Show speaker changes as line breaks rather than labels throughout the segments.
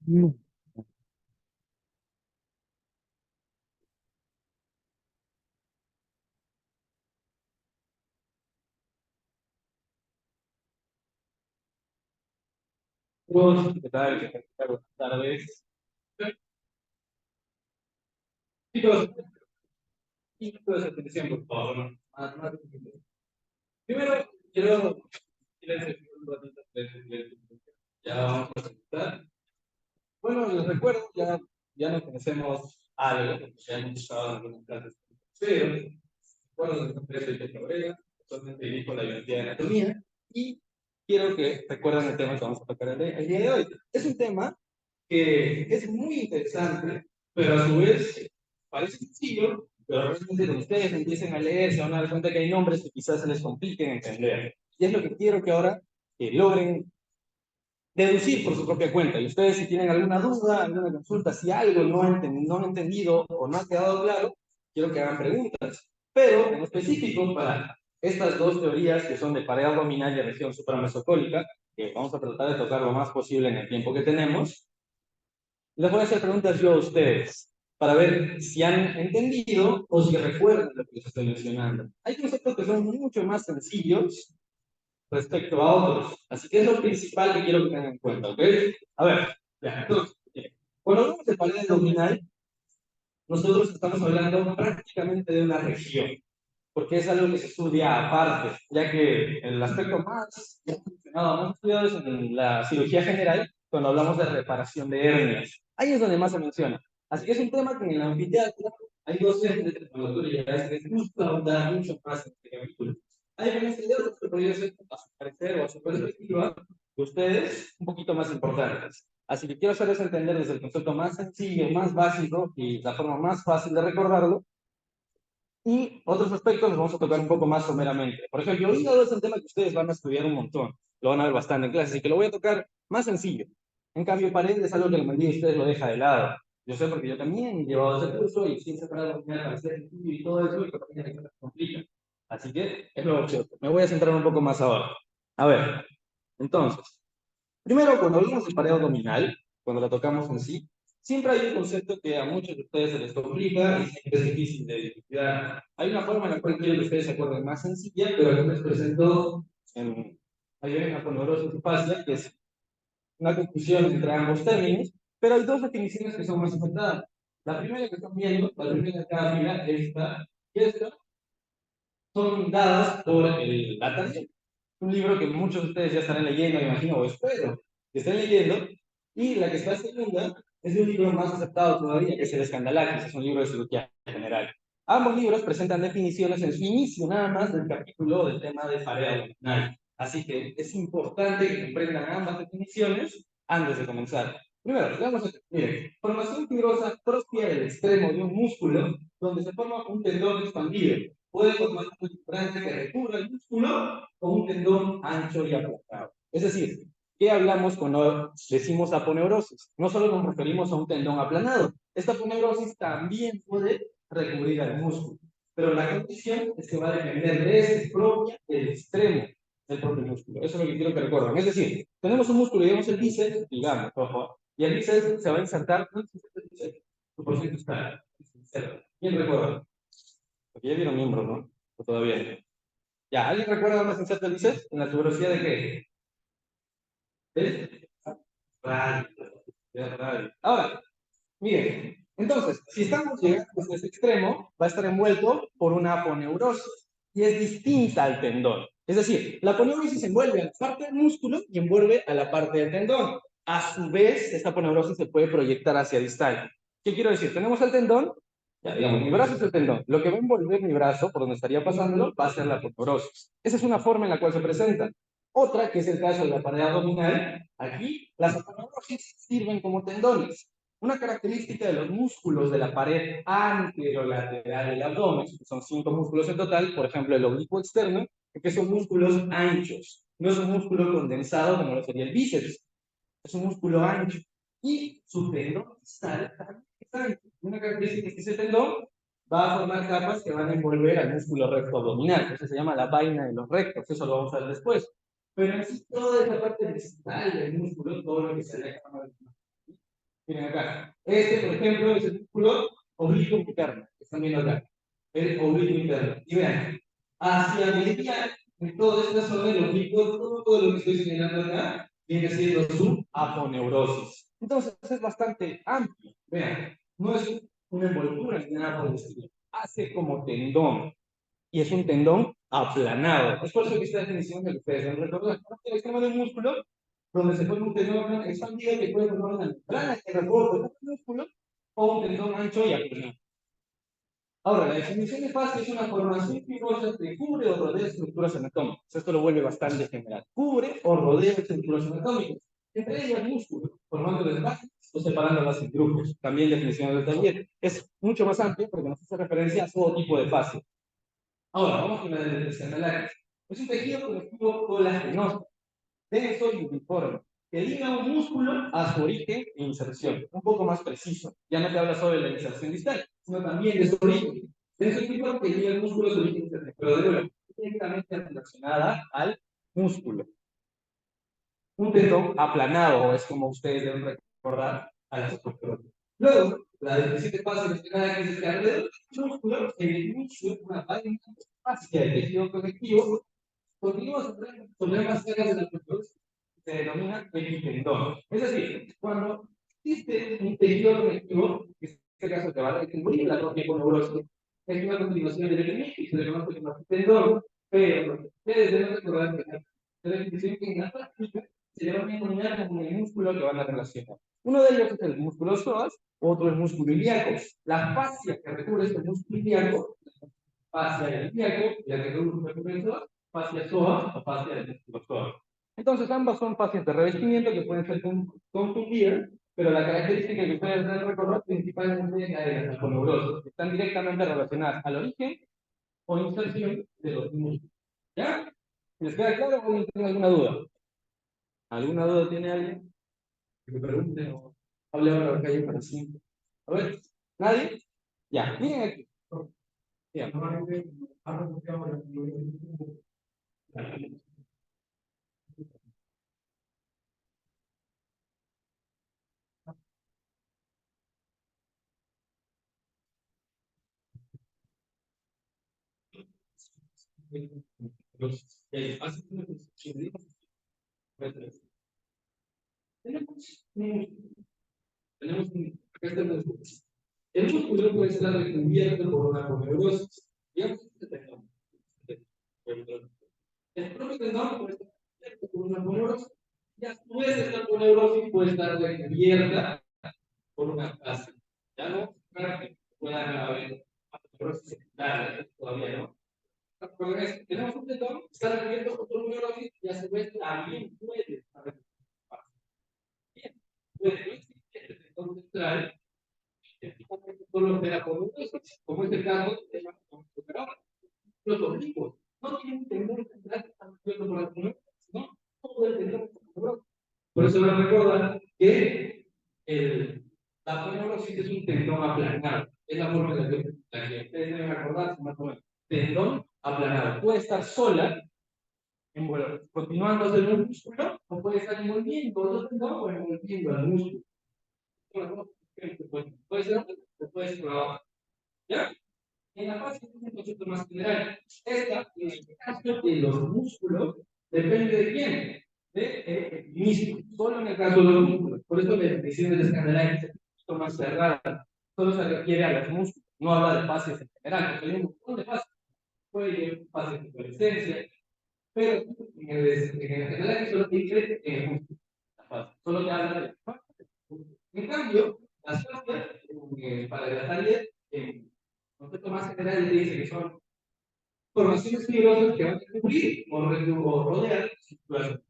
Mm. Chicos, ¿qué tal? ¿Qué tal? Buenas tardes. Chicos, y toda esa atención, por favor. Más atención. Primero, quiero decir un ratito ya vamos a presentar. Bueno, les recuerdo, ya nos conocemos algo, porque ya hemos estado en algunas clases con ustedes. Recuerdo que siempre soy de Cabrera, actualmente dirijo la identidad de anatomía, y quiero que recuerden el tema que vamos a tocar el día de hoy. Es un tema que es muy interesante, pero a su vez parece sencillo, pero realmente cuando ustedes empiecen a leer se van a dar cuenta que hay nombres que quizás se les compliquen entender. Y es lo que quiero que ahora logren deducir por su propia cuenta. Y ustedes si tienen alguna duda, alguna consulta, si algo no han entendido o no ha quedado claro, quiero que hagan preguntas. Pero en específico para estas dos teorías que son de pared abdominal y región supramesocólica, que vamos a tratar de tocar lo más posible en el tiempo que tenemos, les voy a hacer preguntas yo a ustedes para ver si han entendido o si recuerdan lo que les estoy mencionando. Hay conceptos que son mucho más sencillos respecto a otros, así que es lo principal que quiero que tengan en cuenta, ¿ok? A ver, ya, entonces, cuando hablamos de pared abdominal, nosotros estamos hablando prácticamente de una región, porque es algo que se estudia aparte, ya que el aspecto más mencionado, más estudiado es en la cirugía general, cuando hablamos de reparación de hernias. Ahí es donde más se menciona. Así que es un tema que en el anfiteatro hay docentes de tecnología que les gusta ahondar mucho más en este capítulo. Hay algunas ideas que podrían ser, a su parecer o a su perspectiva, de ustedes un poquito más importantes. Así que quiero hacerles entender desde el concepto más sencillo, más básico y la forma más fácil de recordarlo, y otros aspectos los vamos a tocar un poco más someramente. Por ejemplo, hígado es un tema que ustedes van a estudiar un montón, lo van a ver bastante en clase, así que lo voy a tocar más sencillo. En cambio, pared es algo que la mayoría de ustedes lo deja de lado. Yo sé porque yo también he llevado ese curso y sin separar para hacer estudio y todo eso, y que también se complica. Así que es lo cierto. Me voy a centrar un poco más ahora. A ver, entonces, primero, cuando hablamos de pared abdominal, cuando la tocamos en sí, siempre hay un concepto que a muchos de ustedes se les complica y siempre es difícil de identificar. Hay una forma en la cual quiero que ustedes se acuerden más sencilla, pero aquí les presento en, hay una poneurosis fascia, que es una confusión entre ambos términos, pero hay dos definiciones que son más aceptadas. La primera que están viendo, la primera de cada fila, esta y esta, son dadas por el Latam, un libro que muchos de ustedes ya estarán leyendo, me imagino, o espero que estén leyendo, y la que está segunda es de un libro más aceptado todavía, que es el Escandalaquis, es un libro de cirugía general. Ambos libros presentan definiciones en su inicio nada más del capítulo del tema de pared abdominal. Así que es importante que comprendan ambas definiciones antes de comenzar. Primero, vamos a miren, formación fibrosa propia del extremo de un músculo donde se forma un tendón expandido. Puede formar una franja que recubra el músculo o un tendón ancho y apretado. Es decir, ¿qué hablamos cuando decimos aponeurosis? No solo nos referimos a un tendón aplanado. Esta aponeurosis también puede recubrir al músculo. Pero la condición es que va a depender de este propia del extremo del propio músculo. Eso es lo que quiero que recuerden. Es decir, tenemos un músculo, digamos el bíceps, digamos, ojo, y el bíceps se va a insertar su porción está. ¿Quién recuerda? Porque ya vieron miembros, ¿no? O todavía no. Ya, ¿alguien recuerda dónde se inserta el bíceps? ¿En la tuberosidad de qué? ¿Ves? Radio. Radio. Ahora, miren, entonces, si estamos llegando a este extremo, va a estar envuelto por una aponeurosis y es distinta al tendón. Es decir, la aponeurosis envuelve a la parte del músculo y envuelve a la parte del tendón. A su vez, esta aponeurosis se puede proyectar hacia distal. ¿Qué quiero decir? Tenemos el tendón, ya digamos, mi brazo es el tendón. Lo que va a envolver mi brazo, por donde estaría pasándolo, va a ser la aponeurosis. Esa es una forma en la cual se presenta. Otra, que es el caso de la pared abdominal, aquí las aponeurosis sirven como tendones. Una característica de los músculos de la pared anterolateral del abdomen, que son 5 músculos en total, por ejemplo el oblicuo externo, es que son músculos anchos. No es un músculo condensado como lo sería el bíceps, es un músculo ancho. Y su tendón distal también es ancho. Una característica es que ese tendón va a formar capas que van a envolver al músculo recto abdominal. Eso se llama la vaina de los rectos, eso lo vamos a ver después. Pero en sí, toda esa parte distal del músculo, todo lo que se aleja Miren acá. Este, por ejemplo, es el músculo oblicuo interno, que están viendo acá. El oblicuo interno. Y vean, hacia medial, en toda esta zona del oblicuo, todo lo que estoy señalando acá, viene siendo su aponeurosis. Entonces, es bastante amplio. Vean, no es una envoltura ni nada por el estilo. Hace como tendón. Y es un tendón aplanado. Es por eso que esta definición que ustedes han recordado. El extremo del músculo, donde se forma un tendón expandido que puede formar una membrana que recorre el músculo, o un tendón ancho y aplanado. Ahora, la definición de fascia es una formación fibrosa que cubre o rodea estructuras anatómicas. Esto lo vuelve bastante general. Cubre o rodea estructuras anatómicas. Entre ellas músculos, formándolas bases o separándolas en grupos. También definición del taller. Es mucho más amplio porque nos hace referencia a todo tipo de fascia. Ahora, vamos con la depresión del área. Es un tejido conectivo colagenoso, denso y uniforme, que liga un músculo a su origen e inserción. Un poco más preciso. Ya no te habla solo de la inserción distal, sino también de su origen. Denso y uniforme que liga el músculo a su origen e inserción. Pero de nuevo, directamente relacionada al músculo. Un tendón aplanado, es como ustedes deben recordar a las estructuras. Luego, la definición de fascia es que alrededor del músculo se inicia una variante fascia del tejido conectivo. Continúa sobre ambas caras de la estructura, se denomina epitendón. Es decir, cuando existe un tejido conectivo, en este caso te va a descubrir la propia coneurosis, es una continuación del epimito y se le conoce como epitendón, pero ustedes deben recordar que la definición que en la práctica se le va a denominar como el músculo que van a relacionar. Uno de ellos es el músculo psoas, otro el músculo ilíaco. La fascia que recubre este músculo ilíaco, fascia del ilíaco, la que recubre el psoas, fascia psoas o fascia del músculo psoas. Entonces, ambas son fascias de revestimiento que pueden ser confundidas, pero la característica que ustedes deben recordar principalmente es la de las aponeurosis, que están directamente relacionadas al origen o inserción de los músculos. ¿Ya? ¿Les queda claro o tienen alguna duda? ¿Alguna duda tiene alguien? Que me pregunte o hable ahora a la calle para sí. A ver, ¿nadie? Ya, miren aquí. Ya. Tenemos el músculo puede estar recubierto por una aponeurosis. Digamos que tendón. El propio tendón puede estar recubierto por una aponeurosis. Y a su vez esta aponeurosis puede estar recubierta por una fascia. Ya no, claro que puedan haber aponeurosis secundarias, todavía no. Tenemos un tendón, está recubierto por una aponeurosis y a su vez también puede estar recubierto. Bien, puede no existir el tendón central. Solo opera por un hueso, como es el caso de los oblicuos. No tienen tendón central que están cubiertos por la columna, sino todo el tendón. Por eso me recuerdan que la aponeurosis es un tendón aplanado. Es la forma de la que ustedes deben acordarse más o menos. Tendón aplanado. Puede estar sola, continuando en un músculo, o puede estar envolviendo otro tendón o envolviendo al músculo. Puede ser o puede ser abajo. ¿Ya? En la fase es un concepto más general. Esta, en el caso de los músculos, depende de quién, de mismo. Solo en el caso de los músculos. Por eso la definición del escandalario es un poquito más cerrada. Solo se refiere a los músculos. No habla de fases en general, porque hay un montón de fases. Puede haber fases de fluorescencia, pero en el escandalario solo dice en el músculo. Solo te habla de las fases. En cambio, las fases, para la salida, en concepto más general, dice que son formaciones fibrosas que van a cubrir o rodear estructuras.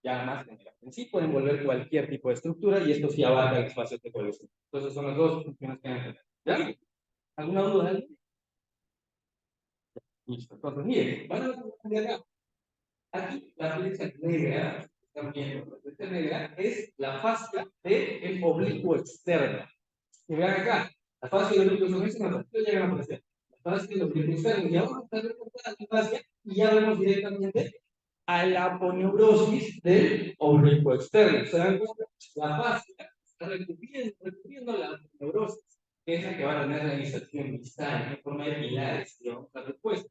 Ya más general. En sí pueden envolver cualquier tipo de estructura y esto sí abarca el espacio de colección. Entonces son las dos funciones que hay. ¿Ya? ¿Alguna duda? Listo. Entonces, miren, van a ver acá. Aquí la flecha negra, están viendo, la flecha negra es la fascia del oblicuo externo. Que vean acá, la fascia del oblicuo externo, no llegan a aparecer. La fascia del oblicuo externo, ya vamos a ver la fascia y ya vemos directamente a la aponeurosis del oblicuo externo. ¿Se dan cuenta? La fascia recubriendo la neurosis, que es la que va a tener la inserción distal en forma de pilares, que vamos a dar después.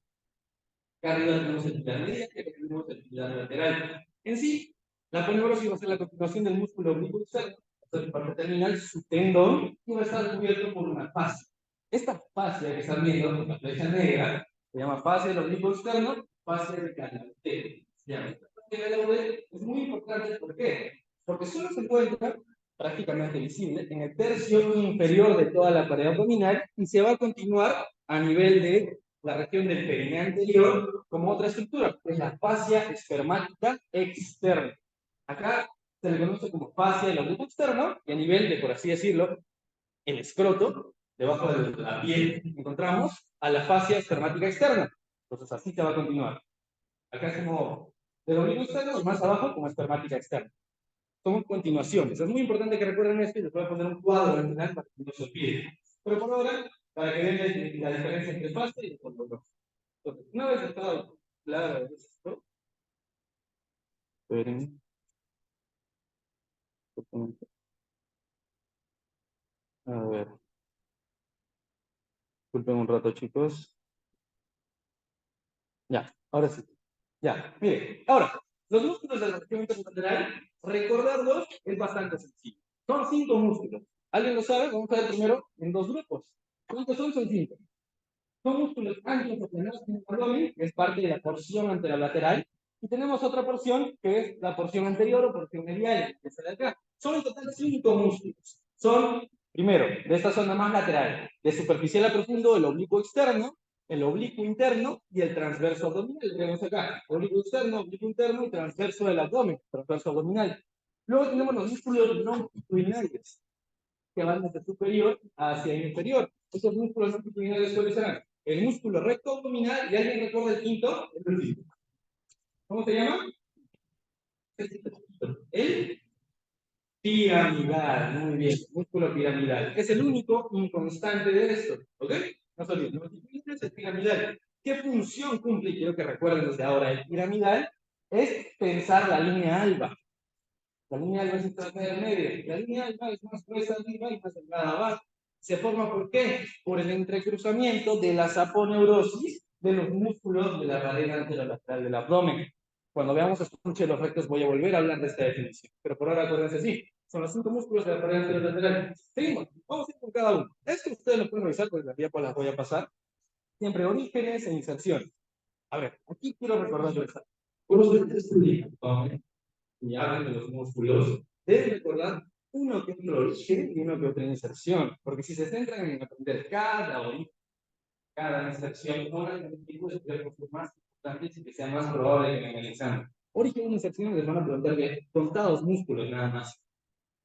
Acá arriba tenemos el pilar medial y acá tenemos el pilar lateral. En sí, la poneurosis va a ser la continuación del músculo oblicuo externo, hasta su parte terminal, su tendón, y va a estar cubierto por una fascia. Esta fascia que están viendo con la flecha negra se llama fascia del oblicuo externo, fascia de Canalete. Esta fascia de Canalete es muy importante, ¿por qué? Porque solo se encuentra prácticamente visible en el tercio inferior de toda la pared abdominal y se va a continuar a nivel de la región del perineo anterior como otra estructura, que es la fascia espermática externa. Acá se le conoce como fascia del oblicuo externo y a nivel de, por así decirlo, el escroto, debajo de la piel, encontramos a la fascia espermática externa. Entonces así se va a continuar. Acá es como del oblicuo externo y más abajo como espermática externa. Son continuaciones. Es muy importante que recuerden esto y les voy a poner un cuadro al final para que no se olviden. Pero por ahora, para que vean la diferencia entre fascia y contorno. Entonces, una vez estado claro esto, esperen, a ver, disculpen un rato, chicos. Ya, ahora sí. Ya, mire, ahora, los músculos de la región interlateral, recordarlos es bastante sencillo. Son 5 músculos. ¿Alguien lo sabe? Vamos a ver primero en 2 grupos. ¿Cuántos son? Son 5. Son músculos anteroplanos en el abdomen, que es parte de la porción anterolateral, y tenemos otra porción que es la porción anterior o porción medial, que es de acá. Son en total 5 músculos. Son, primero, de esta zona más lateral, de superficial a profundo, el oblicuo externo, el oblicuo interno y el transverso abdominal. Lo tenemos acá, oblicuo externo, oblicuo interno y transverso del abdomen, transverso abdominal. Luego tenemos los músculos longitudinales, que van desde superior hacia inferior. Estos músculos longitudinales, ¿cuáles serán? El músculo recto abdominal, y alguien recuerda el quinto, ¿cómo se llama? El piramidal, muy bien, músculo piramidal. Es el único inconstante de esto, ¿ok? No se olviden, es el piramidal. ¿Qué función cumple? Y quiero que recuerden desde ahora, el piramidal es pensar la línea alba. La línea alba es intermedia. La línea alba es más gruesa arriba y más delgada abajo. ¿Se forma por qué? Por el entrecruzamiento de la saponeurosis de los músculos de la pared anterolateral del abdomen. Cuando veamos escuche los rectos voy a volver a hablar de esta definición. Pero por ahora acuérdense, sí, son los 5 músculos de la pared anterolateral. Seguimos, vamos a ir con cada uno. Esto ustedes lo pueden revisar porque las diapositivas las voy a pasar. Siempre orígenes e inserciones. A ver, aquí quiero recordarles algo. Cuando ustedes estudian abdomen y hablan de los músculos, deben recordar uno que otro origen y uno que otra inserción. Porque si se centran en aprender cada origen, cada inserción, ahora el tipo de más importantes y que sea más probable que analizando. Origen y inserción les van a preguntar de contados músculos nada más.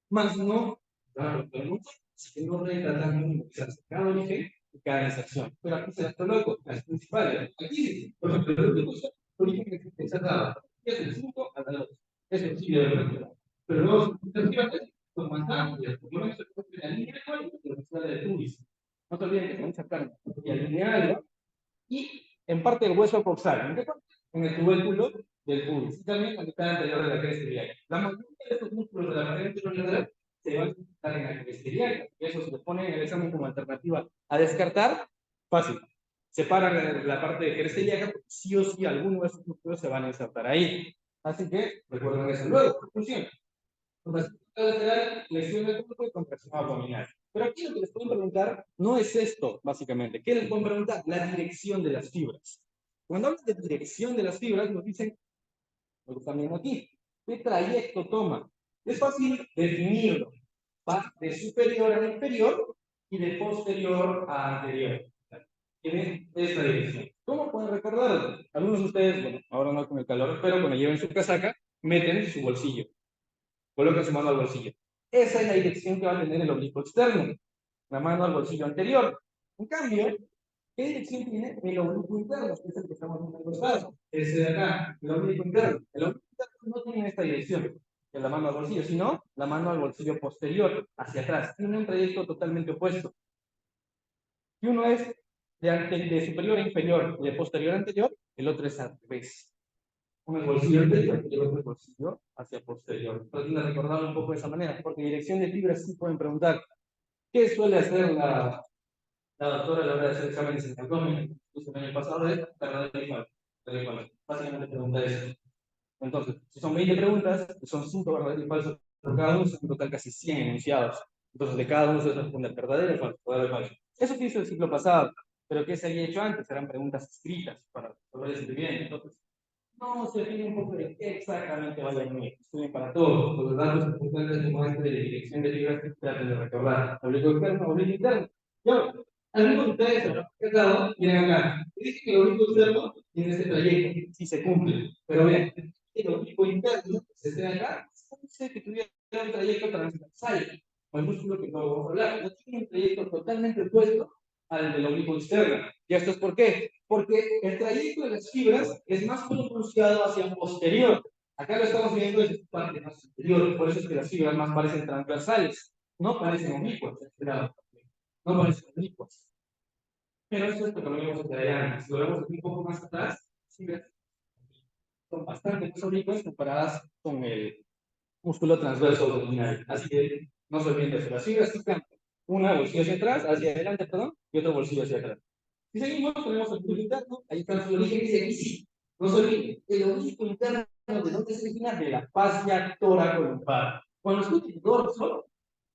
Más no, claro, así que no retratan de memorizarse cada origen y cada inserción. Pero aquí se las coloco, las principales. Aquí, por ejemplo, el último origen que se ha dado es el 5 a la 2. Es posible de recordar. Pero luego, con manzanas, por lo menos se puede la línea actual y la velocidad de Turis. No se olviden que se van a sacar la línea alba y en parte del hueso coxal. ¿En qué parte? En el tubérculo del pubis. Y también en la mitad anterior de la cresta iliaca. La mayoría de estos músculos de la pared anterolateral se van a encontrar en la cresta iliaca. Eso se les pone en el examen como alternativa a descartar. Fácil. Separan la parte de cresta iliaca porque sí o sí alguno de esos músculos se van a insertar ahí. Así que recuerden eso. Luego, conclusión. Lateral, lesión del cuerpo y compresión abdominal. Pero aquí lo que les pueden preguntar no es esto, básicamente. ¿Qué les pueden preguntar? La dirección de las fibras. Cuando hablan de dirección de las fibras, nos dicen, lo que están viendo aquí, ¿qué trayecto toma? Es fácil definirlo. Va de superior a inferior y de posterior a anterior. Tiene esta dirección. ¿Cómo pueden recordarlo? Algunos de ustedes, bueno, ahora no con el calor, pero cuando lleven su casaca, meten su bolsillo. Coloca su mano al bolsillo. Esa es la dirección que va a tener el oblicuo externo. La mano al bolsillo anterior. En cambio, ¿qué dirección tiene el oblicuo interno? Que es el que estamos viendo en los lados. Ese de acá, el oblicuo interno. El oblicuo interno no tiene esta dirección, de la mano al bolsillo, sino la mano al bolsillo posterior, hacia atrás. Tiene un trayecto totalmente opuesto. Y uno es de superior a inferior y de posterior a anterior, el otro es al revés. uno es bolsillo anterior y el otro es bolsillo hacia posterior. Traten de recordarlo un poco de esa manera, porque dirección de fibras sí pueden preguntar. ¿Qué suele hacer la doctora a la hora de hacer exámenes en el abdomen? El año pasado es verdadero y falso. Básicamente pregunta eso. Entonces, si son 20 preguntas, son 5 verdaderos y falsos por cada uno, son en total casi 100 enunciados. Entonces, de cada uno se responde verdadero o falso. Eso que hizo el ciclo pasado, pero ¿qué se había hecho antes? Eran preguntas escritas para poder decir bien. Entonces, no se define un poco de qué exactamente vaya a venir. Estudien para todos. Los datos importantes como este de dirección de fibras que traten de recordar. Oblicuo externo, oblicuo interno. Yo, algunos de ustedes habrán quedado, miren acá. Dice que el oblicuo externo tiene ese trayecto, sí se cumple. Pero vean, el oblicuo interno, se esté acá, dice que tuviera un trayecto transversal, o el músculo que no vamos a hablar. No tiene un trayecto totalmente opuesto al del oblicuo externo. ¿Y esto es por qué? Porque el trayecto de las fibras es más pronunciado hacia posterior. Acá lo estamos viendo desde su parte más superior, por eso es que las fibras más parecen transversales, no parecen oblicuas. No parecen oblicuas. Pero eso es porque lo vemos hacia adelante. Si lo vemos un poco más atrás, las fibras son bastante más oblicuas comparadas con el músculo transverso abdominal. Así que no se olviden de eso. Las fibras están una bolsillo hacia atrás, hacia adelante, perdón, y otro bolsillo hacia atrás. Si seguimos, tenemos el oblicuo interno, ahí está su origen, y aquí sí. No se olviden, el oblicuo interno, ¿de dónde se origina? De la fascia toracolumbar. Cuando escuchen dorso,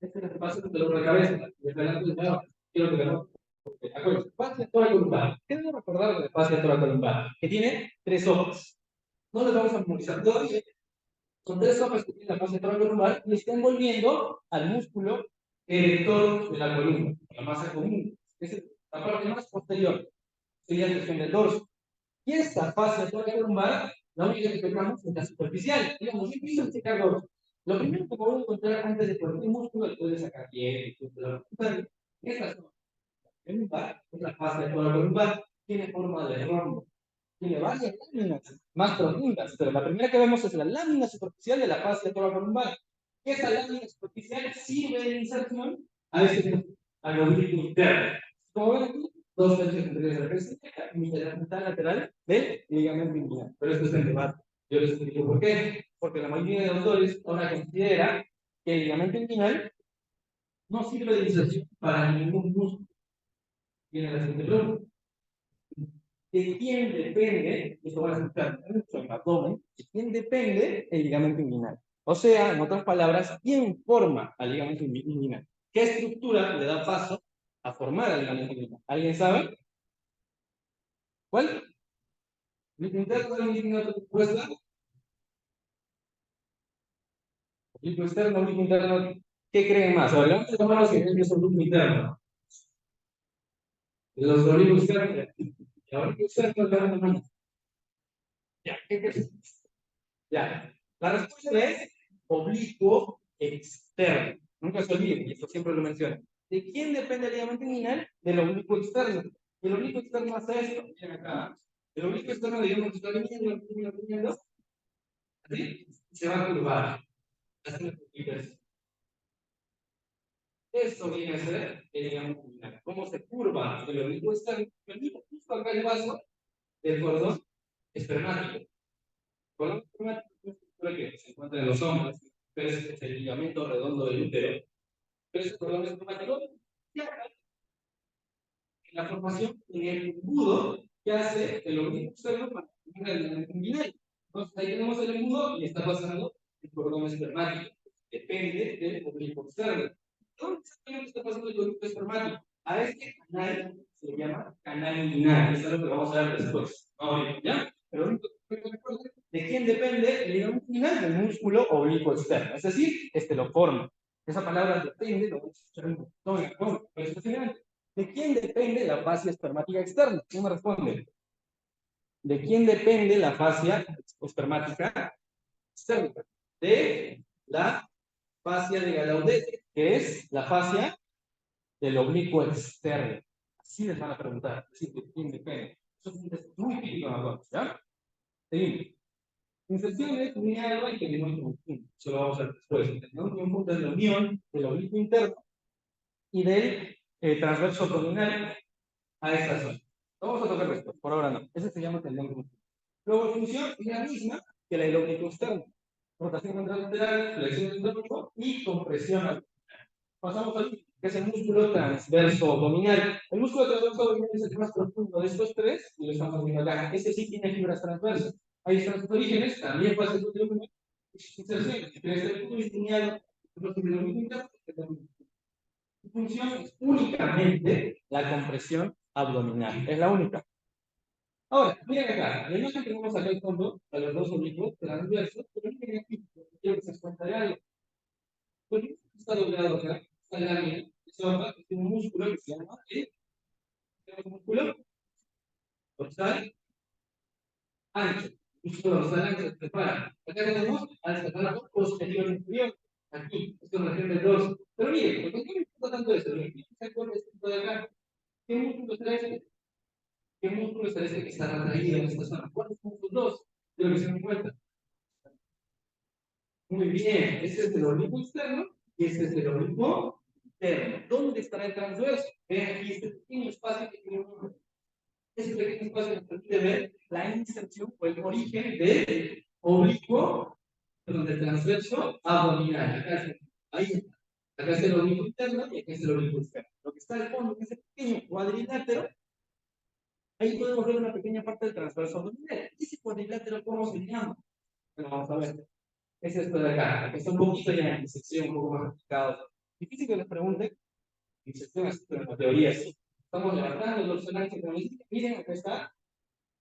este es lo que pasa con el dolor de cabeza, y adelante de nuevo, quiero que veamos. Acuérdense, fascia toracolumbar. ¿Qué debo recordar de la fascia toracolumbar? Que tiene 3 ojos. No les vamos a memorizar todavía. Son 3 hojas que tiene la fascia toracolumbar y está envolviendo al músculo erector de la columna, la masa común. Es la parte más posterior, sería la sección del dorso. Y esta fascia toracolumbar, la única que tocamos es la superficial. Digamos, yo quiero checar dorso. Lo primero que puedo encontrar antes de cualquier músculo, después de sacar piel, esta zona es la fascia toracolumbar, tiene forma de rombo. Tiene varias láminas más profundas, pero la primera que vemos es la lámina superficial de la fascia toracolumbar. Esa lámina superficial sirve de inserción al oblicuo interno. Como ven aquí, 2 tercios anteriores de la cresta y mitad lateral del ligamento inguinal. Pero esto es en debate. Yo les explico por qué. Porque la mayoría de autores ahora considera que el ligamento inguinal no sirve de inserción para ningún músculo. Tiene la siguiente pregunta. ¿De quién depende, esto van a escuchar mucho en el abdomen, de quién depende el ligamento inguinal? O sea, en otras palabras, ¿quién forma al ligamento inguinal? ¿Qué estructura le da paso a formar al ligamento inguinal? ¿Alguien sabe? ¿Cuál? ¿Oblicuo interno, oblicuo externo? ¿Oblicuo externo, oblicuo interno? ¿Qué creen más? A ver, levanten las manos que creen que es oblicuo interno. Los oblicuos externos. El oblicuo externo, levanten las manos. Ya, ¿qué crees? Ya, la respuesta es oblicuo externo. Nunca se olviden, y esto siempre lo menciono. ¿De quién depende el ligamento inguinal? Del oblicuo externo. El oblicuo externo hace esto. Miren acá. El oblicuo externo, digamos, está viniendo, así, se va a curvar. Esto viene a ser el ligamento inguinal. ¿Cómo se curva el oblicuo externo? Justo acá el vaso del cordón espermático. El cordón espermático es una estructura que se encuentra en los hombres, pero es el ligamento redondo del útero. Pero ese cordón espermático la formación en el embudo que hace el oblicuo externo para formar el ligamento inguinal. Entonces ahí tenemos el embudo y está pasando el cordón espermático. Depende del oblicuo externo. ¿Dónde está pasando el oblicuo espermático? A este canal se le llama canal inguinal. Eso es lo que vamos a ver después. ¿Ya? Pero ¿de quién depende el ligamento inguinal? Del músculo oblicuo externo. Es decir, este lo forma. Esa palabra depende, lo vamos a escuchar un montón, pero especialmente. ¿De quién depende la fascia espermática externa? ¿Quién me responde? ¿De quién depende la fascia espermática externa? De la fascia de Gallaudet, que es la fascia del oblicuo externo. Así les van a preguntar. ¿De quién depende? Eso es muy típico en nosotros, ¿ya? Seguimos. Inserciones, lineal y que tenemos un punto. Eso lo vamos a ver después. ¿No? Un punto es la unión del oblicuo interno y del transverso abdominal a esta zona. Vamos a tocar esto, por ahora no. Ese se llama tendón cruzado. Luego, función es la misma, que la del oblicuo externo. Rotación contralateral, flexión del tronco y compresión abdominal. Pasamos al que es el músculo transverso abdominal. El músculo transverso abdominal es el más profundo de estos tres y lo estamos viendo acá. Este sí tiene fibras transversas. Ahí están sus orígenes, también puede ser volumen y sus inserciones. Si quieres ser muy lineal, su función es únicamente la compresión abdominal. Es la única. Ahora, miren acá. La imagen que tenemos acá al fondo, a los dos oblicuos transversos, pero miren aquí, quiero que se des cuenta de algo. Pues está doblado acá, esta lámina, es un músculo que se llama el músculo dorsal ancho. Músculo dorsal ancho se separa. Acá tenemos al separado posterior inferior. Aquí, esto es la región del dorso. Pero mire, ¿por qué me importa tanto esto? ¿Se acuerda de esto de acá? ¿Qué músculo será este? ¿Qué músculo será este que está retraído en esta zona? ¿Cuántos músculos? Dos, de lo que se me cuenta. Muy bien, este es el oblicuo externo y este es el oblicuo interno. ¿Dónde estará el transverso? Vean aquí este pequeño espacio que tiene un... Ese pequeño espacio nos permite ver la inserción o el origen del oblicuo, perdón, del transverso abdominal. Ahí está. Acá es el oblicuo interno y acá es el oblicuo externo. Lo que está al fondo, ese pequeño cuadrilátero, ahí podemos ver una pequeña parte del transverso abdominal. ¿Ese cuadrilátero cómo se llama? Bueno, vamos a ver. Es esto de acá, que está un poquito ya en sección, un poco más complicado. Difícil que les pregunte, en sección así, pero en la teoría sí. Estamos levantando el dorsal ancho, como les dije. Miren, acá está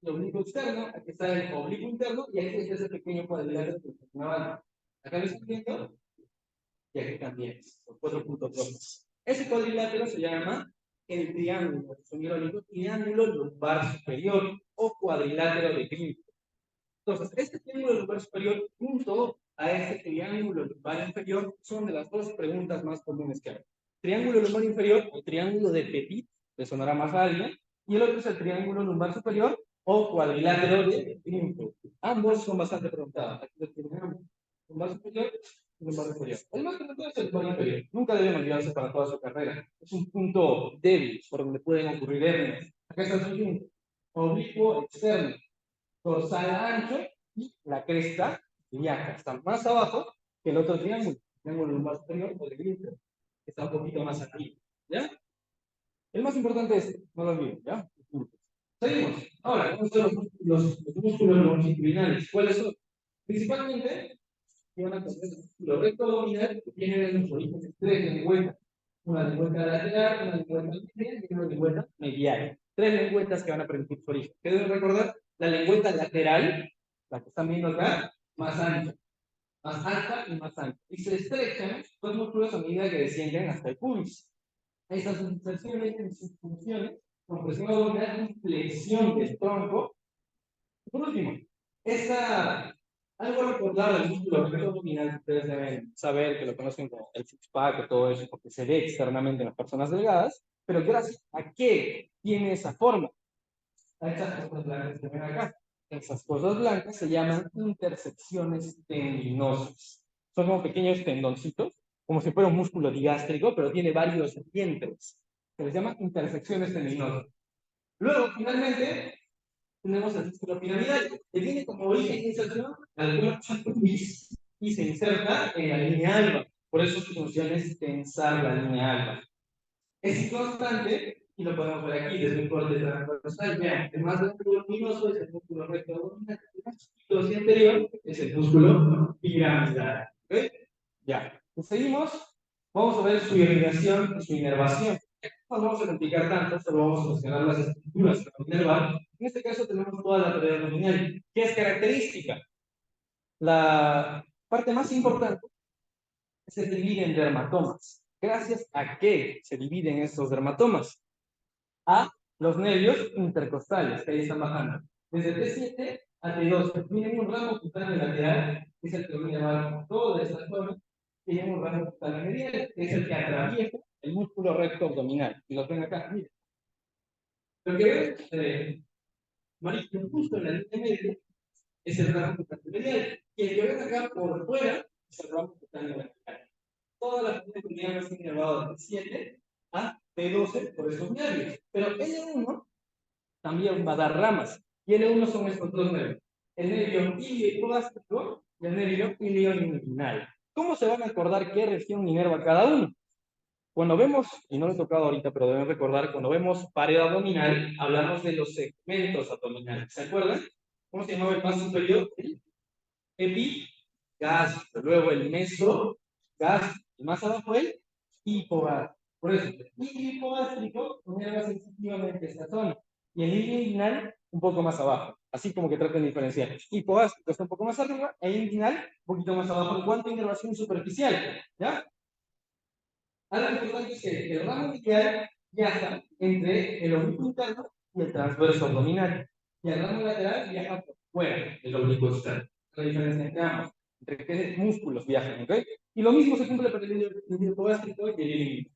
el oblicuo externo, aquí está el oblicuo interno, y aquí está ese pequeño cuadrilátero que mencionaba. Acá lo estoy viendo, y aquí también, por 4.2. Ese cuadrilátero se llama el triángulo, triángulo lumbar superior o cuadrilátero de Green. Entonces, este triángulo lumbar superior junto a este triángulo lumbar inferior son de las dos preguntas más comunes que hay. Triángulo lumbar inferior o triángulo de Petit, que sonará más rápido, y el otro es el triángulo lumbar superior o cuadrilátero de Greenfield. Ambos son bastante preguntados. Aquí lo tenemos. Lumbar superior y lumbar inferior. El más preguntado es el lumbar inferior. Nunca deben olvidarse para toda su carrera. Es un punto débil por donde pueden ocurrir hernias. Acá está su punto. Oblicuo externo, dorsal ancho y la cresta ilíaca. Está más abajo que el otro triángulo. El triángulo lumbar superior o de Greenfield, que está un poquito más arriba. ¿Ya? El más importante es, no lo olviden, ¿ya? Seguimos. Ahora, vamos a ver los músculos longitudinales. ¿Cuáles son? Principalmente, van a tener el músculo recto abdominal que tiene en los orígenes tres lengüetas. Una lengüeta lateral, una lengüeta medial y una lengüeta medial. Tres lengüetas que van a permitir su origen. ¿Qué deben recordar? La lengüeta lateral, la que están viendo acá, más ancha. Más alta y más ancha. Y se estrechan los músculos a medida que descienden hasta el pubis. Estas inserciones en sus funciones, compresión abdominal y flexión del tronco. Por último, algo a recordar del músculo recto abdominal, ustedes deben saber que lo conocen como el six-pack, todo eso, porque se ve externamente en las personas delgadas, pero gracias a qué tiene esa forma. A estas cosas blancas que ven acá. Esas cosas blancas se llaman intersecciones tendinosas. Son como pequeños tendoncitos, como si fuera un músculo digástrico, pero tiene varios dientes. Se les llama intersecciones tendinosas. Luego, finalmente, tenemos el músculo piramidal, que tiene como origen de inserción al cuerpo y se inserta en la línea alba. Por eso su función es tensar la línea alba. Es inconstante y lo podemos ver aquí desde un corte transversal. Vean, el más voluminoso es el músculo recto abdominal, el más chiquito y anterior es el músculo piramidal. ¿Okay? Ya. Seguimos. Vamos a ver su irrigación y su inervación. No vamos a complicar tanto, solo vamos a mencionar las estructuras que van a inervar. En este caso tenemos toda la pared abdominal. ¿Qué es característica? La parte más importante se divide en dermatomas. ¿Gracias a qué se dividen estos dermatomas? A los nervios intercostales, que ahí están bajando. Desde T7 a T12. Tienen un ramo cutáneo lateral, que es el que viene abajo toda esta zona. Tienen un ramo cutáneo medial, que es el que atraviesa el músculo recto abdominal. Y los ven acá, miren. Lo que ven, marito, justo en la línea media, es el ramo cutáneo medial. Y el que ven acá por fuera es el ramo cutáneo lateral. Todas las comunidades están elevadas de 7 a T12 por esos nervios. Pero L1 también va a dar ramas. Y L1 son estos dos nervios. el nervio iliohipogástrico y el nervio ilioinguinal. ¿Cómo se van a acordar qué región inerva cada uno? Cuando vemos, y no lo he tocado ahorita, pero deben recordar, cuando vemos pared abdominal, hablamos de los segmentos abdominales. ¿Se acuerdan? ¿Cómo se llamaba el más superior? El epigástrico. Luego el mesogástrico. Y más abajo el hipogástrico. Por eso, el hipogástrico inerva sensitivamente esta zona. Y el inguinal un poco más abajo. Así como que traten de diferenciar. Hipogástrico está un poco más arriba, e inguinal un poquito más abajo en cuanto a inervación superficial. ¿Ya? Algo importante es que el ramo medial viaja entre el oblicuo interno y el transverso abdominal. Y el ramo lateral viaja por fuera del oblicuo externo. La diferencia entre ambos, entre qué músculos viajan, ¿ok? Y lo mismo se cumple para el iliogástrico y el ilioinguinal.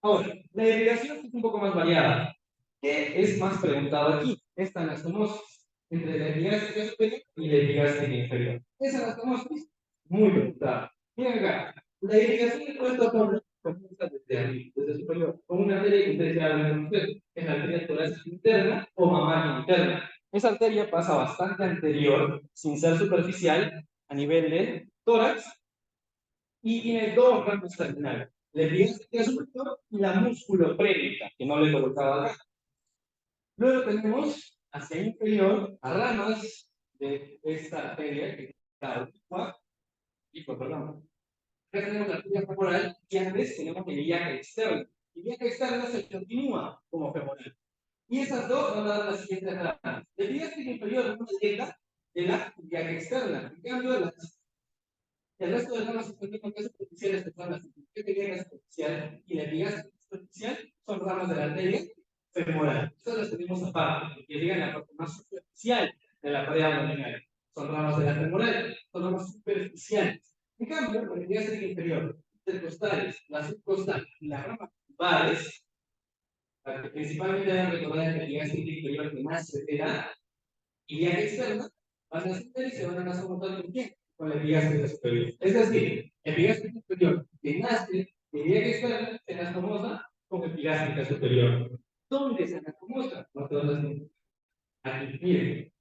Ahora, la irrigación es un poco más variada. ¿Qué es más preguntado aquí? Esta anastomosis entre la epigástrica superior y la epigástrica inferior. Esa anastomosis muy preguntada. Miren acá, la irrigación de todo esto comienza desde arriba, desde superior, con una arteria que ustedes ya ven ustedes, que es la arteria torácica interna o mamaria interna. Esa arteria pasa bastante anterior, sin ser superficial, a nivel de tórax, y tiene dos ramas terminales, la epigástrica superior y la musculoprénica, que no le he colocado acá. Luego tenemos hacia inferior a ramas de esta arteria que está perdón. Acá tenemos la arteria femoral y antes tenemos el ilíaca externo. El ilíaca externo se continúa como femoral. Y esas dos van a dar las siguientes ramas. La epigástica inferior es una dieta de la ilíaca externa. En cambio, el resto de ramas superficiales superficiales que son las ilíaca superficial y la epigástica superficial son ramas de la arteria femoral. Estas las tenemos aparte, porque llegan a la parte más superficial de la pared abdominal. Son ramas de la femoral, son ramas superficiales. En cambio, la epigástica inferior, intercostales, la subcostal y las ramas lumbares, para que principalmente deben recordar que la epigástica inferior que nace de la ilíaca externa, van a nacer y se van a nacer con quién? Con la epigástica superior. Es decir, epigástica superior que nace de ilíaca externa se anastomosa con epigástica superior. ¿Dónde se anastomosa? No todas las aquí, miren.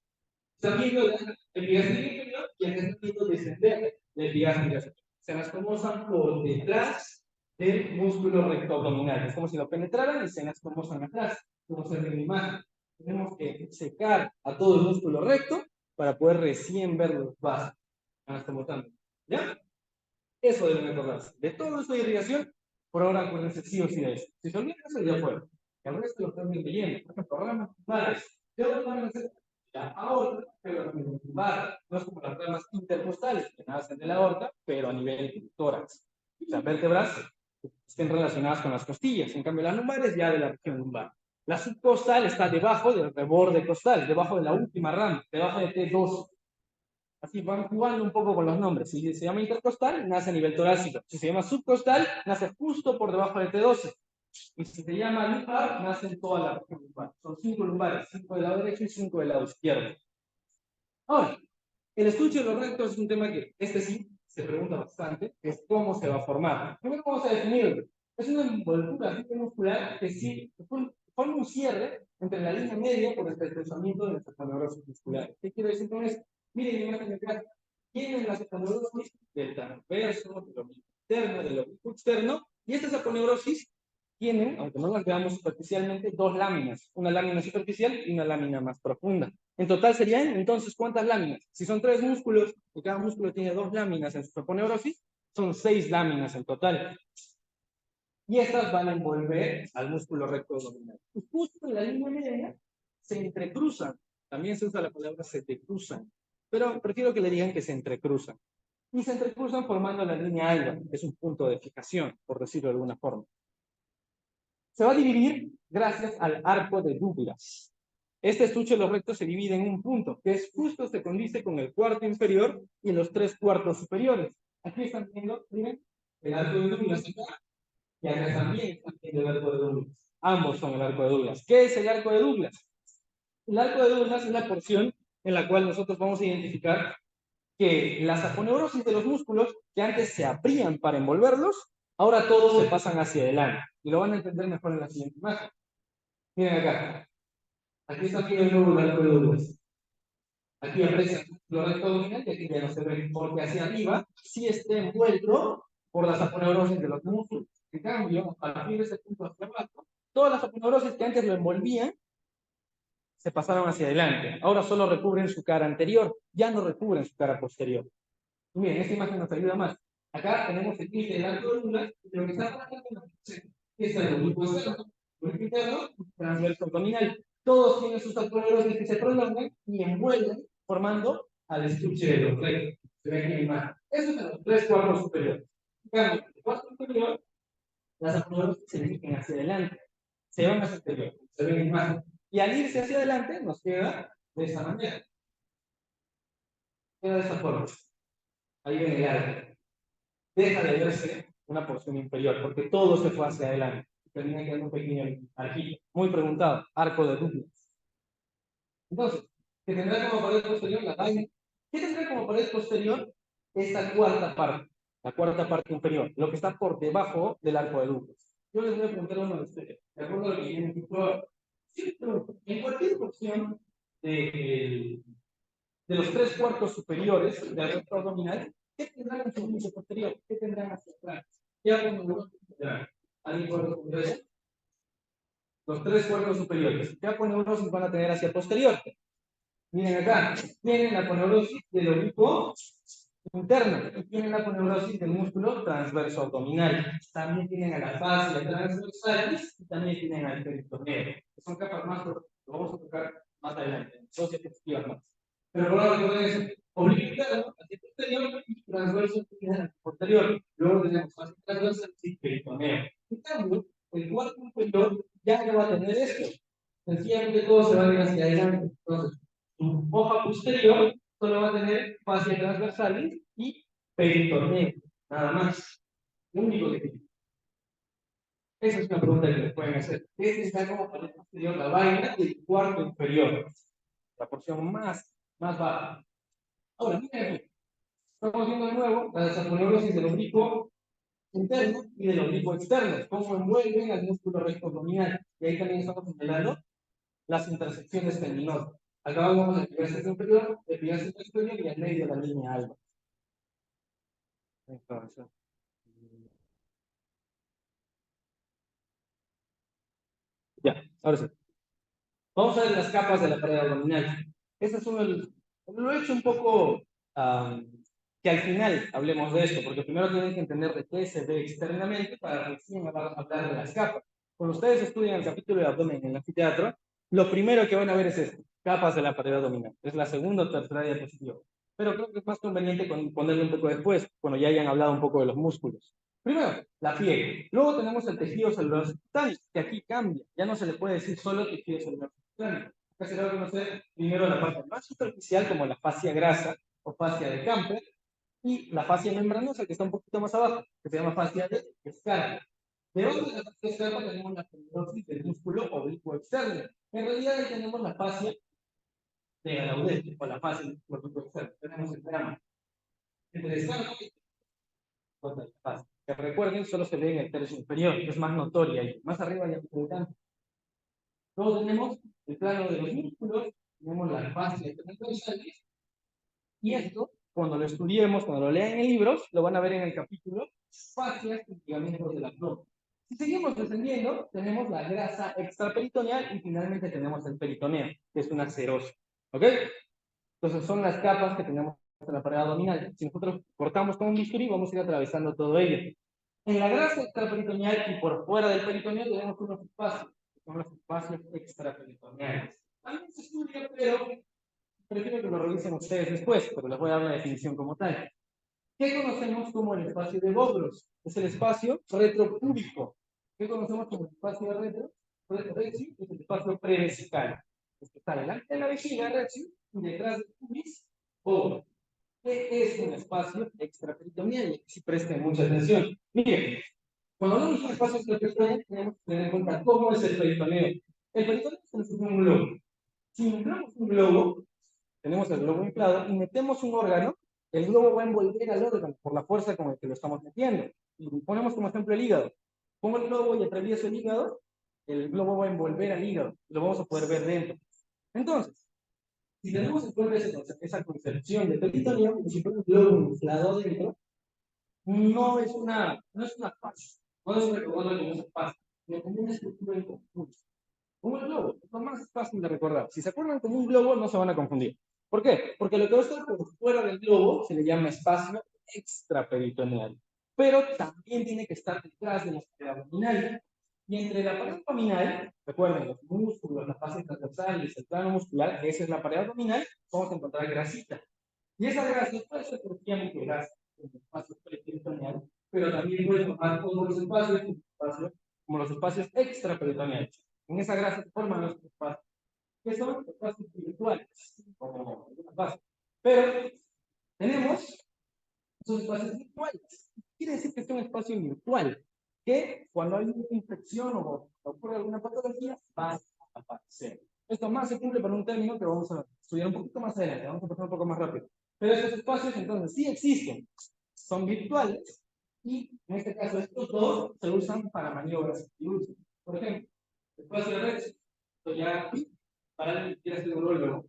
Están viendo la epigástica inferior y acá están viendo descender la epigástica superior. Se anastomosan por detrás del músculo recto abdominal. Es como si lo penetraran y se anastomosan atrás, como se ve en la imagen. Tenemos que secar a todo el músculo recto para poder recién ver los vasos anastomosando. ¿Ya? Eso deben acordarse. De todo esto de irrigación, por ahora acuérdense sí o sí de eso. Si se olvidan eso, ya fue. El resto lo están leyendo. Por ejemplo, ramas lumbares. ¿Qué otras van a hacer? La aorta, pero la lumbar. No es como las ramas intercostales que nacen de la aorta, pero a nivel de tórax. Las vértebras estén relacionadas con las costillas. En cambio, las lumbares ya de la región lumbar. La subcostal está debajo del reborde costal, debajo de la última rama, debajo de T2. Así van jugando un poco con los nombres. Si se llama intercostal, nace a nivel torácico. Si se llama subcostal, nace justo por debajo de T12. Y si se llama lumbar, nace en toda la región lumbar. Son 5 lumbares, 5 del lado derecho y 5 del lado izquierdo. Ahora, el estuche de los rectos es un tema que sí se pregunta bastante, que es cómo se va a formar. Primero vamos a definirlo. Es una envoltura muscular que sí forma un cierre entre la línea media por el estrechamiento de nuestras aponeurosis musculares. ¿Qué quiero decir con esto? Miren la imagen de acá. Tienen las aponeurosis del transverso, del oblicuo interno, del oblicuo externo, y estas aponeurosis tienen, aunque no las veamos superficialmente, dos láminas, una lámina superficial y una lámina más profunda. En total serían, entonces, ¿cuántas láminas? Si son 3 músculos y cada músculo tiene 2 láminas en su aponeurosis, son 6 láminas en total. Y estas van a envolver al músculo recto abdominal. Y justo en la línea media se entrecruzan. También se usa la palabra se te cruzan, pero prefiero que le digan que se entrecruzan. Y se entrecruzan formando la línea alba, que es un punto de fijación, por decirlo de alguna forma. Se va a dividir gracias al arco de Douglas. Este estuche de los rectos se divide en un punto, que es justo se condice con el cuarto inferior y los 3 cuartos superiores. Aquí están viendo, miren, el arco de Douglas acá, y acá también están viendo el arco de Douglas. Ambos son el arco de Douglas. ¿Qué es el arco de Douglas? El arco de Douglas es la porción en la cual nosotros vamos a identificar que las aponeurosis de los músculos, que antes se abrían para envolverlos, ahora todos se pasan hacia adelante. Y lo van a entender mejor en la siguiente imagen. Miren acá. Aquí está viendo el arco de Douglas. Aquí aparece el músculo recto abdominal, que aquí ya no se ve porque hacia arriba sí está envuelto por las aponeurosis de los músculos. En cambio, a partir de ese punto hacia abajo, todas las aponeurosis que antes lo envolvían se pasaron hacia adelante. Ahora solo recubren su cara anterior, ya no recubren su cara posterior. Y miren, esta imagen nos ayuda más. Acá tenemos el kit de la columna, y lo que está pasando es el grupo externo, grupo interno, transverso abdominal. Todos tienen sus aponeurosis que se prolongan y envuelven, formando al estuche de los rectos. Se ve aquí en la imagen. Eso es en los tres cuartos superiores. En cambio, en el cuarto superior, las aponeurosis se dirigen hacia adelante, se van hacia el exterior, se ve en la imagen. Y al irse hacia adelante, nos queda de esa manera. Queda de esta forma. Ahí ven el arte. Deja de verse una porción inferior, porque todo se fue hacia adelante. Termina quedando un pequeño arquito. Muy preguntado, arco de Douglas. Entonces, ¿qué tendrá como pared posterior? La vaina. ¿Qué tendrá como pared posterior? Esta cuarta parte, la cuarta parte inferior, lo que está por debajo del arco de Douglas. Yo les voy a preguntar a uno de ustedes, de acuerdo a lo que viene en el título, en cualquier porción de los tres cuartos superiores del recto abdominal, ¿qué tendrán en su índice posterior? ¿Qué tendrán hacia atrás? ¿Qué aponeurosis tendrán? ¿Alguien puede responder eso? Los tres cuartos superiores. ¿Qué aponeurosis van a tener hacia posterior? Miren acá, tienen la aponeurosis del oblicuo interno y tienen la aponeurosis del músculo transverso abdominal. También tienen a la fascia transversalis y también tienen al peritoneo, que son capas más, lo vamos a tocar más adelante, dos diapositivas más. Pero ahora recuerden eso, oblicuo interno, hacia posterior y transverso posterior. Luego tenemos fascia transversal y peritoneo. En cambio, el cuarto inferior ya no va a tener esto. Sencillamente todo se va a ir hacia adelante. Entonces, su hoja posterior solo va a tener fascia transversalis y peritoneo, nada más. Lo único que tiene. Esa es una pregunta que les pueden hacer. Este está como pared posterior, la vaina del cuarto inferior, la porción más baja. Ahora, miren, estamos viendo de nuevo la desaponeurosis del oblicuo interno y del oblicuo externo, cómo envuelven al músculo recto abdominal. Y ahí también estamos señalando las intersecciones tendinosas. Acá vamos a epigastrio superior, epigastrio superior y al medio la línea alba. Entonces, ya, ahora sí. Vamos a ver las capas de la pared abdominal. Este es lo he hecho un poco que al final hablemos de esto, porque primero tienen que entender de qué se ve externamente para recién hablar de las capas. Cuando ustedes estudian el capítulo de abdomen en el anfiteatro, lo primero que van a ver es esto, capas de la pared abdominal. Es la segunda o tercera diapositiva. Pero creo que es más conveniente ponerlo un poco después, cuando ya hayan hablado un poco de los músculos. Primero, la piel. Luego tenemos el tejido celular subcutáneo, que aquí cambia. Ya no se le puede decir solo tejido celular subcutáneo. Acá se le va a conocer primero la parte más superficial, como la fascia grasa o fascia de Camper, y la fascia membranosa, que está un poquito más abajo, que se llama fascia de Scarpa. Debajo de la fascia de Scarpa tenemos la fibrosis del músculo oblicuo externo. En realidad ahí tenemos la fascia de Gallaudet, o la fascia del músculo oblicuo externo. Tenemos el tramo entre Scarpa y que recuerden, solo se ve en el tercio inferior, es más notoria y más arriba ya no. Luego tenemos el plano de los músculos, tenemos la fascia transversales, y esto, cuando lo estudiemos, cuando lo lean en libros, lo van a ver en el capítulo fascias y ligamentos del abdomen. Si seguimos descendiendo, tenemos la grasa extraperitoneal y finalmente tenemos el peritoneo, que es una serosa. ¿Ok? Entonces son las capas que tenemos en la pared abdominal. Si nosotros cortamos con un bisturí, vamos a ir atravesando todo ello. En la grasa extraperitoneal y por fuera del peritoneo tenemos unos espacios, que son los espacios extraperitoneales. También se estudia, pero prefiero que lo revisen ustedes después, pero les voy a dar la definición como tal. ¿Qué conocemos como el espacio de Bogros? Es el espacio retropúbico. ¿Qué conocemos como el espacio de retro? Retro es el espacio prevesical. Es que está delante de la vejiga, retro, y detrás del pubis, Bogros. ¿Qué es un espacio extraperitoneal? Y si presten mucha atención. Miren, cuando hablamos de un espacio extraperitoneal, tenemos que tener en cuenta cómo es el peritoneo. El peritoneo es un globo. Si inflamos un globo, tenemos el globo inflado y metemos un órgano, el globo va a envolver al órgano por la fuerza con la que lo estamos metiendo. Y ponemos como ejemplo el hígado. Pongo el globo y atravieso el hígado, el globo va a envolver al hígado, lo vamos a poder ver dentro. Entonces, Si tenemos en cuenta esa concepción de peritoneo, como si fuera un globo inflado dentro, no es una paz, no es un recuerdo que no se pasa, sino como una estructura en conjunto. Como el globo, es lo más fácil de recordar. Si se acuerdan como un globo, no se van a confundir. ¿Por qué? Porque lo que va a estar por fuera del globo se le llama espacio extraperitoneal. Pero también tiene que estar detrás de la pared abdominal. Y entre la pared abdominal, recuerden, los músculos, las fases transversales, el plano muscular, que esa es la pared abdominal, vamos a encontrar grasita. Y esa grasa puede ser propiamente grasa, como el espacio peritoneal, pero también puede formar otros espacios, como los espacios extraperitoneales. En esa grasa se forman los espacios, que son espacios virtuales, como algunas bases. Pero tenemos esos espacios virtuales. Quiere decir que es un espacio virtual, que cuando hay una infección o ocurre alguna patología, va a aparecer. Esto más se cumple para un término que vamos a estudiar un poquito más adelante, vamos a pasar un poco más rápido. Pero estos espacios, entonces, sí existen, son virtuales, y en este caso estos dos se usan para maniobras quirúrgicas. Por ejemplo, el espacio de red, esto ya para alguien que quiera ser urologo,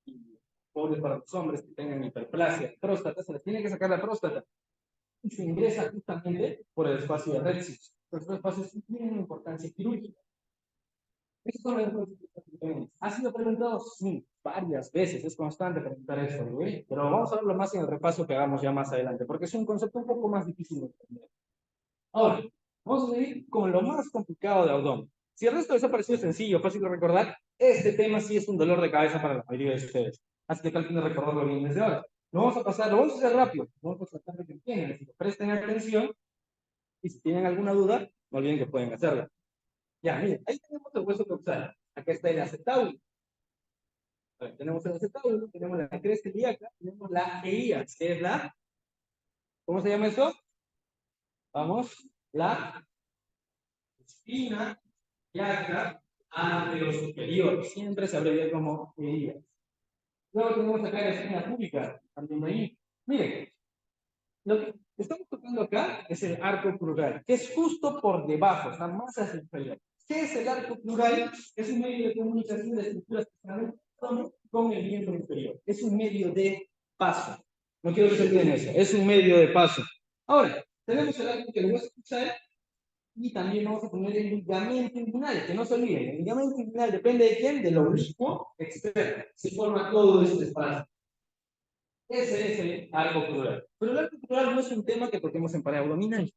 y pobre para los hombres que tengan hiperplasia, próstata, se les tiene que sacar la próstata y se ingresa justamente por el espacio de Rexius. Estos espacios tienen importancia quirúrgica. Estos son los espacios. Ha sido preguntado, sí, varias veces, es constante preguntar esto, ¿sí? Pero vamos a verlo más en el repaso que hagamos ya más adelante, porque es un concepto un poco más difícil de entender. Ahora, vamos a seguir con lo más complicado de abdomen. Si el resto les ha parecido sencillo, fácil de recordar, este tema sí es un dolor de cabeza para la mayoría de ustedes. Así que traten de recordarlo bien desde ahora. Lo vamos a pasar, lo vamos a hacer rápido. Vamos a tratar de que entiendan, así que presten atención y si tienen alguna duda, no olviden que pueden hacerla. Ya, miren, ahí tenemos el hueso coxal. Acá está el acetábulo. Tenemos el acetábulo, tenemos la cresta ilíaca, tenemos la ilíaca, que es la, ¿cómo se llama eso? Vamos, la espina ilíaca anterior-superior. Siempre se abrevia como ilíaca. Luego tenemos acá la espina púbica, también ahí. Miren, lo que estamos tocando acá es el arco plural, que es justo por debajo, está más hacia el inferior. ¿Qué es el arco plural? Es un medio de comunicación de estructuras con el miembro inferior. Es un medio de paso. No quiero que se olviden eso. Es un medio de paso. Ahora, tenemos el arco que lo voy a escuchar y también vamos a poner el ligamento inguinal, que no se olviden. El ligamento inguinal depende de quién, del oblicuo externo. Se forma todo este espacio. Ese es el arco plural. Pero el arco plural no es un tema que toquemos en pared abdominal.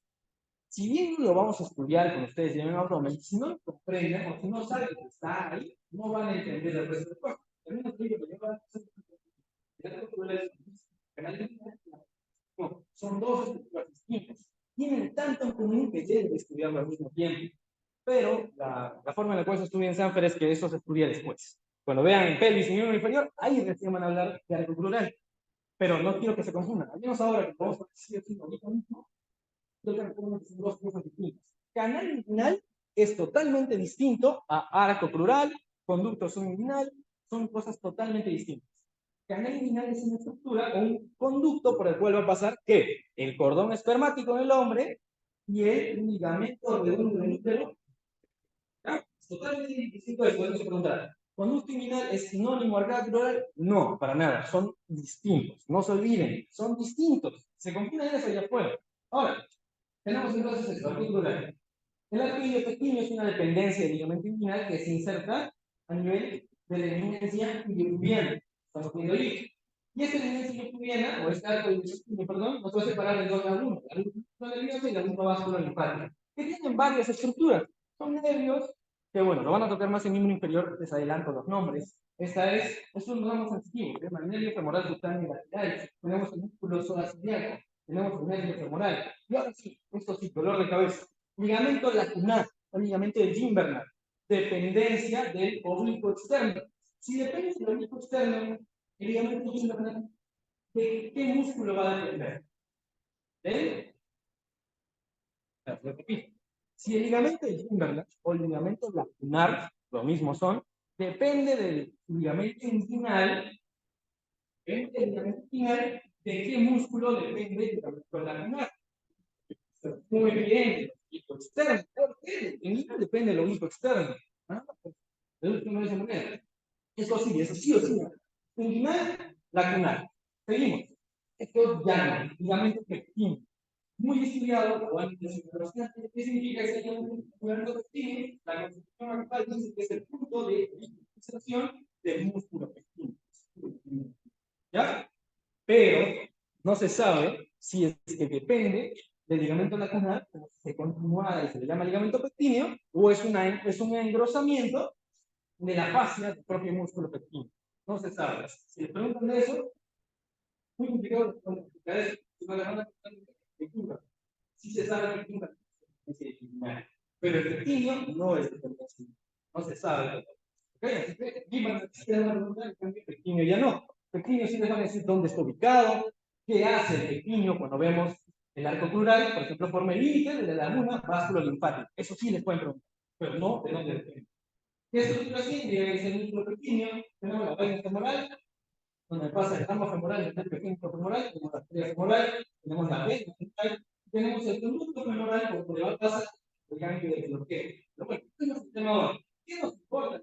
Si bien lo vamos a estudiar con ustedes en abdomen, si no lo comprenden o si no saben que está ahí, no van a entender el resto del cuerpo. El arco plural son dos estructuras distintas. Tienen tanto en común que deben de estudiarlo al mismo tiempo. Pero la forma en la cual se estudia en Sanfer es que eso se estudia después. Cuando vean pelvis y miembro inferior, ahí recién van a hablar de arco plural. Pero no quiero que se confundan. Al menos ahora que vamos a decir ahorita mismo, yo creo que son dos cosas distintas. Canal inguinal es totalmente distinto a arco plural, conducto subinguinal, son cosas totalmente distintas. Canal inguinal es una estructura o un conducto por el cual va a pasar ¿qué? El cordón espermático en el hombre y el ligamento redondo del útero. ¿Ya? Es totalmente distinto de podemos preguntar. ¿Conducto inguinal es sinónimo al arco plural? No, para nada, son distintos. No se olviden, son distintos. Se confunden eso allá afuera. Ahora, tenemos entonces el arco plural. El arco pequeño es una dependencia del ligamento inguinal que se inserta a nivel de la eminencia iliocubiana. Estamos viendo ahí. Y esta eminencia iliocubiana, o este arco iliocubiano, perdón, nos va a separar en dos lagunas, la laguna nerviosa y la laguna vascular-linfática, que tienen varias estructuras. Son nervios que, bueno, lo van a tocar más en miembro inferior, les adelanto los nombres. Es un ramo sensitivo, que es el nervio femoral cutáneo lateral. Tenemos el músculo psoas-ilíaco, tenemos el nervio femoral. Y ahora sí, esto sí, dolor de cabeza. Ligamento lacunar o ligamento de Gimbernath, dependencia del oblicuo externo. Si depende del oblicuo externo, el ligamento de Gimbernath, ¿de qué músculo va a depender? ¿Del? Repito. Si el ligamento de Gimbernath o el ligamento lacunar, lo mismo son, depende del ligamento inguinal, ¿de qué músculo depende del ligamento lacunar? Muy bien, oblicuo externo. ¿Por qué? El niño depende del oblicuo externo. ¿Ah? De última manera. Eso sí o sí. Esto ya no, ligamento pectíneo. Muy estudiado, o antes de ¿qué significa que hay un ligamento pectíneo? La constitución actual dice que es el punto de visualización del músculo pectíneo. ¿Ya? Pero no se sabe si es que depende del ligamento lacunar, como se continúa y se le llama ligamento pectíneo, o es un engrosamiento de la fascia del propio músculo pectíneo. No se sabe. Si le preguntan de eso, muy complicado explicar eso. Si no le van a preguntar de curva. Sí se sabe que curva es disciplinar. Pero el pectíneo no es determinación. No se sabe. ¿Ok? Así que, Gilman, si te van a preguntar, en cambio, pectíneo ya no. Pectíneo sí les van a decir dónde está ubicado, qué hace el pectíneo cuando vemos el arco crural, por ejemplo, forma el límite de la laguna vasculo-linfática. Eso sí les pueden preguntar, pero no de dónde depende. ¿Qué estructura tiene? Es el músculo pectíneo, tenemos la vaina femoral, donde pasa el ramo femoral, el pequeño femoral, tenemos la arteria femoral, tenemos la vena femoral, tenemos el conducto femoral por donde va a pasar el cambio de bloqueo. Pero bueno, este es el tema ahora. ¿Qué nos importa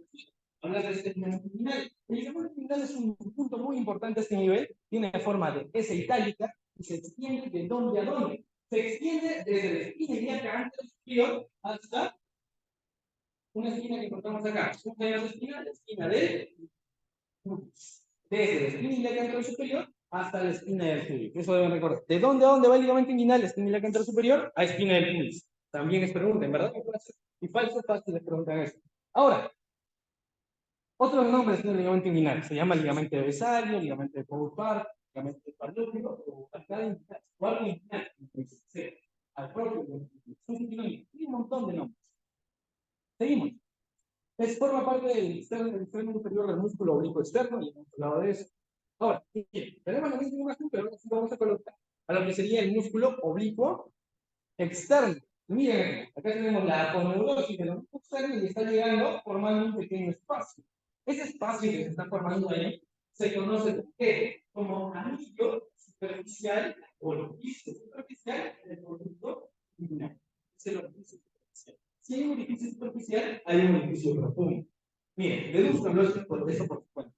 hablar de este ligamento inguinal? El ligamento inguinal es un punto muy importante a este nivel, tiene forma de S itálica y se extiende de dónde a dónde. Se extiende desde la espina ilíaca anterior superior hasta una esquina que encontramos acá. ¿Cómo se llama esa esquina? La esquina del desde la espina ilíaca anterior superior hasta la espina del pubis. Eso deben recordar. ¿De dónde a dónde va el ligamento inguinal? La espina ilíaca anterior superior a espina del pubis. También es pregunta, en verdad. Y falso, fácil les preguntan eso. Ahora, otros nombres del ligamento inguinal. Se llama ligamento de Vesalio, ligamento de Pau-Part, ligamento de Palúdico, o arcada inguinal, o algo inguinal. Al propio, un montón de nombres. Seguimos. Forma parte del extremo inferior del músculo oblicuo externo y hemos hablado de eso. Ahora, tenemos la misma imagen, pero ahora sí vamos a colocar a lo que sería el músculo oblicuo externo. Miren, acá tenemos la aponeurosis del oblicuo externo y está llegando formando un pequeño espacio. Ese espacio que se está formando ahí se conoce como anillo superficial o orificio superficial del conducto inguinal. Es el orificio superficial. Si hay un orificio superficial, hay un orificio profundo. Miren, deduzcanlo eso por supuesto.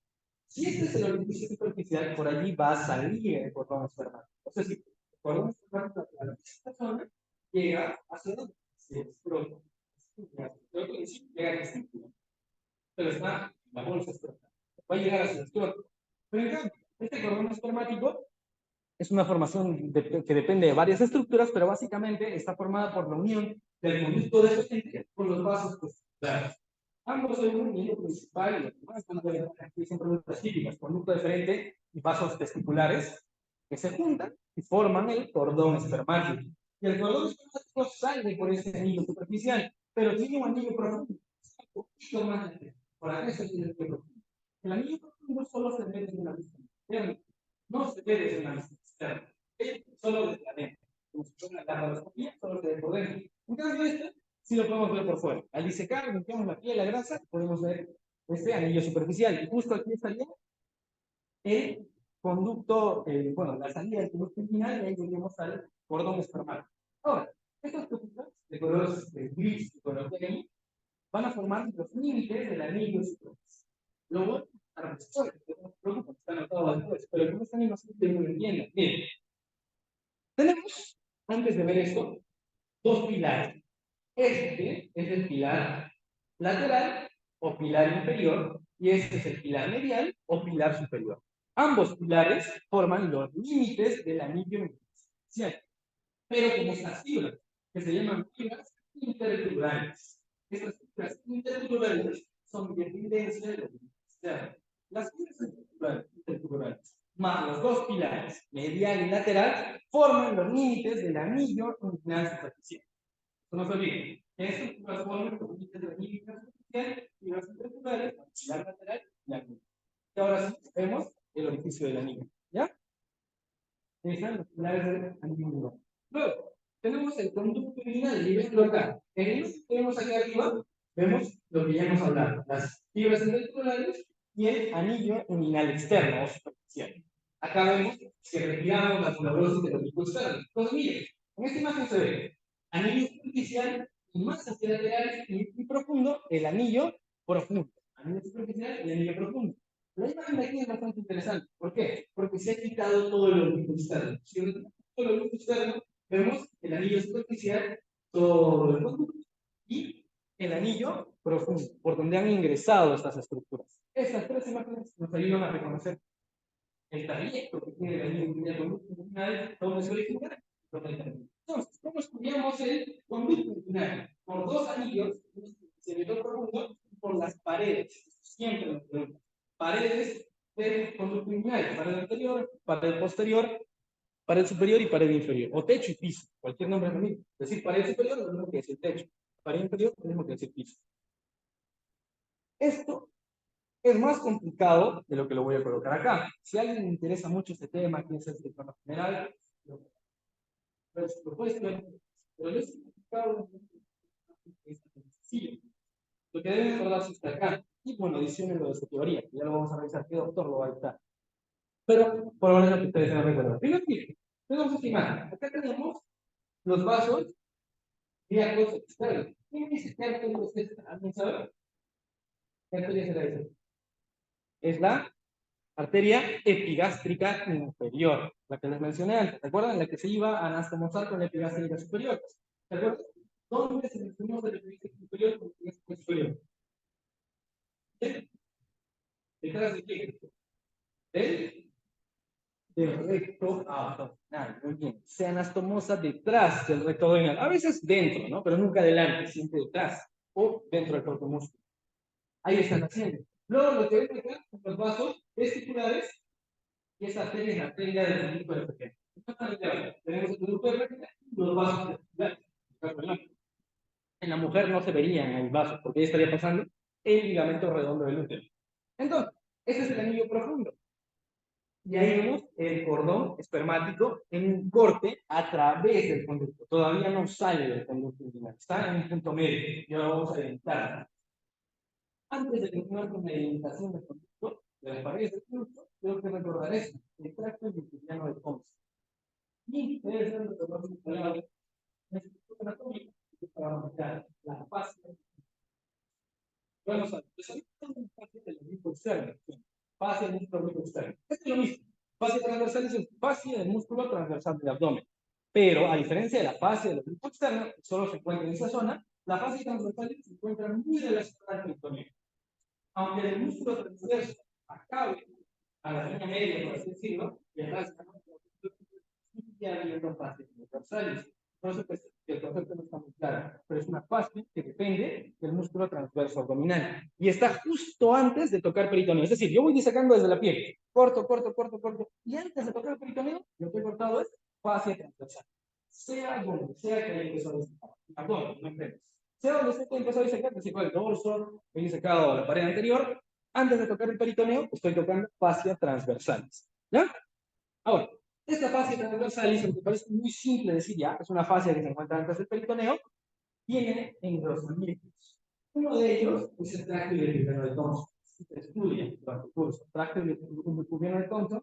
Si este es el orificio superficial, por allí va a salir el cordón espermático. O sea, si el cordón espermático de esta zona llega hacia donde se explota. Llega al testículo. Pero está en la bolsa espermática. Va a llegar hacia el escroto. Pero en cambio, este cordón espermático es una formación que depende de varias estructuras, pero básicamente está formada por la unión del conducto de sostenibilidad con los vasos testiculares. Ambos son un miembro principal y los demás son preguntas típicas, conducto de frente y vasos testiculares que se juntan y forman el cordón espermático. Y el cordón espermático sale por ese anillo superficial, pero tiene un anillo profundo, un poquito más grande. Por acá es el anillo profundo. El anillo profundo solo se ve desde la vista interna, no se ve desde la vista externa, solo desde adentro. Como si fuera la laparoscopía, solo se ve por dentro. En cambio, este sí lo podemos ver por fuera. Al disecar, limpiamos la piel, la grasa, podemos ver este anillo superficial. Y justo aquí estaría el conducto, bueno, la salida del conducto inguinal, y ahí lleguemos al cordón espermático. Ahora, estas cositas de colores gris y color de ahí van a formar los límites del anillo superficial. Luego, para los profesores, no se preocupen, están anotados después, pero algunos están en los que no lo entiendan. Bien, tenemos, antes de ver esto, dos pilares. Este es el pilar lateral o pilar inferior y este es el pilar medial o pilar superior. Ambos pilares forman los límites del anillo superficial, pero como estas fibras, que se llaman fibras intercrurales. Estas fibras intercrurales son de tendencia de la Las fibras intercrurales más los dos pilares, medial y lateral, forman los límites del anillo inguinal superficial. No se olviden, esto transforma los límites del anillo inguinal superficial y las intercrurales, pilar lateral y anillo. Y ahora sí vemos el orificio del anillo. ¿Ya? Están los pilares del anillo inguinal. Luego, tenemos el conducto inguinal, y venlo acá. En el que tenemos acá arriba, vemos lo que ya hemos hablado, las fibras intercrurales y el anillo inguinal externo o superficial. Acá vemos que retiramos la fibrosis del oblicuo externo. Entonces, miren, en esta imagen se ve anillo superficial y más hacia laterales y profundo, el anillo profundo. Anillo superficial y anillo profundo. La imagen de aquí es bastante interesante. ¿Por qué? Porque se ha quitado todo el oblicuo externo. Si retiramos todo el oblicuo externo, vemos el anillo superficial, todo el conducto y el anillo profundo, por donde han ingresado estas estructuras. Estas tres imágenes nos ayudan a reconocer el trayecto que tiene el anillo del conducto final, donde se origina. Entonces, ¿cómo estudiamos el conducto final? Por dos anillos, servidor profundo, por las paredes. Siempre nos preguntan. Paredes del conducto final, pared anterior, pared posterior, pared superior y pared inferior. O techo y piso, cualquier nombre es lo mismo. Es decir, pared superior es lo mismo que decir techo. Pared inferior es lo mismo que decir piso. Esto es más complicado de lo que lo voy a colocar acá. Si a alguien le interesa mucho este tema, quién es el tema general, pues lo puedes ver. Pero lo es complicado, es sencillo. Lo que deben acordarse está acá. Y bueno, adicionen lo de su teoría, ya lo vamos a revisar. ¿Qué doctor lo va a dictar? Pero por ahora es lo que ustedes deben recordar. Primero, tenemos esta imagen. Acá tenemos los vasos y arcos externos. ¿Quién dice que arcos externos? ¿Alguien sabe? ¿Qué arteria será esa? Es la arteria epigástrica inferior, la que les mencioné antes. ¿Recuerdan? La que se iba a anastomosar con la epigástrica superior. ¿De acuerdo? ¿Dónde se definimos de la epigástrica superior con la epigástrica superior? ¿Sí? ¿Detrás de qué? Del recto abdominal. Muy bien. Se anastomosa detrás del recto abdominal. A veces dentro, ¿no? Pero nunca delante, siempre detrás. O dentro del propio músculo. Ahí están haciendo. Luego lo que ven acá son los vasos vesiculares y esa arteria es la arteria del conducto del pequeño. Tenemos el conducto del pequeño y los vasos vesiculares. En la mujer no se verían el vaso porque ahí estaría pasando el ligamento redondo del útero. Entonces, ese es el anillo profundo. Y ahí vemos el cordón espermático en un corte a través del conducto. Todavía no sale del conducto inguinal, está en un punto medio. Y ahora vamos a orientar. Antes de continuar con la orientación del conducto, de las paredes del conducto, tengo que recordar esto: el tracto intestinal de Ponce. Y debe ser lo que vamos a hablar en la estructura anatómica para marcar la fase. Vamos a ver, una fase del músculo externo. Fase del músculo externo. Esto es lo mismo. Fascia transversal es fascia del músculo transversal del abdomen. Pero a diferencia de la fascia del músculo externo, que solo se encuentra en esa zona, la fascia transversal se encuentra muy relacionada al peritoneo. Aunque el músculo transverso acabe a la línea media, por así decirlo, y atrás ya habiendo fascias transversales. Por eso pues, el concepto no está muy claro, pero es una fascia que depende del músculo transverso abdominal y está justo antes de tocar peritoneo. Es decir, yo voy disecando desde la piel, corto, corto, corto, corto, y antes de tocar el peritoneo, lo que he cortado es fascia transversal. Sea donde sea que haya empezado a disecar, perdón, no entiendes. Sea donde sea que haya empezado a disecar, es igual el dorso, he disecado la pared anterior, antes de tocar el peritoneo, estoy tocando fascias transversales. ¿Ya? Ahora, esta fascia transversalis, aunque parece muy simple decir ya, es una fascia que se encuentra antes del peritoneo, tiene engrosamientos. Uno de ellos es el tracto iliacubiano de Thomson. Si se estudia durante el curso, tracto iliacubiano de Thomson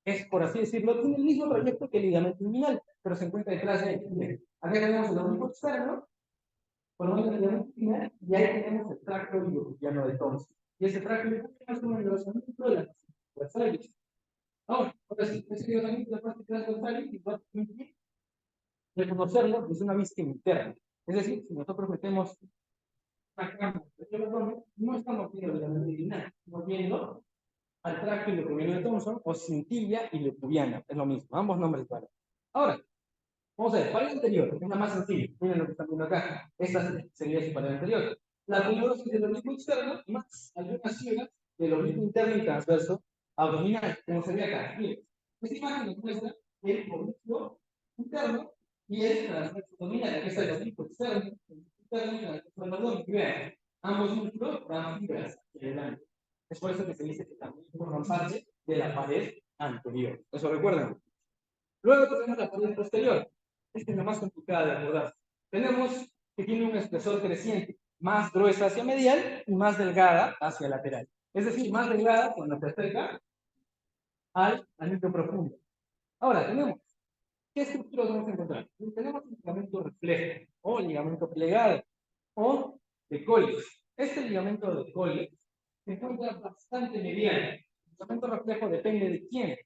es, por así decirlo, tiene el mismo trayecto que el ligamento inguinal, pero se encuentra detrás de él. Acá tenemos el ombligo externo, ponemos el ligamento inguinal, y ahí tenemos el tracto iliacubiano de Thomson. Y ese tracto iliacubiano es un engrosamiento de la fascia. Ahora sí, he seguido también la parte transversal y va a permitir reconocerlo desde una vista interna. Es decir, si nosotros metemos una cámara de abdomen, no estamos viendo la longitudinal, estamos viendo al tracto iliacubiano de Thomson o cintilla iliacubiana, es lo mismo, ambos nombres valen. Ahora, vamos a ver, pared anterior, es la más sencilla, miren lo que están viendo acá, esta sería su pared anterior. La fibrosis del oblicuo externo más algunas fibras del oblicuo interno y transverso abdominal, como se ve acá. Miren, esta imagen nos muestra el oblicuo interno y el transverso abdominal. Aquí está el oblicuo externo, el interno y el transverso abdominal. Y vean, ambos músculos dan fibras adelante. Es por eso que se dice que también forman parte de la pared anterior. ¿Eso recuerdan? Luego tenemos la pared posterior. Esta es la más complicada de abordar. Tenemos que tiene un espesor creciente, más gruesa hacia medial y más delgada hacia lateral. Es decir, más delgada cuando se acerca al anillo profundo. Ahora, tenemos, ¿qué estructuras vamos a encontrar? Tenemos un ligamento reflejo, o ligamento plegado, o de Colles. Este ligamento de Colles se encuentra bastante medial.
engrosamiento reflejo depende de quién.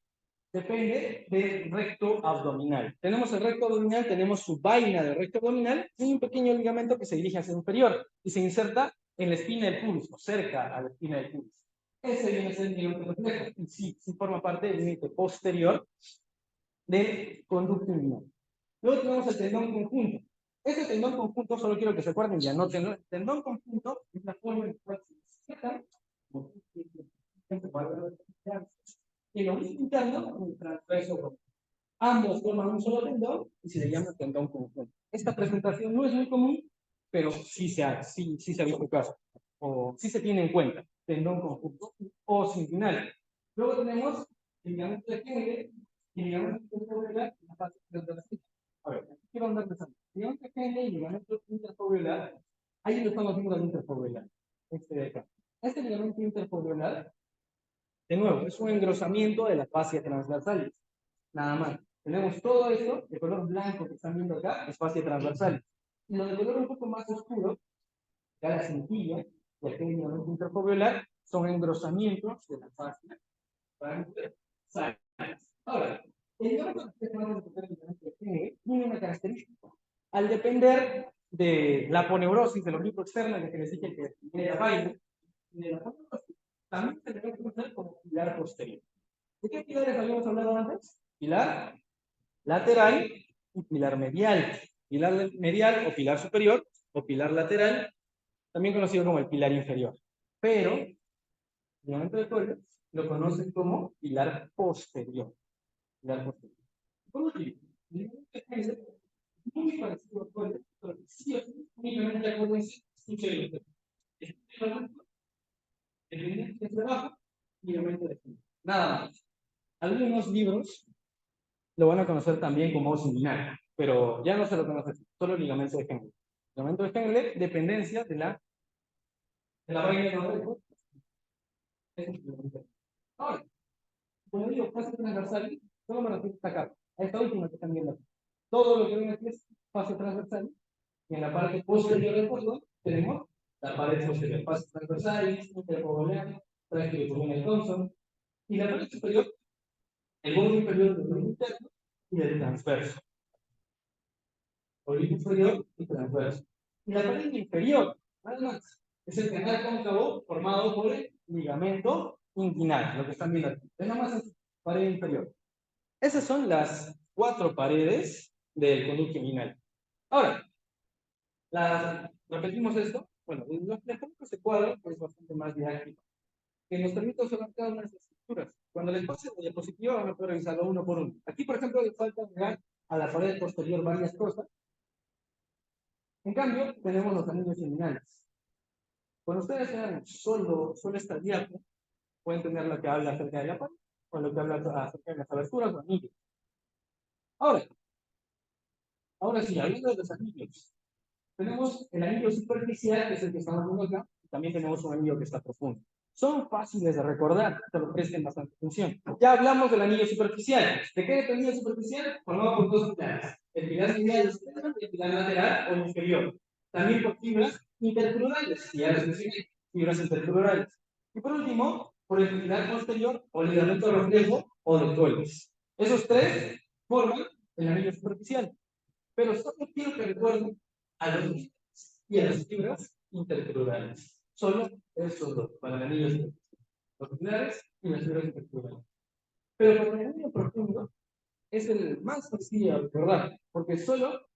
Depende del recto abdominal. Tenemos el recto abdominal, tenemos su vaina del recto abdominal y un pequeño ligamento que se dirige hacia el inferior y se inserta en la espina del pubis o cerca a la espina del pubis. Ese viene a ser el ligamento reflejo y sí forma parte del límite posterior del conducto inguinal. Luego tenemos el tendón conjunto. Este tendón conjunto, solo quiero que se acuerden y anoten, el tendón conjunto es la forma en la cual se inserta y lo mismo interno con el transverso. Ambos forman un solo tendón y se le llama tendón conjunto. Esta presentación no es muy común, pero sí se ha visto caso, o sí se tiene en cuenta, tendón conjunto o singular. Luego tenemos el ligamento de Kegel y el ligamento interfoveolar en la parte transversal. A ver, aquí quiero andar pensando. Ligamento de Kegel y ligamento interfoveolar, ahí lo estamos viendo el interfoveolar, este de acá. Este ligamento interfoveolar, de nuevo, es un engrosamiento de la fascia transversal. Nada más. Tenemos todo esto, de color blanco que están viendo acá, es fascia transversal. Y lo de color un poco más oscuro, ya la cintilla, y aquel ligamento interfoveolar, son engrosamientos de la fascia transversal. Ahora, el ligamento tiene una característica. Al depender de la aponeurosis de los grupos externos, de que les dije que tiene la vaina, de la aponeurosis, también se le puede conocer como pilar posterior. ¿De qué pilares habíamos hablado antes? Pilar lateral y pilar medial. Pilar medial o pilar superior o pilar lateral, también conocido como el pilar inferior. Pero, en el momento de Colles, lo conocen como pilar posterior. Pilar posterior. Por último, muy parecido a Colles, pero sí únicamente a Colles, el de abajo y ligamento de fondo. Nada más. Algunos libros lo van a conocer también como os inguinal, pero ya no se lo conoce, solo el ligamento de Henle. Ligamento de Henle, dependencia de la vaina de los dedos. Ahora, como digo, fase transversal, solo me refiero a acá, a esta última que están viendo aquí. Todo lo que ven aquí es fase transversal, y en la parte posterior del cuerpo tenemos la pared posterior, fase transversal, interfoveolar, transcriptorial Thompson, y la pared superior, el borde inferior del borde interno y del transverso. Oblicuo inferior y transverso. Y la pared inferior, nada más, es el canal cóncavo formado por el ligamento inguinal, lo que están viendo aquí. Es nada más es pared inferior. Esas son las 4 paredes del conducto inguinal. Ahora, repetimos esto. Bueno, les ponemos ese cuadro, que es bastante más didáctico, que nos permite observar cada una de estas estructuras. Cuando les pase la diapositiva, van a poder revisarlo uno por uno. Aquí, por ejemplo, les falta agregar a la pared posterior varias cosas. En cambio, tenemos los anillos inguinales. Cuando ustedes vean solo esta diapo, pueden tener lo que habla acerca de la pared, o lo que habla acerca de las aberturas o anillos. Ahora sí, hablando de los anillos, tenemos el anillo superficial, que es el que estamos viendo acá, y también tenemos un anillo que está profundo. Son fáciles de recordar, te lo presten bastante atención. Ya hablamos del anillo superficial. ¿De qué es el anillo superficial? Formado por 2 pilares. El pilar medial y el pilar lateral o inferior. También por fibras intercrurales, ya les mencioné, fibras intercrurales. Y por último, por el pilar posterior o ligamento reflejo o de Colles. Esos 3 forman el anillo superficial. Pero solo quiero que recuerden a los y a las fibras intercrurales. Solo esos 2 para el anillo superficial. Los pilares y las fibras intercrurales. Pero para el anillo profundo es el más sencillo de recordar, porque solo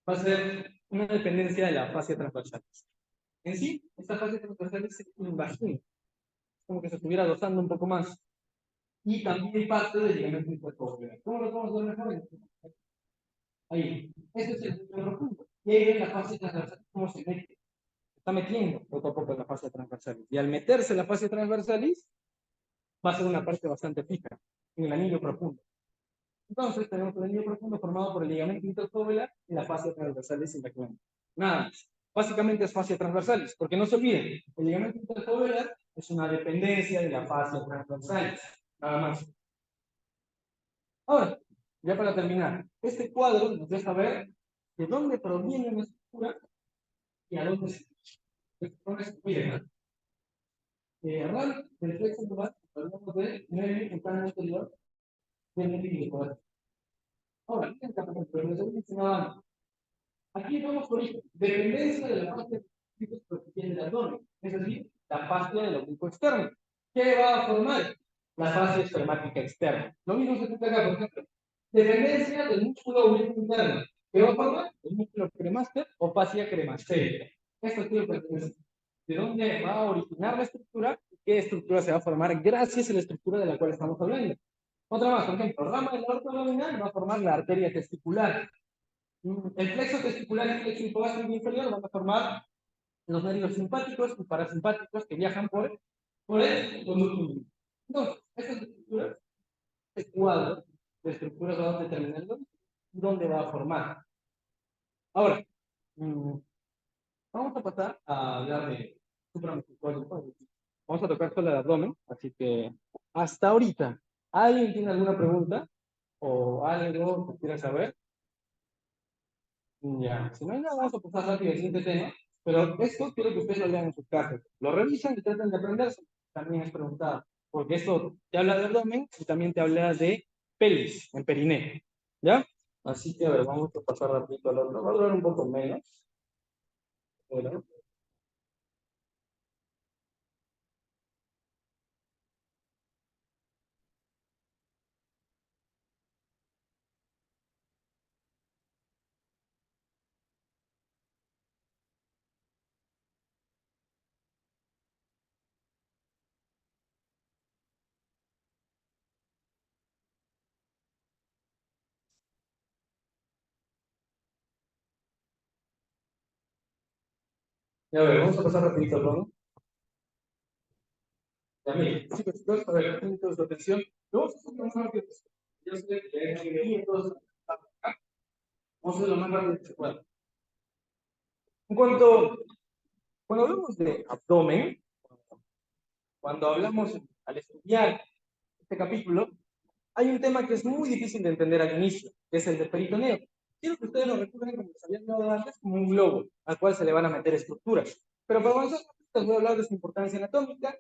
va a ser una dependencia de la fascia transversal. En sí, esta fascia transversal es invagina, como que se estuviera dosando un poco más. Y también parte del ligamento interfoveolar. ¿Cómo lo podemos ver mejor? Ahí. Este es el anillo profundo. Y ahí ven la fascia transversal cómo se mete. Está metiendo poco a poco la fascia transversalis. Y al meterse la fascia transversalis, va a ser una parte bastante fija en el anillo profundo. Entonces, tenemos el anillo profundo formado por el ligamento interfoveolar y la fascia transversalis invaginal. Nada más. Básicamente es fascia transversalis, porque no se olviden, el ligamento interfoveolar es una dependencia de la fascia transversalis. Nada más. Ahora, ya para terminar, este cuadro nos deja ver de dónde proviene la estructura y a dónde se. Miren, RAL del flexo lumbar Hablamos de nervio en plano anterior del nervio. Ahora, aquí vamos por esto. Dependencia de la parte superficial del abdomen, es decir, la fascia del oblicuo externo. ¿Qué va a formar? La fascia espermática externa. Lo mismo se aplica acá, por ejemplo. Dependencia del músculo oblicuo interno. ¿Qué va a formar? El músculo cremaster o fascia cremastérica. Esto es lo que de dónde va a originar la estructura y qué estructura se va a formar gracias a la estructura de la cual estamos hablando. Otra más, por ejemplo, rama del aorta abdominal va a formar la arteria testicular. El flexo testicular y el flexo hipogástrico inferior van a formar los nervios simpáticos y parasimpáticos que viajan por el conducto. Entonces, estas estructuras, este cuadro de estructuras va a determinar dónde va a formar. Ahora, vamos a pasar a hablar de supramuscular. Vamos a tocar solo el abdomen, así que hasta ahorita, ¿alguien tiene alguna pregunta o algo que quiera saber? Ya, si no hay nada, vamos a pasar rápido al siguiente tema, pero esto quiero que ustedes lo lean en sus casas. Lo revisan y traten de aprenderse. También es preguntado, porque esto te habla de abdomen y también te habla de pelvis, en perineo. ¿Ya? Así que, a ver, vamos a pasar rápido al otro. Va a durar un poco menos. Pero... Ya, a ver, vamos a pasar rapidito al abdomen. Ya, miren, chicos, a ver, tienen toda su atención. Vamos a hacer lo más rápido. Yo sé que hay que ir todos. Vamos a hacer lo más rápido que se pueda. En cuanto, cuando hablamos de abdomen, cuando hablamos al estudiar este capítulo, hay un tema que es muy difícil de entender al inicio, que es el de peritoneo. Quiero que ustedes lo recuerden como les había hablado antes, como un globo al cual se le van a meter estructuras. Pero para avanzar, les voy a hablar de su importancia anatómica,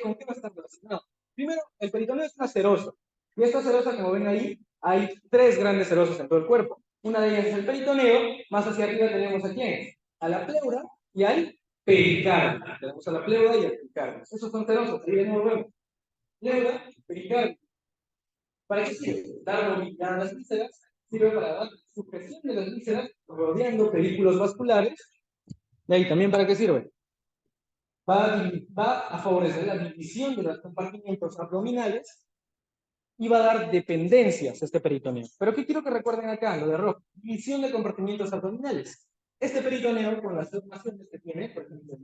con qué va a estar relacionado. Primero, el peritoneo es una serosa. Y esta serosa, como ven ahí, hay tres grandes serosas en todo el cuerpo. Una de ellas es el peritoneo, más hacia arriba tenemos a quién? A la pleura y al pericardio. Tenemos a la pleura y al pericardio. Esos son serosas, ahí de nuevo vemos. Pleura, pericardio. ¿Para qué sirve? Dar movilidad a las vísceras, sirve para dar supresión de las vísceras rodeando películas vasculares. ¿Y ahí también para qué sirve? Va a favorecer la división de los compartimientos abdominales y va a dar dependencias a este peritoneo. Pero ¿qué quiero que recuerden acá? Lo de rojo. División de compartimientos abdominales. Este peritoneo, con las formaciones que tiene, por ejemplo,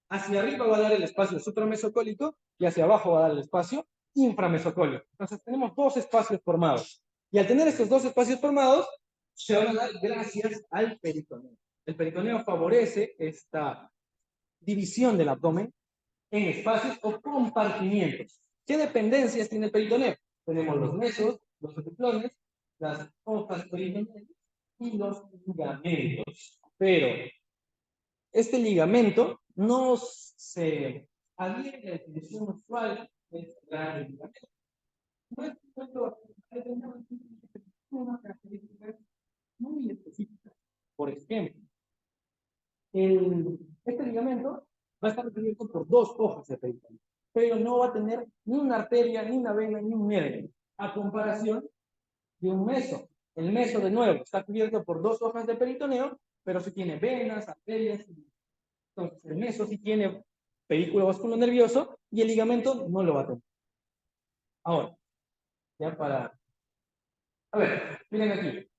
hacia arriba va a dar el espacio supramesocólico y hacia abajo va a dar el espacio inframesocólico. Entonces tenemos dos espacios formados. Y al tener estos dos espacios formados, se van a dar gracias al peritoneo. El peritoneo favorece esta división del abdomen en espacios o compartimientos. ¿Qué dependencias tiene el peritoneo? Tenemos los mesos, los epiplones, las hojas peritoneales y los ligamentos. Pero este ligamento no se adhiere a la definición usual de este gran ligamento. No es una característica muy específica. Por ejemplo, este ligamento va a estar cubierto por dos hojas de peritoneo, pero no va a tener ni una arteria, ni una vena, ni un nervio, a comparación de un meso. El meso, de nuevo, está cubierto por dos hojas de peritoneo, pero sí tiene venas, arterias. Entonces, el meso sí tiene pedículo vascular nervioso y el ligamento no lo va a tener. Ahora, ya para... A ver, miren aquí.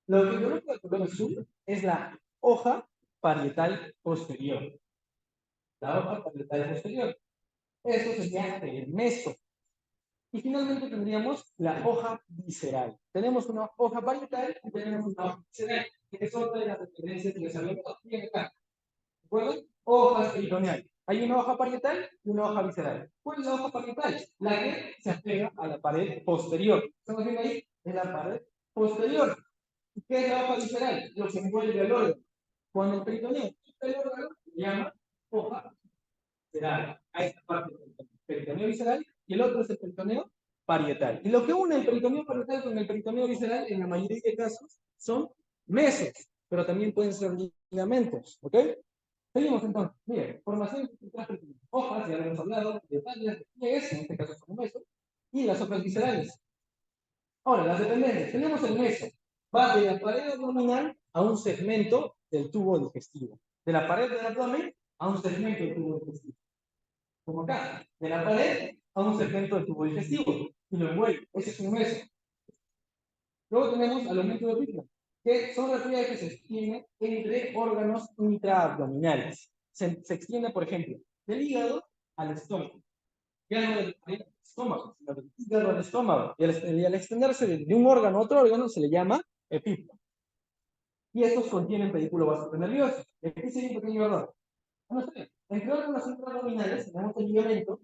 Lo que yo creo que azul es la hoja parietal posterior. La hoja parietal posterior. Eso sería el meso. Y finalmente tendríamos la hoja visceral. Tenemos una hoja parietal y tenemos una hoja visceral, que es otra de las referencias que les había bien acá. ¿De acuerdo? Hojas peritoneales. Hay una hoja parietal y una hoja visceral. ¿Cuál es la hoja parietal? La que se apega a la pared posterior. ¿Estamos viendo ahí? Es la pared posterior. ¿Y qué es la hoja visceral? Lo que envuelve al órgano. Cuando el peritoneo quita el órgano, se llama hoja será a esta parte del peritoneo visceral y el otro es el peritoneo parietal. Y lo que une el peritoneo parietal con el peritoneo visceral en la mayoría de casos son mesos, pero también pueden ser ligamentos, ¿ok? Seguimos entonces. Mire, formación de hojas, ya lo hemos hablado, detalles, de pliegues, en este caso son mesos, y las hojas viscerales. Ahora, las dependencias. Tenemos el meso. Va de la pared abdominal a un segmento del tubo digestivo. De la pared del abdomen a un segmento del tubo digestivo. Como acá. De la pared a un segmento del tubo digestivo. Y lo envuelve. Ese es un meso. Luego tenemos al aumento de ritmo, que son las vías que se extienden entre órganos intraabdominales. Se extiende, por ejemplo, del hígado al estómago. Ya no del estómago, sino del hígado al estómago. Y al extenderse de un órgano a otro órgano se le llama epífano. Y estos contienen pedículo vascular nervioso. Y aquí sería un pequeño error. No sé, entre órganos intraabdominales tenemos el ligamento.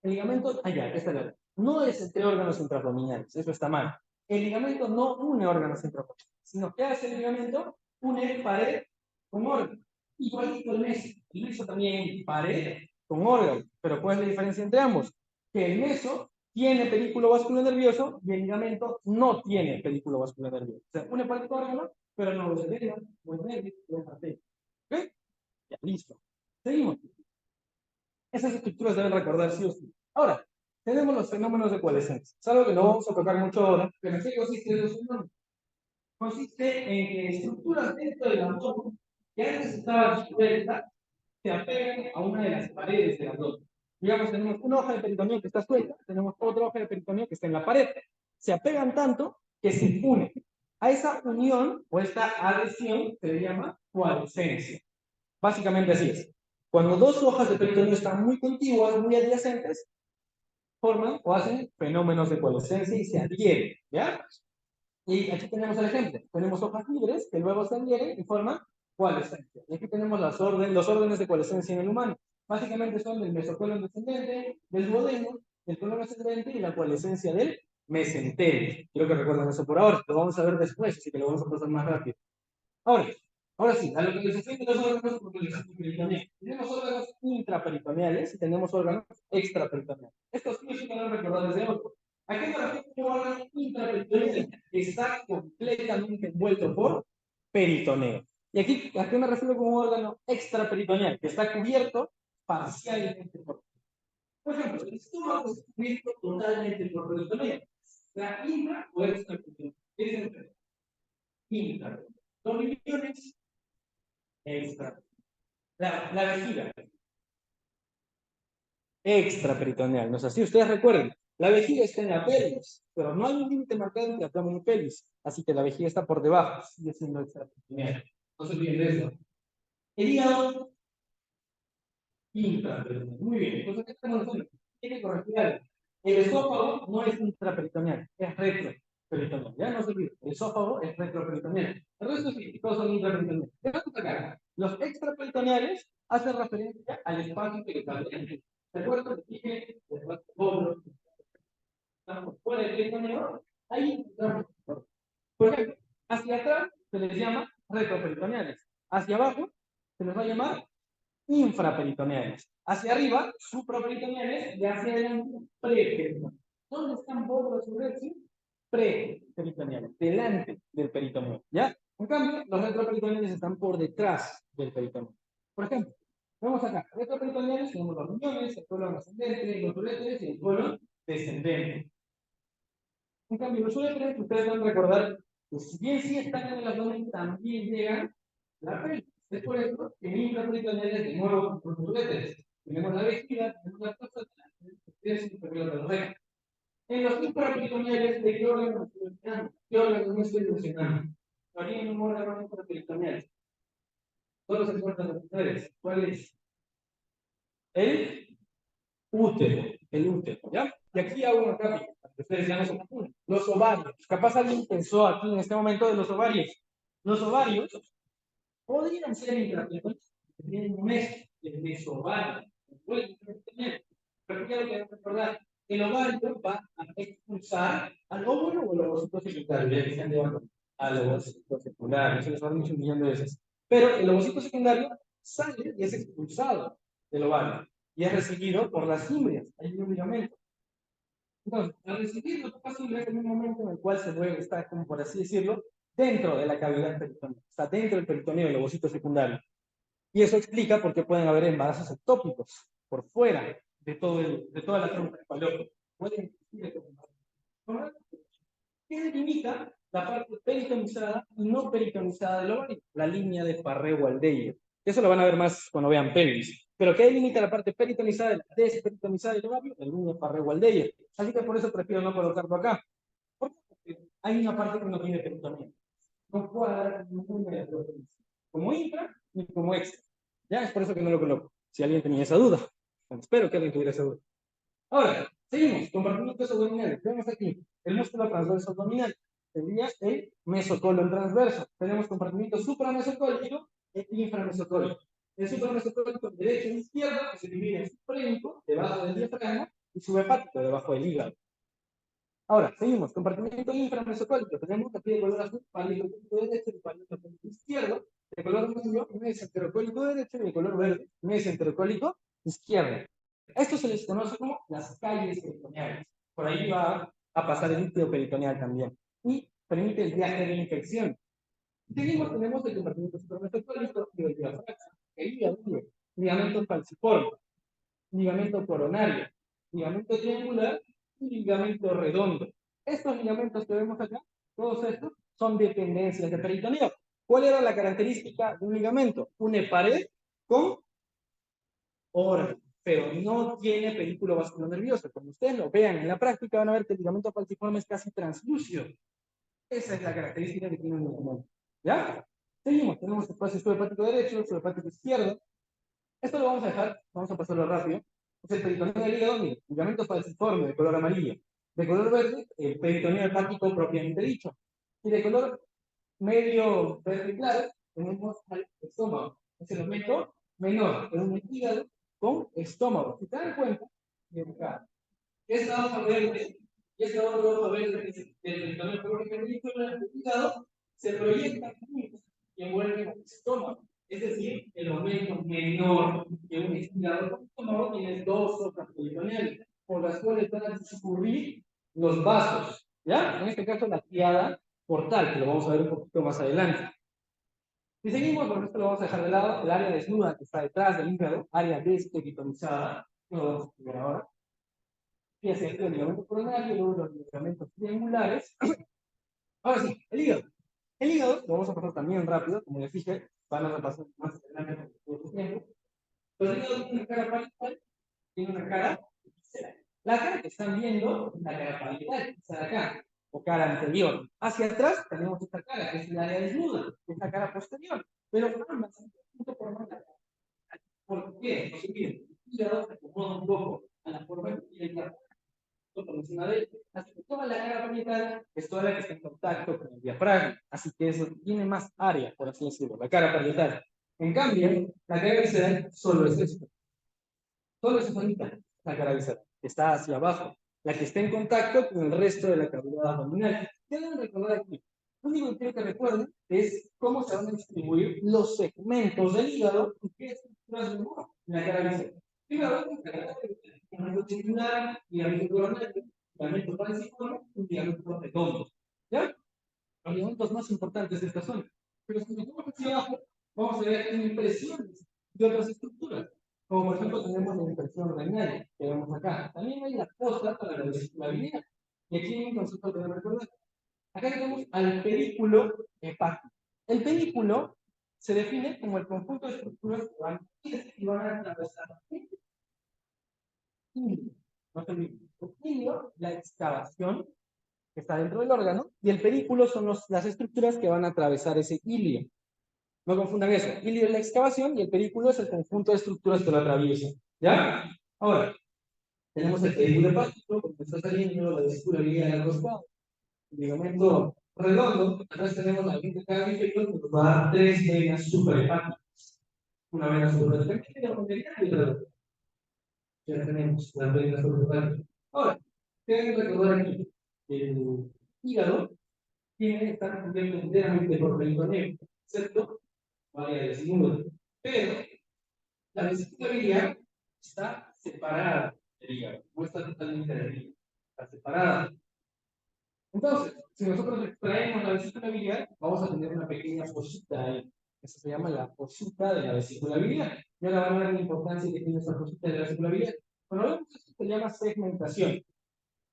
El ligamento, allá, está el no es entre órganos intraabdominales, eso está mal. El ligamento no une órganos intraabdominales, sino que hace el ligamento une pared con órgano. Igualito el meso. El meso también pared con órgano. Pero ¿cuál es la diferencia entre ambos? Que el meso tiene pedículo vascular nervioso y el ligamento no tiene pedículo vascular nervioso. O sea, une pared con órgano, pero no lo nervio, no es nervio, no es arteria. ¿Ok? Ya, listo. Seguimos. Esas estructuras deben recordar sí o sí. Ahora, tenemos los fenómenos de coalescencia. Es algo que no vamos a tocar mucho ahora, pero ¿en qué consiste los fenómenos? Consiste en que estructuras dentro del abdomen que antes estaban sueltas se apegan a una de las paredes del abdomen. Digamos, tenemos una hoja de peritoneo que está suelta, tenemos otra hoja de peritoneo que está en la pared. Se apegan tanto que se unen. A esa unión o esta adhesión se le llama coalescencia. Básicamente así es. Cuando dos hojas de peritoneo están muy contiguas, muy adyacentes, forman o hacen fenómenos de coalescencia y se adhieren, ¿ya? Y aquí tenemos el ejemplo. Tenemos hojas libres que luego se adhieren y forman coalescencia. Y aquí tenemos los órdenes de coalescencia en el humano. Básicamente son del mesocolon descendente, del duodeno, del colon ascendente y la coalescencia del mesenterio. Quiero que recuerden eso por ahora. Lo vamos a ver después, así que lo vamos a pasar más rápido. Ahora sí, a lo que les explico los órganos peritoneales. Tenemos órganos intraperitoneales y tenemos órganos extraperitoneales. Estos sí se van a recordar desde otro. ¿A qué me refiero con un órgano intraperitoneal? Está completamente envuelto por peritoneo. Y aquí, ¿a qué me refiero con un órgano extraperitoneal? Que está cubierto parcialmente por ejemplo, el estómago está cubierto totalmente por peritoneo. La intra o extraperitoneal. ¿Qué es el intra? Los riñones extra. La vejiga extraperitoneal. ¿No es así? Ustedes recuerden, la vejiga está en la pelvis, pero no hay un límite marcado entre abdomen y pelvis. Así que la vejiga está por debajo, sigue siendo extraperitoneal. No se olviden de eso. El hígado intraperitoneal. Muy bien. Entonces, ¿qué estamos haciendo? Tiene que corregir algo. El esófago no es intraperitoneal, es retroperitoneal. Ya no se olviden. El esófago es retroperitoneal. El resto sí, todos son intraperitoneales. Los extraperitoneales hacen referencia al espacio que le cabe. Recuerdo que dije, estamos fuera del peritoneo, ahí entramos. Por ejemplo, hacia atrás se les llama retroperitoneales. Hacia abajo se les va a llamar infraperitoneales. Hacia arriba, supraperitoneales, y hacia adelante, preperitoneales. ¿Dónde están bóvedas subrexios? Preperitoneales, delante del peritoneo. ¿Ya? En cambio, los retroperitoneales están por detrás del peritoneo. Por ejemplo, vemos acá, retroperitoneales tenemos los riñones, el colon ascendente, los uréteres y el colon descendente. En cambio, los uréteres, ustedes van a recordar que si bien sí están en el abdomen, también llegan la pelvis. Es por eso que en intraperitoneales, de nuevo, con los uréteres, tenemos la vejiga, tenemos la próstata, el superior del recto. En los intraperitoneales, ¿de qué órgano estoy mencionando? ¿Qué órgano no estoy mencionando? Harían un órgano intraperitoneal. Todos se encuentran las mujeres. ¿Cuál es? El útero. El útero, ¿ya? Y aquí hago una gráfica, para que ustedes ya no se confunden. Los ovarios. Capaz alguien pensó aquí en este momento de los ovarios. Los ovarios podrían ser intraperitoneales. Tienen un mesovario. Pero quiero que recordar, el ovario va a expulsar al óvulo o al ovocito secundario. Ya dicen de al ovocito secundario. Eso les va a dar un millón de veces. Pero el ovocito secundario sale y es expulsado del ovario. y es recibido por las fimbrias. Hay un ligamento. Entonces, al recibir los fibras en un momento en el cual se mueve, está, como por así decirlo, dentro de la cavidad peritoneal. Está dentro del peritoneo, el ovocito secundario. Y eso explica por qué pueden haber embarazos ectópicos por fuera de toda la trompa de Fallope. Pueden existir estos embarazos. ¿Qué delimita la parte peritonizada y no peritonizada del ovario? La línea de Farré-Waldeyer. Eso lo van a ver más cuando vean pelvis. Pero ¿qué delimita la parte peritonizada y la desperitonizada del ovario? La línea de Farré-Waldeyer. Así que por eso prefiero no colocarlo acá. Porque hay una parte que no tiene peritoneo. No cuadra ninguna de las dos, como intra ni como extra. Ya es por eso que no lo coloco. Si alguien tenía esa duda. Bueno, espero que alguien tuviera esa duda. Ahora, seguimos. Compartimientos abdominales. Vemos aquí el músculo transverso abdominal. Sería el mesocolon transverso. Tenemos compartimiento supramesocólico e inframesocólico. El supramesocólico derecho e izquierdo, que se divide en suprahémico, debajo del diafragma, y subhepático, debajo del hígado. Ahora, seguimos. Compartimiento inframesocólico. Tenemos aquí de color azul, palilocólico derecho y palilocólico izquierdo. De color amarillo, mesenterocólico derecho y de color verde, mesenterocólico izquierdo. Esto se les conoce como las calles peritoneales. Por ahí va a pasar el líquido peritoneal también. Y permite el viaje de infección. Seguimos, tenemos el compartimiento supramesocólico y el diafragma, el hígado, ligamento falciforme, ligamento coronario, ligamento triangular y ligamento redondo. Estos ligamentos que vemos acá, todos estos, son dependencias de peritoneo. ¿Cuál era la característica de un ligamento? Une pared con órgano, pero no tiene pedículo vascular nervioso. Cuando ustedes lo vean en la práctica, van a ver que el ligamento falciforme es casi translúcido. Esa es la característica que tiene un ligamento. ¿Ya? Seguimos. Tenemos espacio subhepático derecho, subhepático izquierdo. Esto lo vamos a dejar, vamos a pasarlo rápido. Es el peritoneo del hígado, mire, ligamento falciforme de color amarillo. De color verde, el peritoneo hepático propiamente dicho. Y de color medio verde claro, tenemos al estómago. Es el elemento menor, es un hígado con estómago. Si te dan cuenta, acá, esta hoja verde y esta otra hoja verde que es el peritoneo propiamente dicho del hígado, se proyectan y envuelven el estómago. Es decir, el aumento menor que un hígado con estómago tiene dos hojas peritoneales, por las cuales van a discurrir los vasos. ¿Ya? En este caso, la triada portal, que lo vamos a ver un poquito más adelante. Si seguimos, por esto lo vamos a dejar de lado, el área desnuda que está detrás del hígado, área desperitonizada, no lo vamos a estudiar ahora. Fíjense, este es el ligamento coronario, luego los ligamentos triangulares. Ahora sí, el hígado. El hígado, lo vamos a pasar también rápido, como les dije, van a repasar más adelante por todo tiempo. Pero el hígado tiene una cara parietal, tiene una cara visceral. La cara que están viendo es la cara parietal, esa de acá, o cara anterior. Hacia atrás tenemos esta cara, que es el área desnuda, que es la cara posterior. Pero ambas son punto por más la cara. ¿Por qué? Porque miren, el hígado se acomoda un poco a la forma que tiene la por encima de él. Así que toda la cara parietal es toda la que está en contacto con el diafragma. Así que eso tiene más área, por así decirlo, la cara parietal. En cambio, la cara visceral solo es esto. Solo es bonita, la cara visceral, que está hacia abajo. La que está en contacto con el resto de la cavidad abdominal. ¿Qué deben recordar aquí? Lo único que quiero que recuerden es cómo se van a distribuir los segmentos del hígado y qué estructuras de la cara visceral. Primero, la cara visceral, triangular, ligamento coronario, ligamento falciforme y ligamento redondo. ¿Ya? Los ligamentos más importantes de esta zona. Pero si nos vamos hacia abajo, vamos a ver impresiones de otras estructuras. Como por ejemplo tenemos la impresión renal, que vemos acá. También hay la fosa para la vesícula biliar. Y aquí hay un concepto que debemos recordar. Acá tenemos al pedículo hepático. El pedículo se define como el conjunto de estructuras que van a atravesar no se olviden. El ilio, la excavación que está dentro del órgano, y el pedículo son las estructuras que van a atravesar ese ilio. No confundan eso. Ilio es la excavación y el pedículo es el conjunto de estructuras que lo atraviesan. ¿Ya? Ahora, tenemos el pedículo hepático, porque está saliendo la vesícula biliar al costado. El ligamento redondo, atrás tenemos la vena cavitaria que nos va a dar tres venas superhepáticas. Una vena superhepática y otra. Ya tenemos las venas superhepáticas. Ahora, tienen que recordar aquí, el hígado tiene que estar cubierto enteramente por peritoneo, ¿cierto? Área desnuda. Pero la vesícula biliar está separada del hígado, no está totalmente adherida, está separada. Entonces, si nosotros extraemos la vesícula biliar, vamos a tener una pequeña fosita ahí. Eso se llama la fosita de la vesícula biliar. Y ahora van a ver la importancia que tiene esa fosita de la vesícula biliar. Cuando vemos esto se llama segmentación.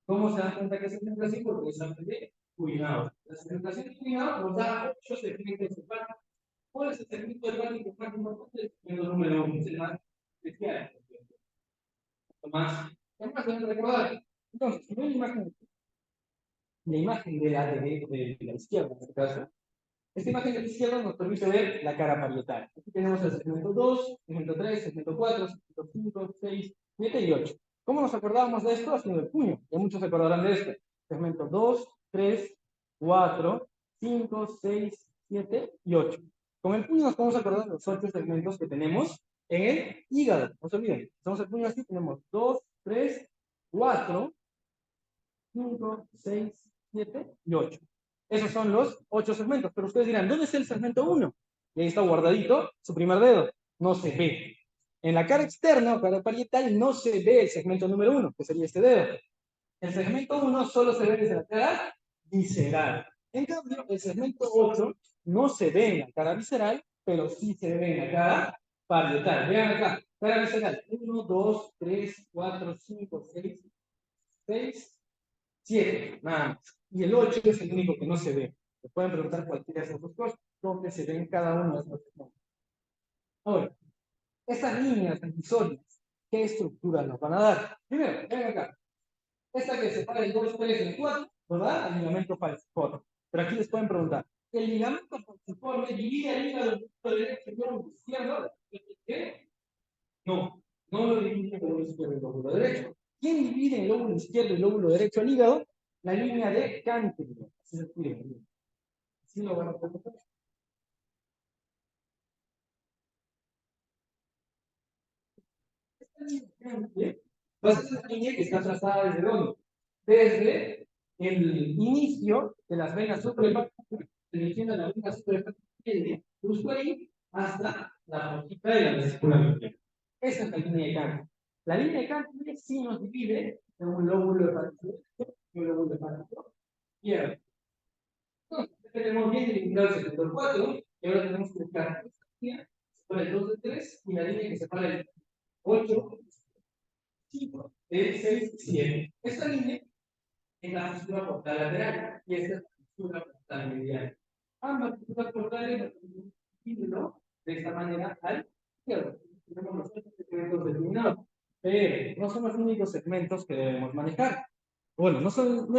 ¿Cómo se dan cuenta que es segmentación? Porque es de cuidado. La segmentación de cuidado nos da 8 segmentos hepáticos. ¿Cuál es el segmento hepático más importante? El segmento número 1, es el más especial. Más, además deben recordar. Entonces, si ven la imagen de la izquierda, en este caso, esta imagen de la izquierda nos permite ver la cara parietal. Aquí tenemos el segmento 2, segmento 3, segmento 4, segmento 5, 6, 7 y 8. ¿Cómo nos acordábamos de esto? Haciendo el puño. Ya muchos se acordarán de esto. Segmento 2, 3, 4, 5, 6, 7 y 8. Con el puño nos podemos acordar de los 8 segmentos que tenemos en el hígado. No se olviden. Hacemos el puño así, tenemos 2, 3, 4, 5, 6, 7 y 8. Esos son los 8 segmentos. Pero ustedes dirán, ¿dónde está el segmento 1? Y ahí está guardadito su primer dedo. No se ve. En la cara externa o cara parietal no se ve el segmento número 1, que sería este dedo. El segmento 1 solo se ve desde la cara visceral. En cambio, el segmento 8 no se ve en la cara visceral, pero sí se ve en la cara parietal. Vean acá, cara visceral. 1, 2, 3, 4, 5, 6, 6, 7, nada más. Y el 8 es el único que no se ve. Se pueden preguntar cualquiera de esas dos cosas, donde se ven cada uno de estos segmentos. Ahora, estas líneas antisólidas, ¿qué estructuras nos van a dar? Primero, ven acá. Esta que separa el 2, 3 y el 4, ¿verdad? El ligamento falciforme. Pero aquí les pueden preguntar, ¿el ligamento falciforme divide el hígado en lóbulo derecho y lóbulo izquierdo? ¿Qué? No, no lo divide el lóbulo izquierdo y el lóbulo derecho. ¿Quién divide el lóbulo izquierdo y el lóbulo derecho al hígado? La línea de Cantemir. Así se escribe. Así lo van a poner. Esta línea de Cantemir va a ser la línea que está trazada desde dónde? Desde el inicio de las venas suprahepáticas, inicio de la vena suprahepática, justo ahí, hasta la boquita de la vesícula biliar. Esa es la línea de Cantemir. La línea de Cantemir sí nos divide en un lóbulo hepático y un lóbulo hepático izquierdo. Entonces, tenemos bien delimitado el sector 4 y ahora tenemos que buscar por el 2 de 3 y la línea que separa el 8, 5, el 6, 7. Esta línea es la fisura portal lateral y esta es la fisura portal medial. Ambas fisuras portales ¿no? De esta manera al izquierdo. Tenemos los 8 segmentos determinados, pero no son los únicos segmentos que debemos manejar. Bueno, no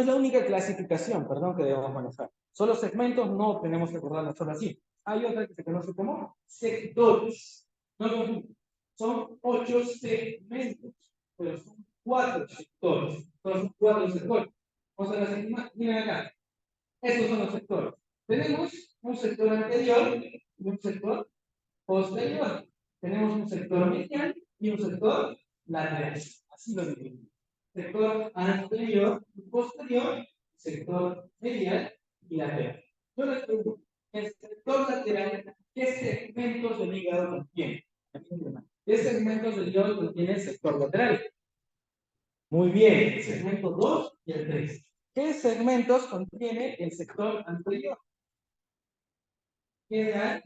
es la única clasificación, perdón, que debemos manejar. Solo segmentos no tenemos que acordarnos solo así. Hay otra que se conoce como sectores. No confunden. Son 8 segmentos, pero son 4 sectores. Son 4 sectores. Vamos a ver la miren acá. Estos son los sectores. Tenemos un sector anterior y un sector posterior. Tenemos un sector medial y un sector lateral. Así lo dividimos. Sector anterior y posterior, sector medial y lateral. Yo les pregunto, el sector lateral, ¿qué segmentos del hígado contiene? ¿Qué segmentos del hígado contiene el sector lateral? Muy bien, el segmento 2 y el 3. ¿Qué segmentos contiene el sector anterior? Quedan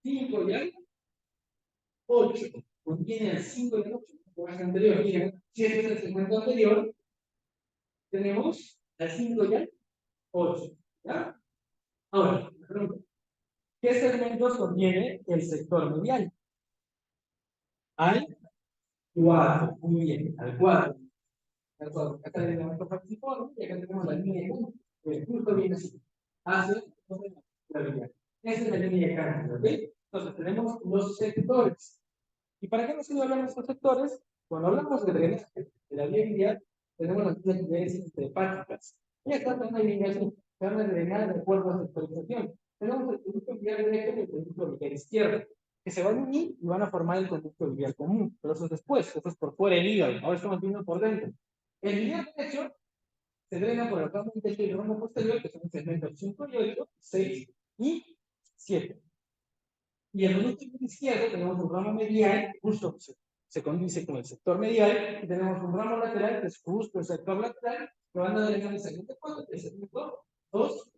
5 y el 8. Contiene el 5 y el 8. Como es anterior, miren, si este es el segmento anterior, tenemos el 5 y el 8. ¿Ya? Ahora, me pregunto, ¿qué segmentos contiene el sector medial? Al 4. Muy bien, al 4. Al 4. Acá está el elemento falciforme y acá tenemos la línea de punto. El punto viene así. Hacia la línea. Esa es la línea de cáncer, ¿ok? Entonces tenemos los sectores. ¿Y para qué nos sirve hablar de estos sectores? Cuando hablamos de drenaje de la vía biliar, tenemos las vías hepáticas. Y acá también hay líneas que van a drenar de acuerdo a sectorización. Tenemos el conducto biliar derecho y el conducto biliar izquierdo, que se van a unir y van a formar el conducto biliar común. Pero eso es después, eso es por fuera del hígado. Ahora estamos viendo por dentro. El biliar derecho se drena por el ramo anterior y el ramo posterior, que son los segmentos 5 y 8, 6 y 7. Y el conducto izquierdo tenemos un ramo medial justo se condice con el sector medial y tenemos un ramo lateral que es justo el sector lateral que van a drenar el segmento 4, el segmento 2,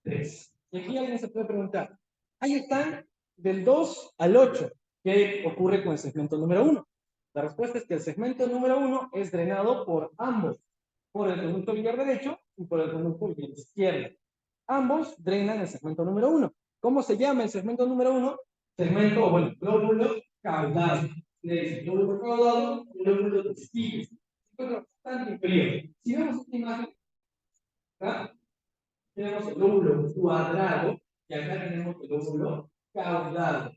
3. Y aquí alguien se puede preguntar, ahí están del 2 al 8, ¿qué ocurre con el segmento número 1? La respuesta es que el segmento número 1 es drenado por ambos, por el conducto biliar derecho y por el conducto biliar izquierdo. Ambos drenan el segmento número 1. ¿Cómo se llama el segmento número 1? Segmento, bueno, lóbulo caudal. Lóbulo caudal, lóbulo testigo. Bastante inferior. Si vemos esta imagen, ¿verdad? Tenemos el lóbulo cuadrado y acá tenemos el lóbulo caudado.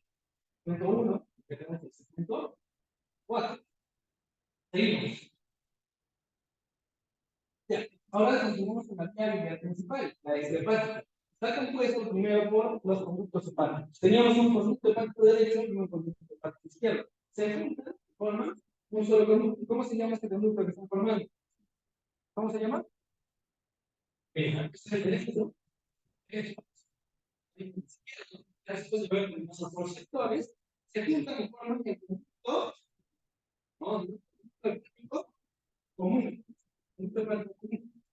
Segmento 1, tenemos el segmento 4. Seguimos. Ya. Ahora continuamos con la vía principal, la extrahepática. Está compuesto primero por los conductos hepáticos. Teníamos un conducto hepático derecho y un conducto hepático izquierdo. Se juntan, forman un solo conducto. ¿Cómo se llama este conducto que están formando? ¿Cómo se llama? Este es el derecho. Después de ver los sectores, se juntan y forman el conducto, ¿no? Común.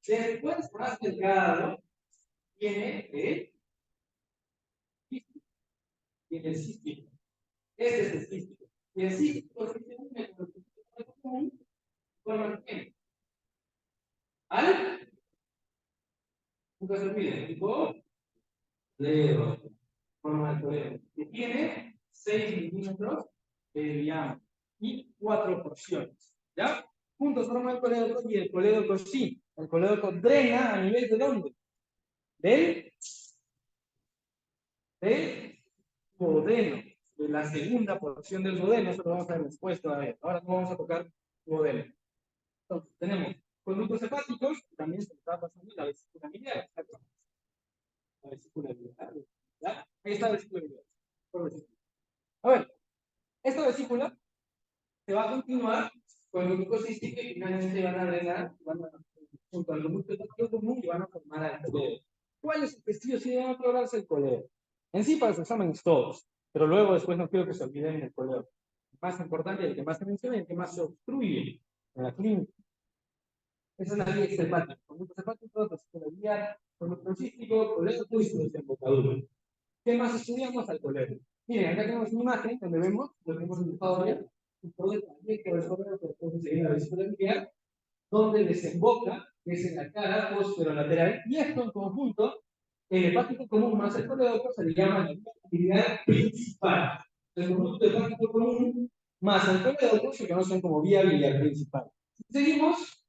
Después, más delgado, viene el cístico. Este es el cístico. Y el cístico se une con el conducto común, forman ¿qué? Al, nunca se olvide, tipo Leo, forma el coledo, que tiene 6 milímetros de diámetro y 4 porciones. ¿Ya? Juntos forman el colédoco y el colédoco sí. El colédoco drena a nivel de dónde? Del duodeno, de la segunda porción del duodeno. Eso lo vamos a ver después todavía. Ahora no vamos a tocar duodeno. Entonces, tenemos conductos hepáticos, también se está pasando la vesícula biliar. La vesícula biliar. ¿Ya? Ahí está la vesícula biliar. A ver, esta vesícula se va a continuar con el conducto cístico y finalmente van a drenar, junto al conducto hepático común y van a formar al coledo. ¿Cuál es el que sí deben probarse el coledo? En sí, para los exámenes todos, pero luego después no quiero que se olviden del coledo. El más importante, el que más se menciona y el que más se obstruye en la clínica. Esa es la vía extrahepática. Conductos hepáticos, vesícula biliar, conducto cístico, coledo y su desembocadura. ¿Qué más estudiamos al coledo? Miren, acá tenemos una imagen donde vemos lo que hemos indicado ya, un producto que resuelve que después seguir la vesícula biliar, donde desemboca, que es en la cara posterolateral, y esto en conjunto, el hepático común más el coledoco se le llama la vía biliar principal. El conducto hepático común más el coledoco se conocen como vía biliar principal. Seguimos,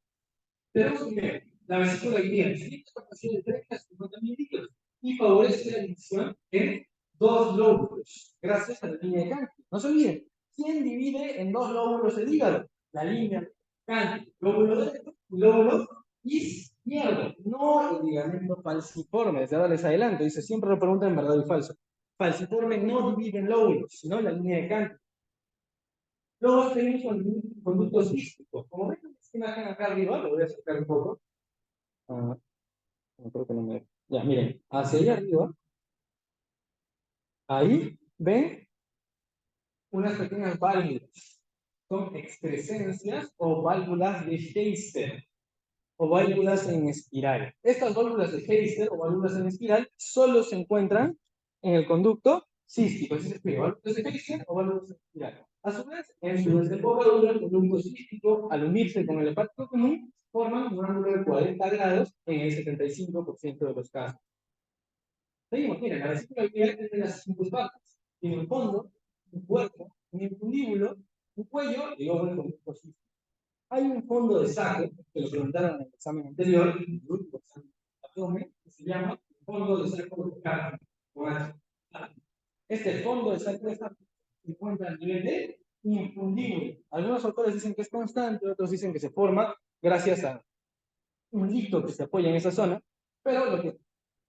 tenemos primero la vesícula biliar, tiene capacidad de 30 a 50 mililitros y favorece la división en dos lóbulos, gracias a la línea de Cantti. No se olviden, ¿quién divide en dos lóbulos el hígado? La línea Cantti, lóbulo derecho y lóbulo izquierdo, no el ligamento falciforme. Desde ahora les adelanto, dice, siempre lo preguntan en verdad y falso. Falciforme no divide en lóbulos, sino la línea de Cantti. Luego tenemos un conducto cístico. Como ven esta imagen acá arriba, lo voy a acercar un poco. Creo que no me... Ya, miren, hacia allá arriba, ahí ven unas pequeñas válvulas. Son excrescencias o válvulas de Heister, o válvulas en espiral. Estas válvulas de Heister o válvulas en espiral solo se encuentran en el conducto cístico. Así se escribe, válvulas de Heister o válvulas en espiral. A su vez, en su desembocadura, el conducto cístico, al unirse con el hepático común, forman un ángulo de 40 grados en el 75% de los casos. Seguimos, miren, la vesícula biliar tiene las siguientes partes. Tiene un fondo, un cuerpo, un infundíbulo, un cuello y luego el conducto cístico. Hay un fondo de saco, que lo preguntaron en el examen anterior, en el último examen de abdomen, que se llama fondo de saco de carne. Este fondo de saco de carne se encuentra a nivel de infundíbulo. Algunos autores dicen que es constante, otros dicen que se forma gracias a un lito que se apoya en esa zona, pero lo que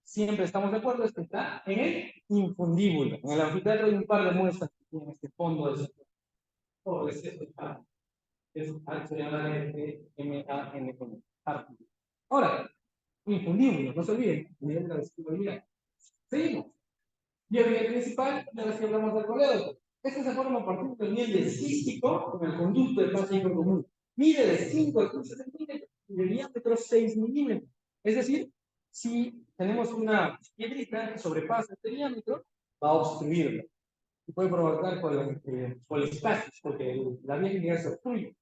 siempre estamos de acuerdo es que está en el infundíbulo. En el anfiteatro hay un par de muestras que tienen este fondo de saco. Es H-A-R-M-A-N-N. Ahora, infundíbulo, no se olviden, nivel de la vesícula biliar. Seguimos. Vía biliar principal, y ahora sí hablamos del colédoco. Esta se forma a partir del nivel cístico con el conducto de pase común. Mide de 5 a 15 centímetros y de diámetro 6 milímetros. Es decir, si tenemos una piedrita que sobrepasa este diámetro, va a obstruirlo. Y puede provocar colistasis, porque la vía biliar se obstruye.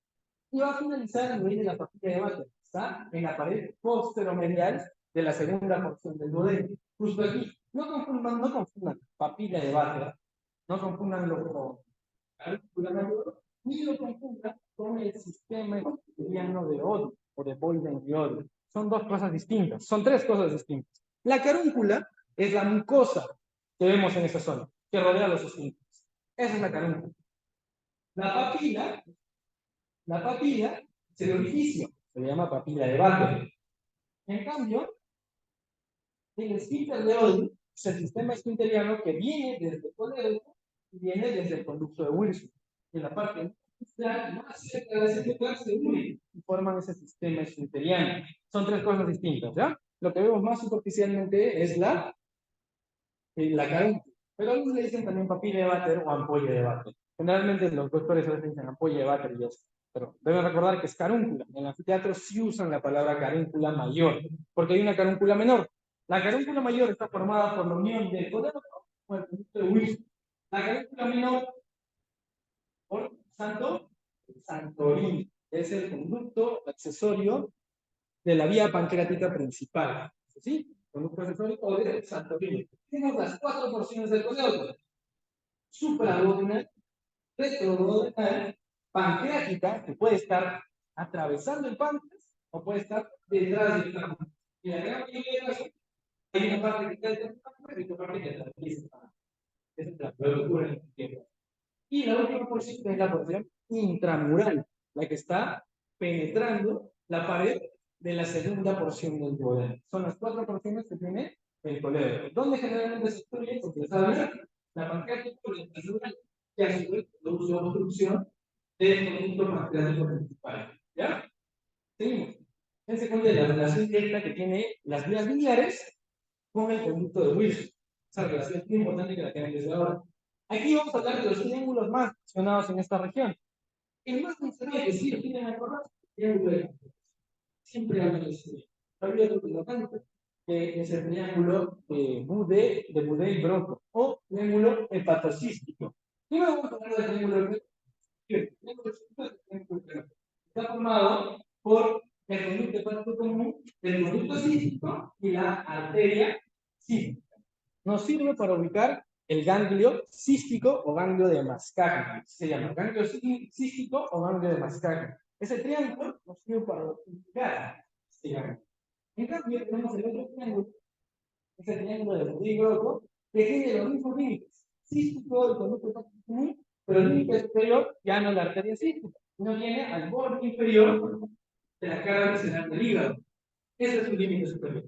Y va a finalizar a nivel de la papilla de váter. Está en la pared posteromedial de la segunda porción del duodeno. Justo aquí. No confundan papilla de váter. No confundan lo con cálcula mayor, ni lo confundan con el sistema epiteliano de Oddi o de Boyden-Oddi. Son dos cosas distintas. Son tres cosas distintas. La carúncula es la mucosa que vemos en esa zona, que rodea los esfínteres. Esa es la carúncula. La papila es el orificio, se le llama papila de Váter. En cambio, el esfínter de Oddi es el sistema esfinteriano que viene desde el colédoco y viene desde el conducto de Wilson. En la parte más cerca de la esfínter se unen y forman ese sistema esfinteriano. Son tres cosas distintas, ¿ya? Lo que vemos más superficialmente es la carúncula. Pero algunos le dicen también papilla de Váter o ampolla de Váter. Generalmente los doctores a veces dicen ampolla de Váter y eso. Pero deben recordar que es carúncula. En el anfiteatro sí usan la palabra carúncula mayor, porque hay una carúncula menor. La carúncula mayor está formada por la unión del colédoco con el conducto de Wilson. La carúncula menor, por Santorini, es el conducto accesorio de la vía pancreática principal. ¿Sí? Conducto accesorio o de Santorini. Tenemos las cuatro porciones del colédoco: supraduodenal, retroduodenal, pancreática, que puede estar atravesando el páncreas o puede estar detrás del páncreas. Y la gran mayoría de casos hay una parte que está detrás del páncreas y otra parte que atraviesa el páncreas. Esa es la locura en el tiempo. Y la última porción es la porción intramural, la que está penetrando la pared de la segunda porción del duodeno. Son las cuatro porciones que tiene el colédoco. ¿Dónde generalmente se obstruye? Porque está la pancreática por la intramural, que a su vez produce obstrucción del conducto pancreático principal. ¿Ya? Seguimos. En segundo, la relación directa que tiene las vías biliares con el conducto de Wilson. Esa relación es muy importante que la tengan desde ahora. Aquí vamos a hablar de los triángulos más mencionados en esta región. El más mencionado que sí lo tienen acordado es el triángulo de Cantor. Siempre hablan de ese. Había otro que es el triángulo de Boudet-Broca o triángulo hepatocístico. Primero vamos a hablar del triángulo está formado por el conducto hepático común, el conducto cístico y la arteria cística. Nos sirve para ubicar el ganglio cístico o ganglio de Mascagni. Se llama ganglio cístico o ganglio de Mascagni. Ese triángulo nos sirve para ubicar este ganglio. En cambio, tenemos el otro triángulo, es el triángulo de Boudet-Broca, que tiene los mismos límites. Cístico, el conducto hepático común, pero el límite superior ya no es la arteria cística, sino viene al borde inferior de la cara visceral del hígado. Ese es su límite superior.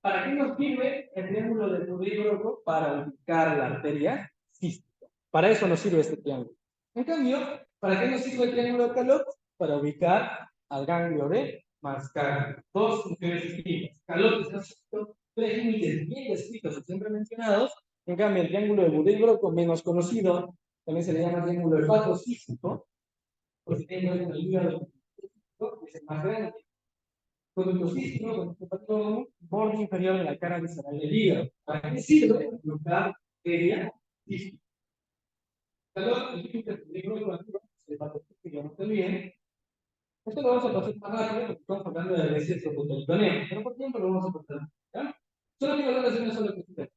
¿Para qué nos sirve el triángulo del Boudet-Broca? Para ubicar la arteria cística. Para eso nos sirve este triángulo. En cambio, ¿para qué nos sirve el triángulo de Calot? Para ubicar al ganglio de Mascagni. Dos funciones distintas. Calot es tres límites bien descritos y siempre mencionados. En cambio, el triángulo de Boudet-Broca, menos conocido, también se le llama triángulo hepatocístico, porque tiene el hígado, que es el más grande. Conducto cístico, con borde inferior de la cara visceral del hígado. ¿Para qué sirve? Ubicar arteria cística. Calor, el límite del hepatocístico, que no esté bien. Esto lo vamos a pasar más rápido porque estamos hablando de receso cotoliconeo, pero por tiempo lo vamos a pasar. ¿Ya? Solo quiero hablar de una sola cuestión.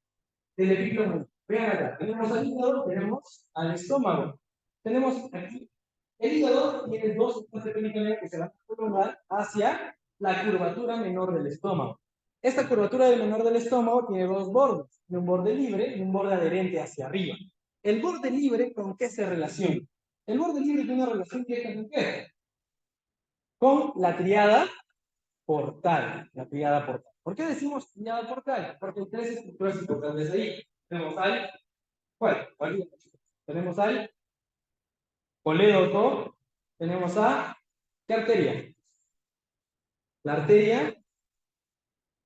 Del epílogo. Vean acá, tenemos al hígado, tenemos al estómago. Tenemos aquí, el hígado tiene dos espacios peritoneo que se van a prolongar hacia la curvatura menor del estómago. Esta curvatura menor del estómago tiene dos bordes, un borde libre y un borde adherente hacia arriba. ¿El borde libre con qué se relaciona? El borde libre tiene una relación directa con qué? Con la triada portal. La triada portal. ¿Por qué decimos triada portal? Porque hay tres estructuras importantes ahí. Tenemos al, ¿cuál? Tenemos al colédoco, tenemos a, ¿qué arteria? La arteria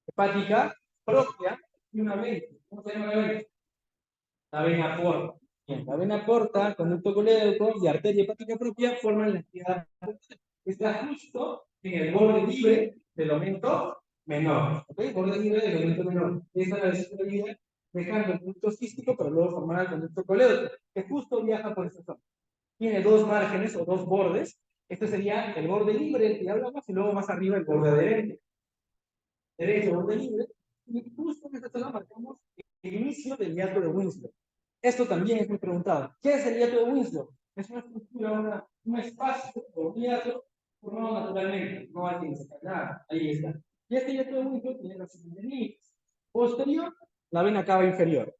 hepática propia y una vena. ¿Cómo se llama la vena? La vena porta. Bien, la vena porta, conducto colédoco y arteria hepática propia forman la actividad que está justo en el borde libre del aumento menor. ¿Ok? Borde libre del aumento menor. Esta es la desigualdad, dejando el conducto cístico para luego formar el conducto colédoco, que justo viaja por esta zona. Tiene dos márgenes o dos bordes. Este sería el borde libre del que hablamos y luego más arriba el borde adherente. Derecho, borde libre. Y justo en esta zona marcamos el inicio del hiato de Winslow. Esto también es muy preguntado. ¿Qué es el hiato de Winslow? Es una estructura, un espacio o un hiato formado naturalmente. No hay que destacar nada. Ahí está. Y este hiato de Winslow tiene los siguientes límites. Posterior, la vena cava inferior.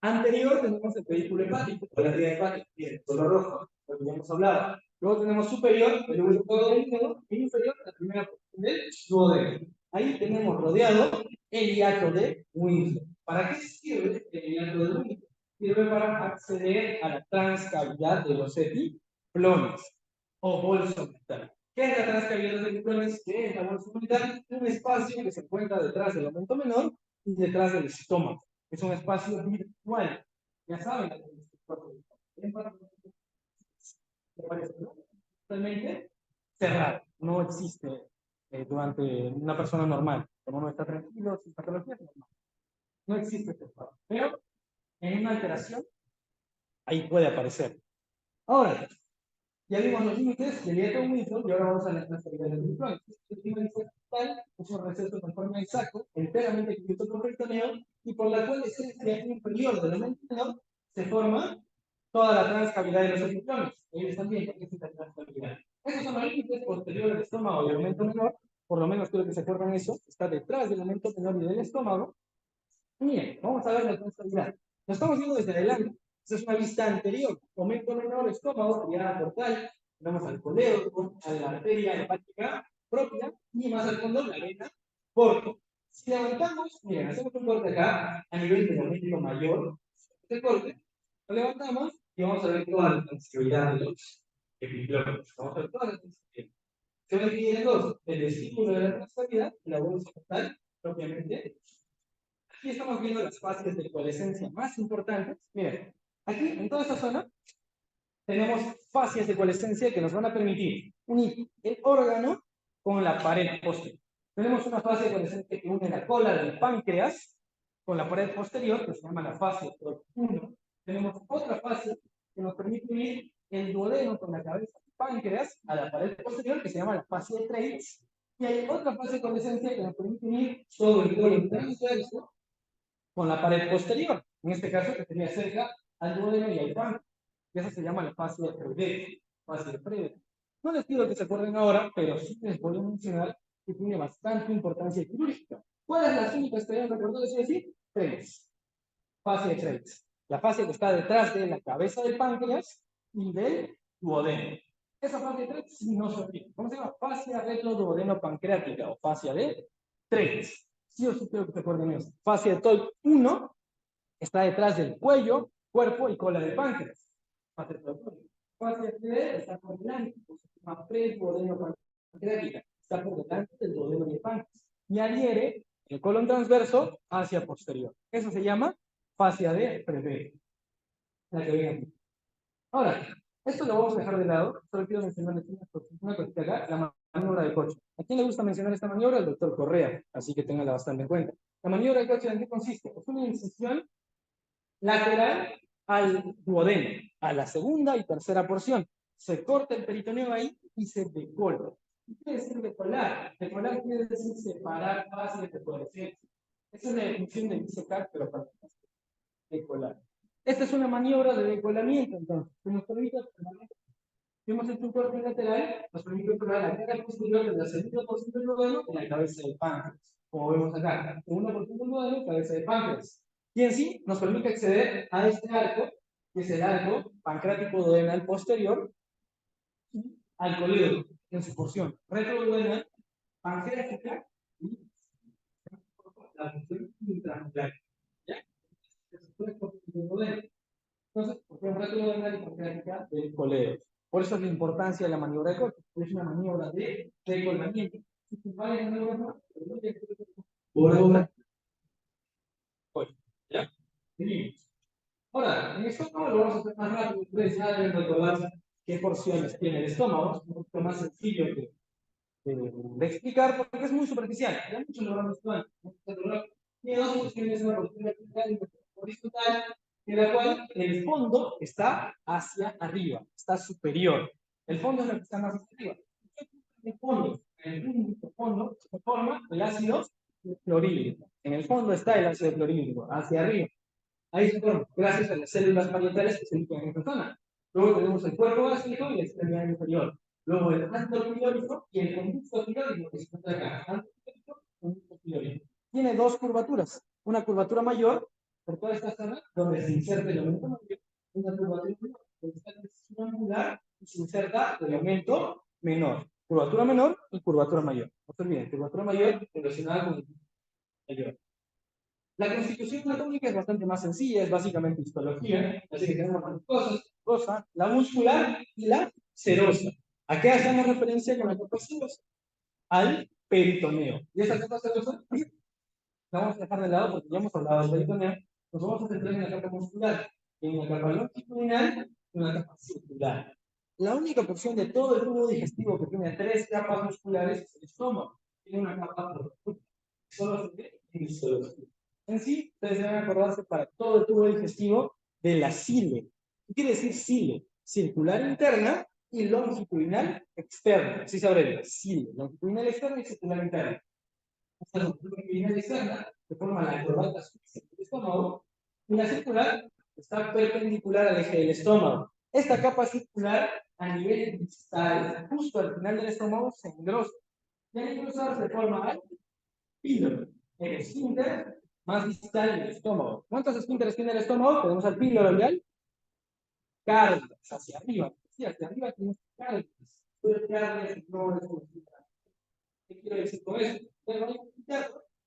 Anterior tenemos el pedículo hepático, o la arteria hepática, el color rojo, lo que ya hemos hablado. Luego tenemos superior, el último del hígado, y inferior, la primera porción del duodeno. Ahí tenemos rodeado el hiato de Winslow. ¿Para qué sirve el hiato de Winslow? Sirve para acceder a la transcavidad de los epiplones o bolso mental. ¿Qué es la transcavidad de los epiplones? ¿Qué es la bolsa mental? Un espacio que se encuentra detrás del aumento menor y detrás del estómago. Es un espacio virtual. Ya saben, totalmente cerrado. No existe durante una persona normal. Como no está tranquilo, sin patología, es normal. No existe este espacio. Pero en una alteración, ahí puede aparecer. Ahora, ya vimos los límites del hiato Winslow y ahora vamos a la transferencia del micrófono. Es un receso con forma de saco, enteramente cubierto por peritoneo, y por la cual la esencia inferior del aumento menor se forma toda la transcavidad de los epiplones. Ellos también, porque es esta transcavidad. Esos son los límites posteriores del estómago y el aumento menor, por lo menos creo que se acuerdan eso, está detrás del aumento menor y del estómago. Y miren, vamos a ver la transcavidad. Lo estamos viendo desde adelante. Esa es una vista anterior. Aumento menor, estómago, triada portal. Vamos al colédoco, a la arteria hepática propia y más al fondo la vena porta. Si levantamos, miren, hacemos un corte acá a nivel del aumento mayor. Este corte lo levantamos y vamos a ver toda la transcavidad de los epiplones. Vamos a ver toda la transcavidad. Se va a dividir en dos: el vestíbulo de la transcavidad y la bolsa portal propiamente. Aquí estamos viendo las fases de coalescencia más importantes. Miren, aquí en toda esta zona tenemos fases de coalescencia que nos van a permitir unir el órgano con la pared posterior. Tenemos una fase de coalescencia que une la cola del páncreas con la pared posterior, que se llama la fase 1. Tenemos otra fase que nos permite unir el duodeno con la cabeza del páncreas a la pared posterior, que se llama la fase de Treitz. Y hay otra fase de coalescencia que nos permite unir todo el colon transverso con la pared posterior, en este caso que sería cerca al duodeno y al páncreas. Y esa se llama la fase de Frege, fase de Frege. No les pido que se acuerden ahora, pero sí les voy a mencionar que tiene bastante importancia quirúrgica. ¿Cuáles son las únicas que deben recordar eso decir? Tres. Fase de Treitz. La fase que está detrás de la cabeza del páncreas y del duodeno. Esa fase de Treitz sí no se olvida. ¿Cómo se llama? Fascia retroduodeno pancreática o fascia de Treitz. Sí o sí quiero que se acuerden eso. Fascia de Tolk 1 está detrás del cuello, cuerpo y cola del páncreas. Fascia de Tolk 1. Fascia de Treitz está por delante. Se llama preduodeno pancreática. Está por delante del duodeno y el páncreas. Y adhiere el colon transverso hacia posterior. Eso se llama fascia de Frege. La que viene aquí. Ahora, esto lo vamos a dejar de lado. Solo quiero mencionarles una cosita acá, la maniobra de Koch. ¿A quién le gusta mencionar esta maniobra? El doctor Correa, así que ténganla bastante en cuenta. La maniobra de Koch, ¿en qué consiste? Es una incisión lateral al duodeno, a la segunda y tercera porción. Se corta el peritoneo ahí y se decola. ¿Qué quiere decir decolar? Decolar quiere decir separar fases de coalescencia. Esa es la definición de disecar, pero para decolar. Esta es una maniobra de decolamiento, entonces, que nos permite, si hemos hecho un corte lateral, nos permite probar la cara posterior de la segunda porción del duodeno en la cabeza del páncreas. Como vemos acá, segunda porción del duodeno, cabeza del páncreas. Y en sí, nos permite acceder a este arco, que es el arco pancreático duodenal posterior, y al colédoco, en su porción retroduodenal, pancreática y la porción intramuscular. ¿Ya? Entonces, por ejemplo, retroduodenal y pancreática del colédoco. Por eso es la importancia de la maniobra de Koch. Es una maniobra de decolamiento. Por ahora, ¿ya? Seguimos. Ahora, recordar. En el estómago lo vamos a hacer más rápido. Ustedes ya deben recordar qué porciones tiene el estómago. Es un poquito más sencillo de explicar porque es muy superficial. Ya muchos lo van a estudiar. Tiene dos porciones, una porción vertical y una horizontal, en la cual el fondo está hacia arriba, está superior. El fondo es lo que está más hacia arriba. El fondo, en el único fondo, se forma el ácido clorhídrico. En el fondo está el ácido clorhídrico, hacia arriba. Ahí se forma, gracias a las células parietales que se ubican en esta zona. Luego tenemos el cuerpo gástrico y la extremidad inferior. Luego el manto pilórico y el conducto pilórico que se encuentra acá. Manto pilórico, conducto pilórico. Tiene dos curvaturas. Una curvatura mayor por toda esta zona donde se inserta el aumento mayor. Una curvatura menor donde está el decisión angular y se inserta el aumento menor. Curvatura menor y curvatura mayor. No se olviden, curvatura mayor relacionada con el mayor. La constitución anatómica es bastante más sencilla, es básicamente histología, así que tenemos las cosas, la muscular y la serosa. ¿A qué hacemos referencia con la capa serosa? Al peritoneo. ¿Y esta capa serosa? La vamos a dejar de lado porque ya hemos hablado del peritoneo. Nos vamos a centrar en la capa muscular, en una capa longitudinal y una capa circular. La única porción de todo el tubo digestivo que tiene tres capas musculares es el estómago. Tiene una capa profunda. Solo se ve en histología. En sí, ustedes deben acordarse para todo el tubo digestivo de la cile. ¿Qué quiere decir cile? Circular interna y longitudinal externa. Así se abre cile, longitudinal externa y circular interna. Esta longitudinal externa que forma la corbata del estómago y la circular está perpendicular al eje del estómago. Esta capa circular a nivel distal, justo al final del estómago, se engrosa. Y al engrosar se forma el píloro, el esfínter más distal del estómago. ¿Cuántos esfínteres tiene el estómago? Tenemos al píloro y al cardias, hacia arriba. Sí, hacia arriba tenemos cardias. ¿Qué quiero decir con eso?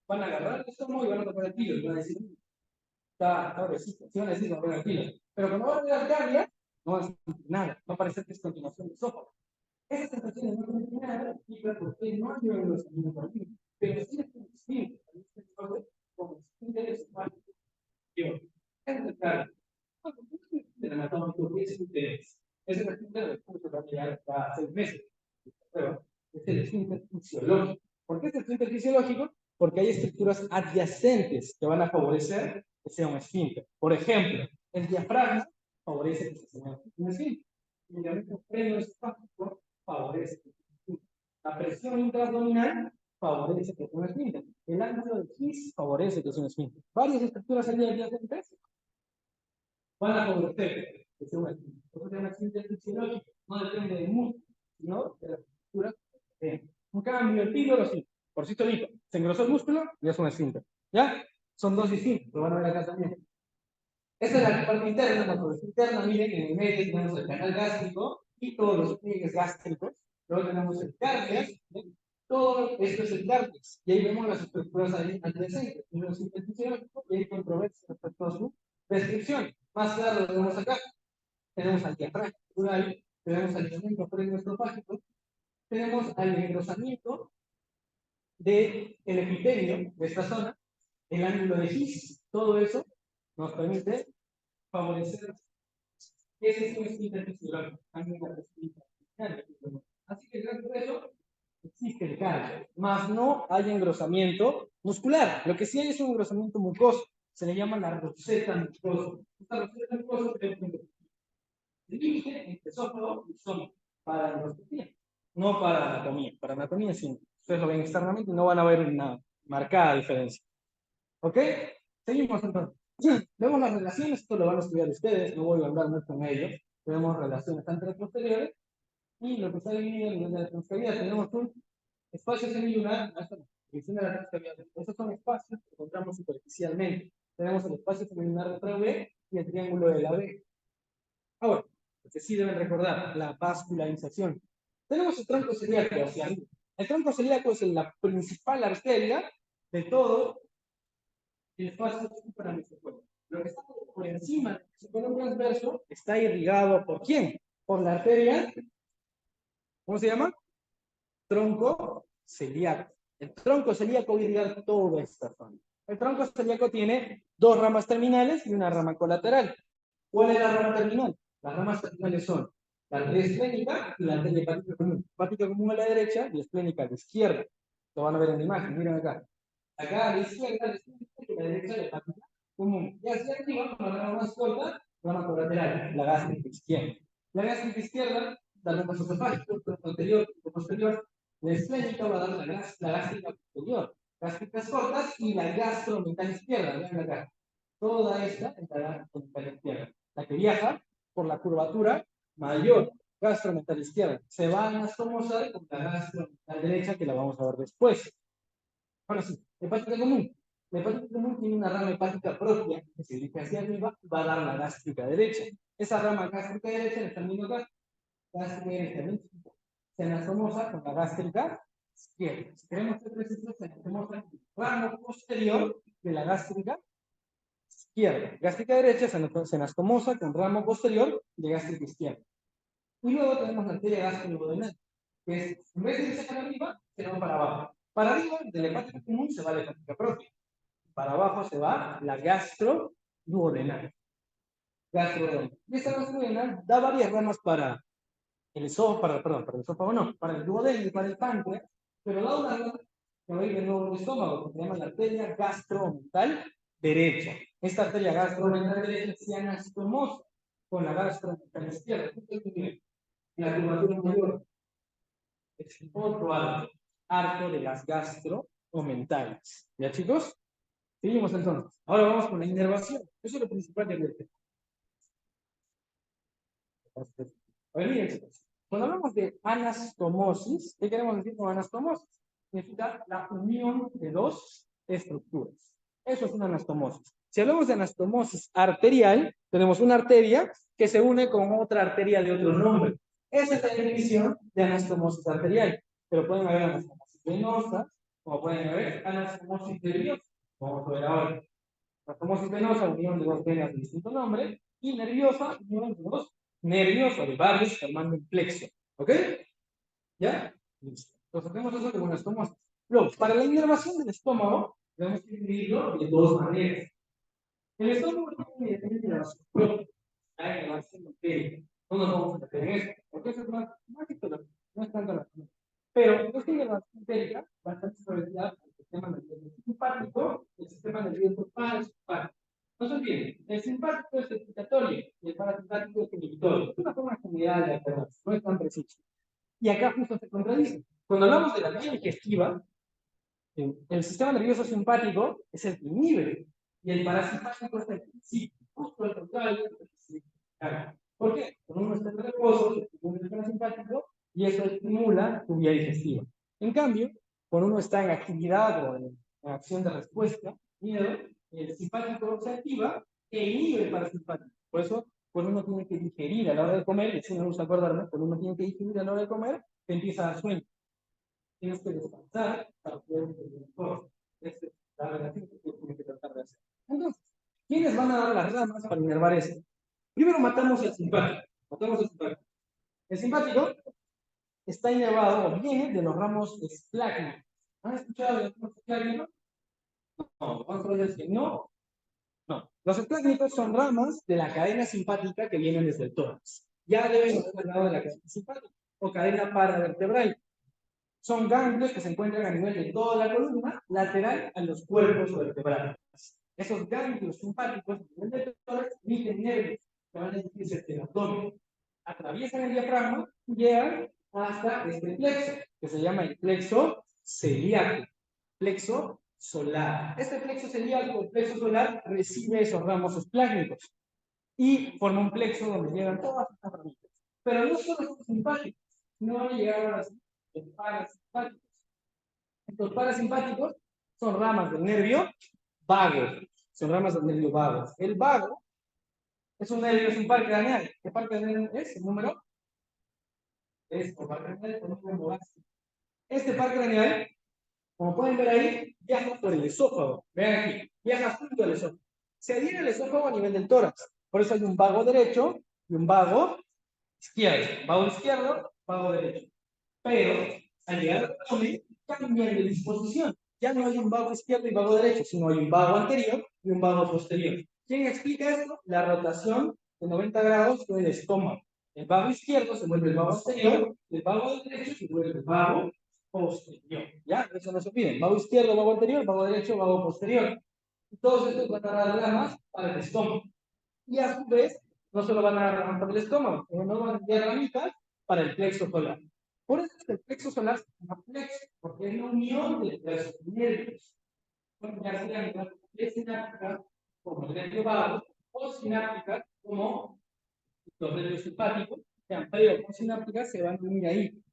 Van a agarrar el estómago y van a tocar el píloro y van a decir, está pobrecito, sí van a decir, no van a píloro. Pero cuando van a ver cardia, no van a sentir nada, va a parecer que es continuación del esófago. Esas sensaciones no tienen nada y porque no hay los alimentos, pero sí es un distinto, como esfínteres humanos. Es claro. El anatómico es interés. Ese esfínter después va a llegar hasta 6 meses. Pero es el esfínter fisiológico. ¿Por qué es el esfínter fisiológico? Porque hay estructuras adyacentes que van a favorecer que sea un esfínter. Por ejemplo, el diafragma favorece que sea un esfínter. El ligamento freno-esofágico favorece que sea un esfínter. La presión intraabdominal favorece que sea un esfínter. El ángulo de His favorece que sea un esfínter. Varias estructuras adyacentes van a favorecer que sea un esfínter. Por eso se llama esfínter fisiológico. No depende del músculo, sino de la estructura. Un cambio, el píloro, sí, por sí solito. Se engrosó el músculo y es un esfínter. ¿Ya? Son dos distintos, lo van a ver acá también. Esta es la parte interna, la parte interna, miren, en el medio tenemos el canal gástrico y todos los pliegues gástricos. Luego tenemos el cárdiax, todo esto es el cárdiax. Y ahí vemos las estructuras adyacentes. Y los fisiológicos, y hay controversia respecto a su descripción. Más claro lo vemos acá. Tenemos al diafragma plural, tenemos al ligamento freno-esofágico, tenemos al engrosamiento del epitelio de esta zona, el ángulo de His, todo eso nos permite favorecer ese es un esfínter fisiológico. Así que gracias a eso existe el cardio, más no hay engrosamiento muscular. Lo que sí hay es un engrosamiento mucoso, se le llama la roseta mucosa. Esta roseta mucosa se dirige entre esófago y estómago para endoscopía, no para anatomía. Para anatomía sí, ustedes lo ven externamente y no van a ver una marcada diferencia. ¿Ok? Seguimos entonces. Vemos las relaciones, esto lo van a estudiar ustedes, no voy a hablar mucho con ellos. Tenemos relaciones anteroposteriores y lo que está dividido en nivel de la transcavidad. Tenemos un espacio semilunar, esos son espacios que encontramos superficialmente. Tenemos el espacio semilunar de la B y el triángulo de la B. Ahora, lo que sí deben recordar, la vascularización. Tenemos el tronco celíaco hacia arriba. El tronco celíaco es la principal arteria de todo el espacio para nuestro cuerpo. Lo que está por encima del cinturón transverso está irrigado ¿por quién? Por la arteria, ¿cómo se llama? Tronco celíaco. El tronco celíaco irriga toda esta zona. El tronco celíaco tiene dos ramas terminales y una rama colateral. ¿Cuál es la rama terminal? Las ramas terminales son la arteria esplénica y la arteria hepática común. Hepática común a la derecha y esplénica a la izquierda. Lo van a ver en la imagen, miren acá. Acá a la izquierda, la esplénica y a la derecha la hepática común. Y hacia arriba, con la rama más corta, rama colateral, la gástrica izquierda. La gástrica izquierda da los vasos hepáticos, anterior y posterior. La esplénica va a dar la gástrica posterior, gástricas cortas y la gastromental izquierda. Vean acá. Toda esta entrará en la izquierda. La que viaja por la curvatura mayor, gastromental izquierda. Se va a anastomosar con la gastromental derecha, que la vamos a ver después. Ahora sí, hepática común. La hepática común tiene una rama hepática propia que se dirige hacia arriba, va a dar la gástrica derecha. Esa rama gástrica derecha, le están viendo acá, gástrica derecha, se anastomosa con la gástrica izquierda. Si queremos ser precisos, se anastomosa en el ramo posterior de la gástrica izquierda. Gástrica derecha se anastomosa con ramo posterior de gástrica izquierda. Y luego tenemos la arteria gastroduodenal, que es, en vez de irse para arriba, se va para abajo. Para arriba, de la hepática común, se va la hepática propia. Para abajo se va la gastroduodenal. Y esta gastroduodenal da varias ramas para el esófago, para el esófago no, para el duodeno y para el páncreas, pero da una rama que va a ir de nuevo al estómago, que se llama la arteria gastromental derecha. Esta arteria gastromental derecha se anastomosa con la gastromental izquierda. La curvatura mayor es otro arco de las gastromentales. ¿Ya, chicos? Seguimos entonces. Ahora vamos con la inervación. Eso es lo principal de este. A ver, miren, chicos. Cuando hablamos de anastomosis, ¿qué queremos decir con anastomosis? Significa la unión de dos estructuras. Eso es una anastomosis. Si hablamos de anastomosis arterial, tenemos una arteria que se une con otra arteria de otro nombre. Esa es la definición de anastomosis arterial. Pero pueden haber anastomosis venosa, como pueden haber anastomosis nerviosa, como vamos a ver ahora. Anastomosis venosa, unión de dos venas de distinto nombre, y nerviosa, unión de dos nervios o de varios formando un plexo. ¿Ok? ¿Ya? Listo. Entonces hacemos eso como anastomosis. Luego, para la inervación del estómago, tenemos que dividirlo de dos maneras. El estómago tiene una inervación propia. Hay inervación bacteriana. No nos vamos a meter en esto, porque eso es más no es tanto la. Pero esta inervación bacteriana va a estar establecida al sistema nervioso simpático y el sistema nervioso parasimpático. No se olviden, el simpático es excitatorio y el parasimpático es inhibitorio. Es una forma general de aclarar, no es tan preciso. Y acá justo se contradice. Cuando hablamos de la vía digestiva, el sistema nervioso simpático es el que inhibe y el parasimpático es el que incita. Justo al contrario. ¿Por qué? Cuando uno está en reposo, se estimula el parasimpático y eso estimula tu vía digestiva. En cambio, cuando uno está en actividad o en acción de respuesta, miedo, el simpático se activa e inhibe el parasimpático. Por eso, cuando uno tiene que digerir a la hora de comer, y así me gusta acordarme, cuando uno tiene que digerir a la hora de comer, te empieza a dar sueño. Tienes que descansar para poder digerir mejor. Esta es la relación que tienes que tratar de hacer. Entonces, ¿quiénes van a dar las ramas para inervar eso? Primero matamos al simpático. El simpático está inervado o viene de los ramos esplácnicos. ¿Han escuchado de los ramos esplácnicos? No, vamos a ver que no. No, los esplácnicos son ramas de la cadena simpática que vienen desde el tórax. Ya deben haber hablado de la cadena simpática o cadena paravertebral. Son ganglios que se encuentran a nivel de toda la columna, lateral a los cuerpos vertebrales. Esos ganglios simpáticos a nivel del tórax emiten nervios que van a dirigirse hacia el abdomen. Atraviesan el diafragma y llegan hasta este plexo, que se llama el plexo celíaco. Plexo solar. Este plexo celíaco, el plexo solar, recibe esos ramos esplácnicos y forma un plexo donde llegan todas estas ramitas. Pero no solo son simpáticos, sino van a llegar ahora sí los parasimpáticos. Estos parasimpáticos son ramas del nervio vago. Son ramas del nervio vago. El vago es un nervio, es un par craneal. ¿Qué par craneal es? ¿El número? Es el par craneal con un número básico. Este par craneal, como pueden ver ahí, viaja por el esófago. Vean aquí, viaja junto al esófago. Se adhiere al esófago a nivel del tórax. Por eso hay un vago derecho y un vago izquierdo. Vago izquierdo, vago derecho. Pero al llegar al abdomen, cambian de disposición. Ya no hay un vago izquierdo y vago derecho, sino hay un vago anterior y un vago posterior. ¿Quién explica esto? La rotación de 90 grados fue el estómago. El vago izquierdo se vuelve el vago anterior, el vago derecho se vuelve el vago posterior. ¿Ya? Eso no se olviden. Vago izquierdo, vago anterior, vago derecho, vago posterior. Y todos estos van a dar ramas para el estómago. Y a su vez, no solo van a dar ramas para el estómago, sino no van a dar ramitas para el plexo solar. Por eso es que el plexo solar se llama plexo, porque es la unión de los nervios. Bueno, ya sean sinápticas como el nervio vago, o sinápticas como los nervios simpáticos, sean pre o sinápticas, se van a unir ahí.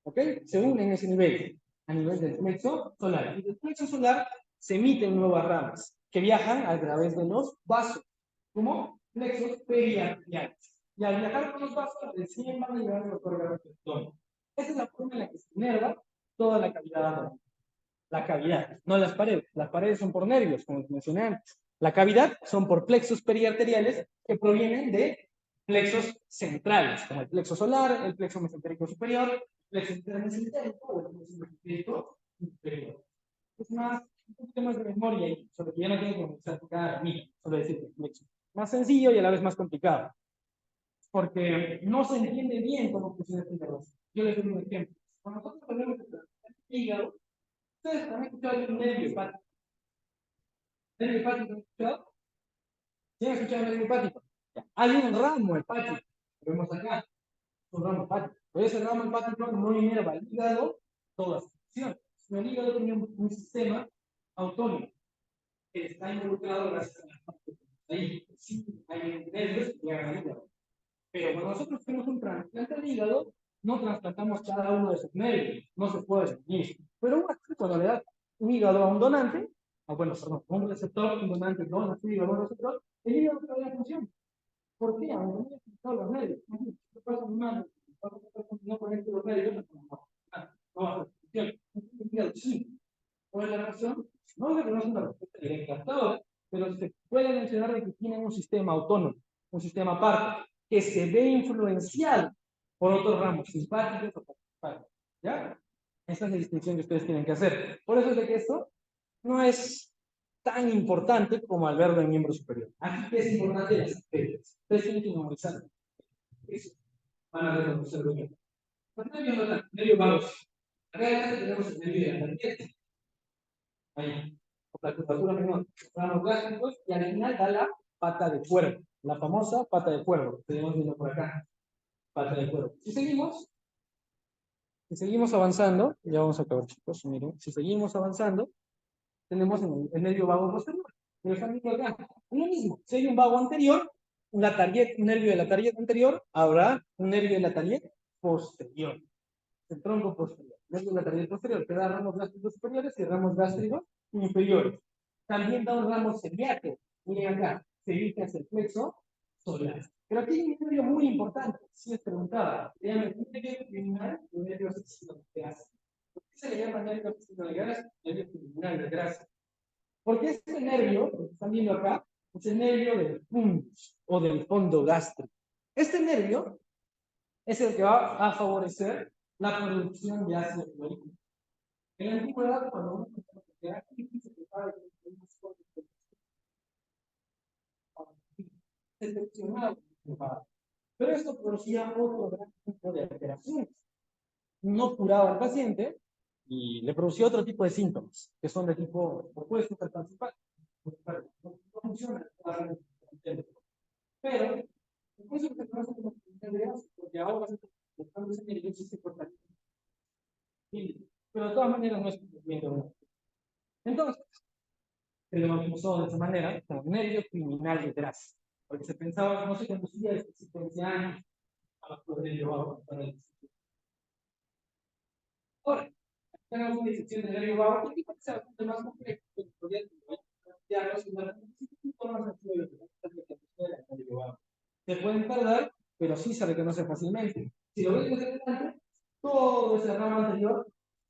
¿Ok? Se unen a ese nivel, a nivel del plexo solar. Y del plexo solar se emiten nuevas ramas que viajan a través de los vasos, como plexos periarteriales. Y al viajar con los vasos, recién van a llegar a los órganos del estómago. Esa es la forma en la que se inerva toda la cavidad abdominal. La cavidad, no las paredes. Las paredes son por nervios, como mencioné antes. La cavidad son por plexos periarteriales que provienen de plexos centrales, como el plexo solar, el plexo mesentérico superior, el plexo intermesentérico o el plexo mesentérico inferior. Es más, un poquito más de memoria ahí, sobre que ya no tengo que comenzar cada ramita, solo decir el plexo. Más sencillo y a la vez más complicado, porque no se entiende bien cómo funciona este negocio. Yo les doy un ejemplo. Cuando nosotros hablamos de hígado, ustedes han escuchado el nervio hepático. ¿Nervio hepático han escuchado? ¿Sí han escuchado el nervio hepático? Ya. Hay un ramo hepático, lo vemos acá, un ramo hepático. Pero ese ramo hepático no inerva el hígado todas las funciones. El hígado tiene un sistema autónomo que está involucrado gracias a la parte de ahí. Sí, hay nervios que llegan al hígado. Pero cuando nosotros tenemos un trasplante al hígado, no trasplantamos cada uno de sus nervios, no se puede definir. Pero aún así, cuando le das un hígado a un donante, bueno, perdón, un receptor, un donante dona su hígado a un receptor, el hígado todavía funciona. ¿Por qué? Aunque no haya utilizado los nervios. ¿Qué pasa en un humano? No conecta los nervios, no va a hacer función. El hígado sí. ¿Cuál es la razón? No se conoce una respuesta directa hasta ahora, pero se puede mencionar de que tienen un sistema autónomo, un sistema aparte, que se ve influenciado por otros ramos simpáticos o parasimpáticos. ¿Ya? Esa es la distinción que ustedes tienen que hacer. Por eso es de que esto no es tan importante como al verlo en miembro superior. Aquí es importante las arterias. Ustedes tienen que memorizar eso. Van a reconocerlo bien. Los nervios no están, nervios vagos. Acá tenemos el nervio de la arteria. Ahí, con la curvatura menor, ramos gástricos, y al final da la pata de cuervo, la famosa pata de cuervo, que tenemos viendo por acá, pata de cuervo. Si seguimos avanzando, ya vamos a acabar, chicos, miren, si seguimos avanzando, tenemos el nervio vago posterior, pero están viendo acá, es lo mismo, si hay un vago anterior, un nervio de la tariet anterior, habrá un nervio de la tariet posterior, el tronco posterior, nervio de la tariet posterior, que da ramos gástricos superiores y ramos gástricos inferiores. También da un ramo celiaco. Miren acá, se dirige hacia el plexo solar. Pero aquí hay un nervio muy importante, si es preguntado. Se llama el nervio criminal o nervio asesino de grasa. ¿Por qué se le llama nervio asesino de grasa? Nervio criminal de grasa. Porque este nervio, que están viendo acá, es el nervio del fundus o del fondo gástrico. Este nervio es el que va a favorecer la producción de ácido clorhídrico. En la antigüedad, cuando uno se aquí, se prepara excepcional, pero esto producía otro gran tipo de alteraciones. No curaba al paciente y le producía otro tipo de síntomas, que son de tipo opuesto al principal. No funciona. Pero, después de que se conoce como porque ahora se está en el existe por la. Pero de todas maneras no es bien. Entonces, se lo usó de esa manera como nervio criminal de grasa, porque se pensaba que no se conducía desde 15 años a los poderes llevados para el. Ahora, tenemos una disección del nervio vago, que tipo es bastante más complejo, que podría plantearnos en una más sencilla de nervio vago. Se pueden tardar, pero sí se reconoce fácilmente. Si lo ven desde adelante, todo ese ramo anterior,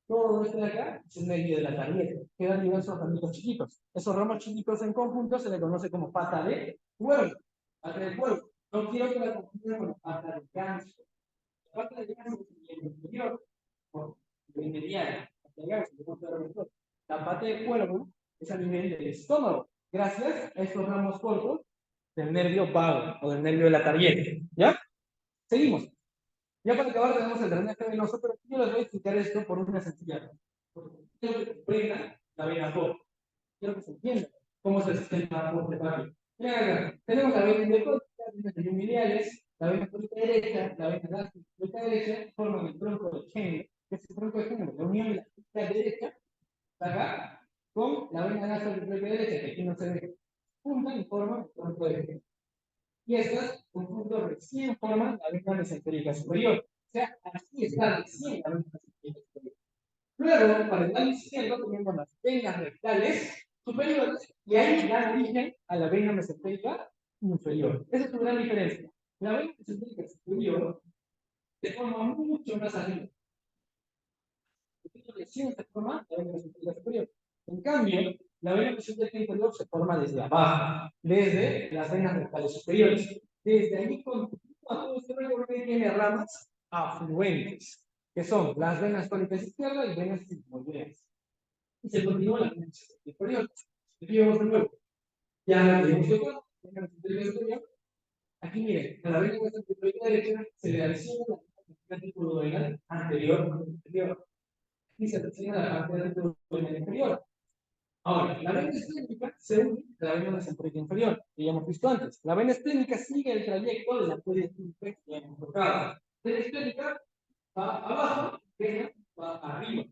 todo esto de acá, es el nervio de la tarieta. Quedan diversos ramitos chiquitos. Esos ramos chiquitos en conjunto se le conoce como pata de cuervo. Pata de cuervo. No quiero que la confundan con la pata de ganso. La pata de ganso es el interior, o el medial. La pata de cuervo es a nivel del estómago. Gracias a estos ramos cortos del nervio vago o del nervio de la tarieta. ¿Ya? Seguimos. Ya para acabar tenemos el drenaje venoso, pero yo les voy a explicar esto por una sencilla razón. Porque quiero que comprendan la vena porta. Quiero que se entienda cómo es el sistema porta. Mira, tenemos la vena endocórtica, las venas miliares, la vena porta derecha, la vena gástrica derecha, forman el tronco del género, que es el tronco del género, la unión de la porta derecha, acá, con la vena gástrica derecha, que aquí no se ve, juntan y forman el tronco del género. Y estas, conjuntos recién forman la vena mesentérica superior. O sea, así está recién la vena mesentérica superior. Luego, para el lado izquierdo, tenemos las venas rectales superiores y ahí dan origen a la vena mesentérica inferior. Esa es una gran diferencia. La vena mesentérica superior se forma mucho más arriba. Recién se forma la vena mesentérica superior. En cambio, la vena mesentérica inferior se forma desde abajo, desde las venas rectales superiores. Desde ahí continúa todo este recorrido que tiene ramas afluentes, que son las venas tónicas izquierdas y venas sigmoideas. Y se continúa la vena inferior. Aquí vamos de nuevo. Ya vemos que la vena superior. Aquí miren, a la vena superior derecha se le adiciona la artículo venal anterior inferior. Y se adiciona la parte del artículo venal inferior. Ahora, la vena esplénica se une a la vena mesentérica inferior, que ya hemos visto antes. La vena esplénica sigue el trayecto de la arteria que ya hemos tocado. La vena esplénica va abajo, vena va arriba.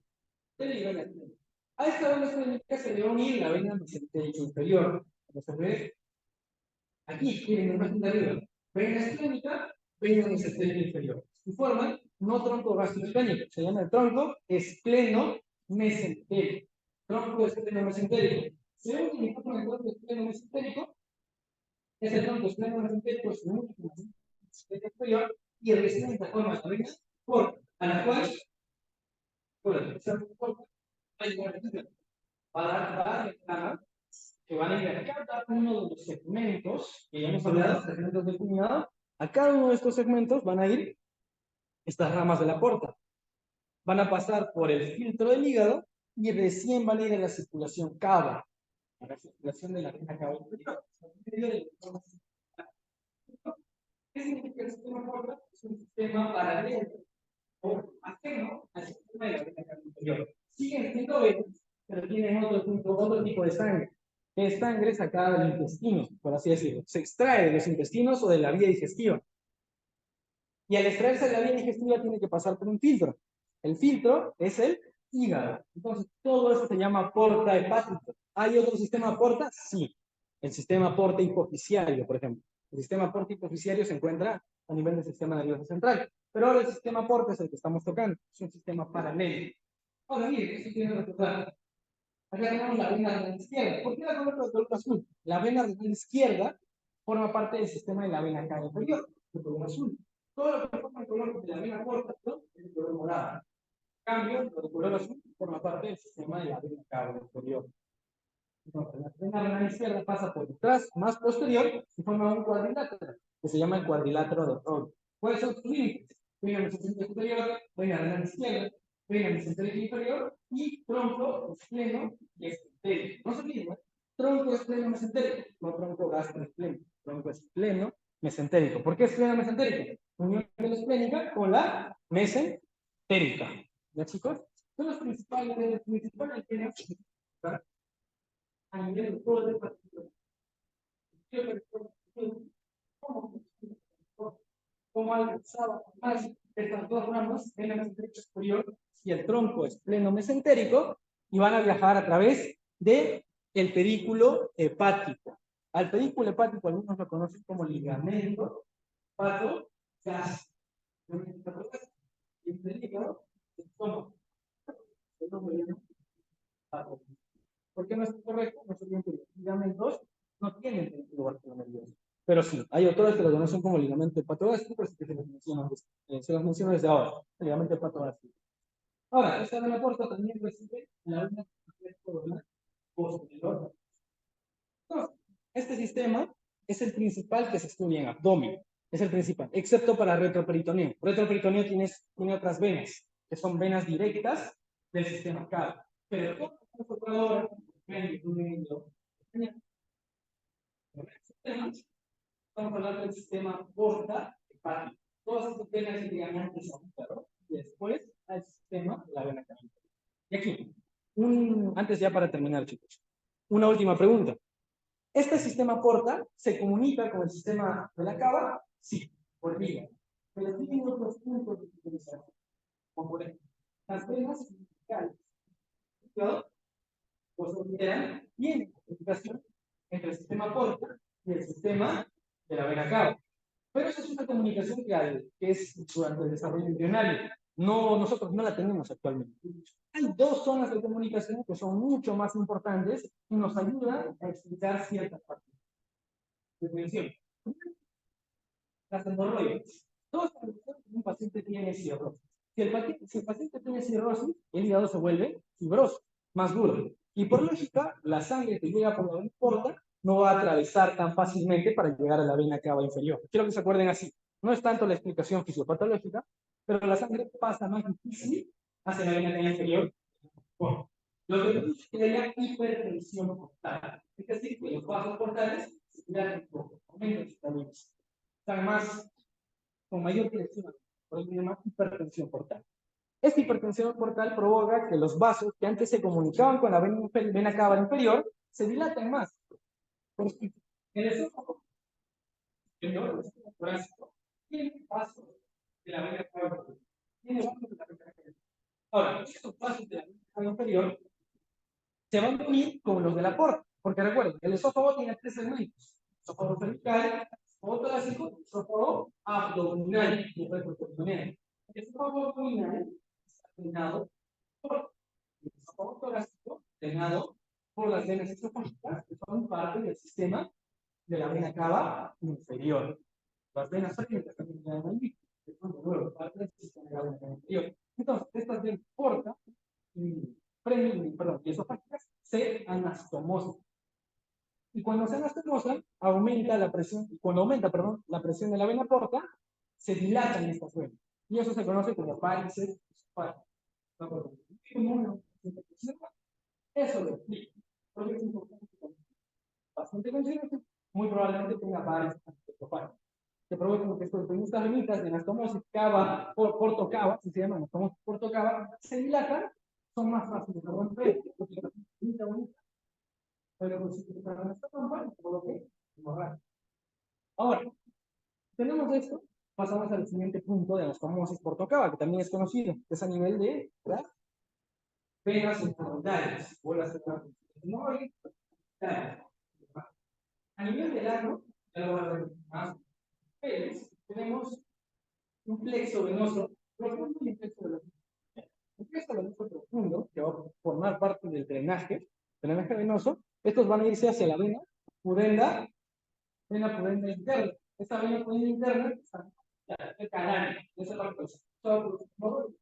A esta vena esplénica se le va a unir la vena mesentérica inferior. Como se ve aquí, miren la imagen de arriba. Vena esplénica, vena mesentérica inferior. Y forman no tronco gastroesplénico, se llama el tronco espleno mesentérico. Tronco espleno mesentérico. Se une con el tronco espleno mesentérico. Ese tronco espleno mesentérico se une con la vena mesentérica inferior y recibe la forma de vena corta, a la cual, por la va a que van a ir a cada uno de los segmentos que ya hemos hablado, segmentos del cuñado, a cada uno de estos segmentos van a ir estas ramas de la porta. Van a pasar por el filtro del hígado y recién van a ir a la circulación cava, a la circulación de la vena cava inferior. ¿Qué significa el sistema porta? Es un sistema paralelo o ajeno al sistema de la vena cava inferior. Siguen siendo venas, pero tienen otro tipo de sangre. Es sangre sacada del intestino, por así decirlo. Se extrae de los intestinos o de la vía digestiva. Y al extraerse de la vía digestiva tiene que pasar por un filtro. El filtro es el hígado. Entonces, todo eso se llama porta hepático. ¿Hay otro sistema porta? Sí. El sistema porta hipofisiario, por ejemplo. El sistema porta hipofisiario se encuentra a nivel del sistema nervioso central. Pero ahora el sistema porta es el que estamos tocando. Es un sistema paralelo. Ahora, miren, esto tiene que recordar. Acá tenemos la vena renal izquierda. ¿Por qué la color de color azul? La vena renal izquierda forma parte del sistema de la vena cava inferior, de color azul. Todo lo que forma el color de la vena porta es de color morado. En cambio, lo de color azul forma parte del sistema de la vena cava inferior. Entonces, la vena renal izquierda pasa por detrás, más posterior, y forma un cuadrilátero, que se llama el cuadrilátero de Rod. ¿Cuáles son sus límites? Vena mesentérica superior, vena renal izquierda, vena mesentérica inferior y tronco espleno y espleno. No se olviden, tronco espleno mesentérico, no tronco gastroespleno, tronco espleno mesentérico. ¿Por qué espleno mesentérico? Unión de la esplénica con la mesentérica. ¿Ya, chicos? Son los principales genes a nivel de todo el partido. Como alcanzaba más estas dos ramas, vena mesentérica superior y el tronco espleno mesentérico, y van a viajar a través de el pedículo hepático. Al pedículo hepático algunos lo conocen como ligamento hepatogástrico. Y el hígado es como ¿por qué no es correcto? No sería que los ligamentos no tienen pedículo nervioso. Pero sí, hay autores que lo conocen como ligamento hepatogástrico, así que se los menciono desde ahora. El ligamento hepatogástrico. Ahora, esta vena porta también recibe la vena posterior. Entonces, este sistema es el principal que se estudia en abdomen. Es el principal, excepto para retroperitoneo. Retroperitoneo tiene otras venas, que son venas directas del sistema cava. Pero Estamos hablando del sistema porta hepático. Todas estas venas llegan antes a un perro y después al sistema de la vena cava. Y aquí, antes ya para terminar, chicos, una última pregunta. ¿Este sistema porta se comunica con el sistema de la cava? Sí, por vía. Pero tienen otros puntos de utilización, como por ejemplo, las venas cervicales. ¿Claro? Pues tienen comunicación entre el sistema porta y el sistema de la vena cava. Pero eso es una comunicación que es durante el desarrollo embrionario. No, nosotros no la tenemos actualmente. Hay dos zonas de comunicación que son mucho más importantes y nos ayudan a explicar ciertas partes. Definición. Las hemorroides. Todos sabemos que un paciente tiene cirrosis. Si el paciente tiene cirrosis, el hígado se vuelve fibroso, más duro. Y por lógica, la sangre que llega por la vena porta no va a atravesar tan fácilmente para llegar a la vena cava inferior. Quiero que se acuerden así. No es tanto la explicación fisiopatológica, pero la sangre pasa más difícil hacia la vena cava inferior. Bueno, lo que produce es que haya hipertensión portal. Es decir, que los vasos portales se dilatan un poco, aumentan su tamaño. Están más, con mayor presión, por eso se llama hipertensión portal. Esta hipertensión portal provoca que los vasos que antes se comunicaban con la vena cava inferior se dilaten más. Porque el esófago inferior, el esófago torácico, tiene vasos de la vena cava inferior. Tiene vasos de la vena cava inferior. Ahora, estos vasos de la vena cava inferior se van a unir con los de la porta, porque recuerden, el esófago tiene tres segmentos: esófago cervical, esófago torácico, esófago abdominal y retroperitoneal. El esófago abdominal está drenado por el esófago torácico, drenado por las venas esofágicas, que son parte del sistema de la vena cava inferior. Las venas salientes también dan al líquido, que son de nuevo parte del sistema de la vena cava inferior. Entonces, estas venas porta y esofágicas se anastomosan. Y cuando se anastomosan, aumenta la presión, cuando aumenta, perdón, la presión de la vena porta, se dilatan estas venas. Y eso se conoce como varices esofágicas. Eso lo explico. Porque es importante, bastante considerable, muy probablemente tenga varices esofágicas que provocan que estas venitas de anastomosis cava, portocava, si se llama anastomosis portocava, se dilatan, son más fáciles de romper. Pero si se rompen, provoque hemorragia. Ahora, tenemos esto, pasamos al siguiente punto de anastomosis portocava, que también es conocido, que es a nivel de las venas intramurales o las hemorroides. A nivel del ano, ya lo voy a ver más, tenemos un plexo venoso profundo y un plexo venoso. Un plexo venoso profundo, que va a formar parte del drenaje venoso. Estos van a irse hacia la vena pudenda interna. Esta vena pudenda interna está canal, esa es la cosa. Pero todo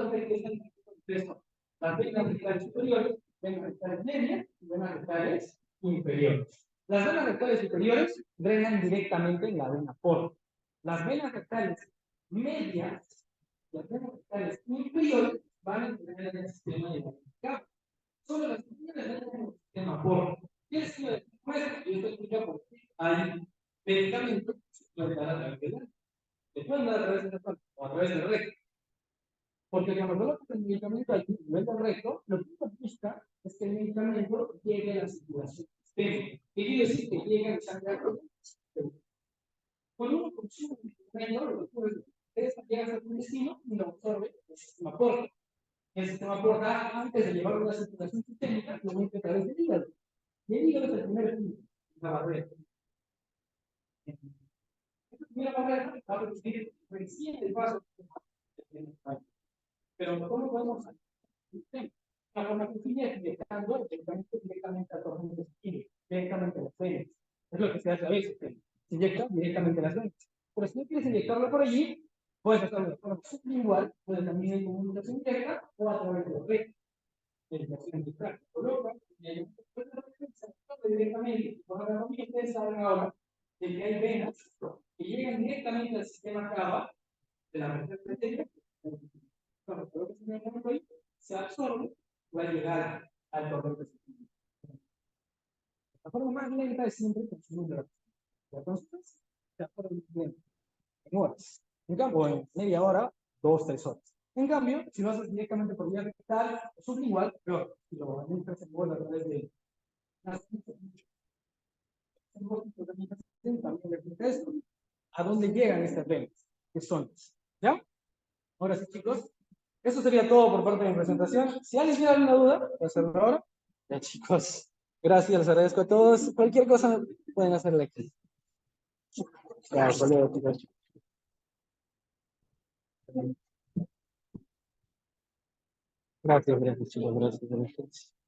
lo que es el contexto, las venas rectales superiores, venas rectales medias y venas rectales inferiores. Las venas rectales superiores drenan directamente en la vena porta. Las venas rectales medias, las venas rectales inferiores van a entrar en el sistema de la vena cava. Solo las primeras drenan en el sistema porta. ¿Qué es lo de después? Y esto explica por qué hay medicamentos que van a través del ano. Se pueden dar a través del ano o a través del recto. Porque cuando colocas el medicamento al nivel del recto, lo que uno busca es que el medicamento llegue a la circulación sistémica. ¿Qué quiere decir? Que llegue a la sangre. Cuando uno consume un medicamento, lo que ocurre es que llega al intestino y lo absorbe el sistema porta. El sistema porta, antes de llevarlo a la circulación sistémica, lo mete a través del hígado. Y el hígado es el primer filtro, la barrera. Esta primera barrera va a permitir recién el paso. Pero ¿cómo podemos hacer? La farmacofilia es inyectando directamente al torrente sanguíneo, directamente a las venas. Es lo que se hace a veces. Se inyecta directamente a las venas. Pero si no quieres inyectarlo por allí, puedes hacerlo de forma sublingual, puedes también ir con una inyección directa o a través de los rectos. La inyección indirecta. Coloca y hay un directamente. Por la familia, ustedes saben ahora de que hay venas que llegan directamente al sistema cava de la región arterial. Cuando colocas el medicamento ahí, se absorbe, va a llegar al torrente sanguíneo. forma más lenta es siempre consumir la entonces, se acuerda muy bien, en horas. En cambio, en media hora, 2, 3 horas. En cambio, si lo haces directamente por vía digital, es un igual, pero si lo administras en bola a través de también le explica esto. ¿A dónde llegan estas ventas? ¿Qué son? ¿Ya? Ahora sí, chicos. Eso sería todo por parte de mi presentación. Si alguien tiene alguna duda, voy a hacerlo ahora. Ya, chicos. Gracias, les agradezco a todos. Cualquier cosa pueden hacerle aquí. Ya, hasta luego, chicos. Gracias, chicos. Gracias.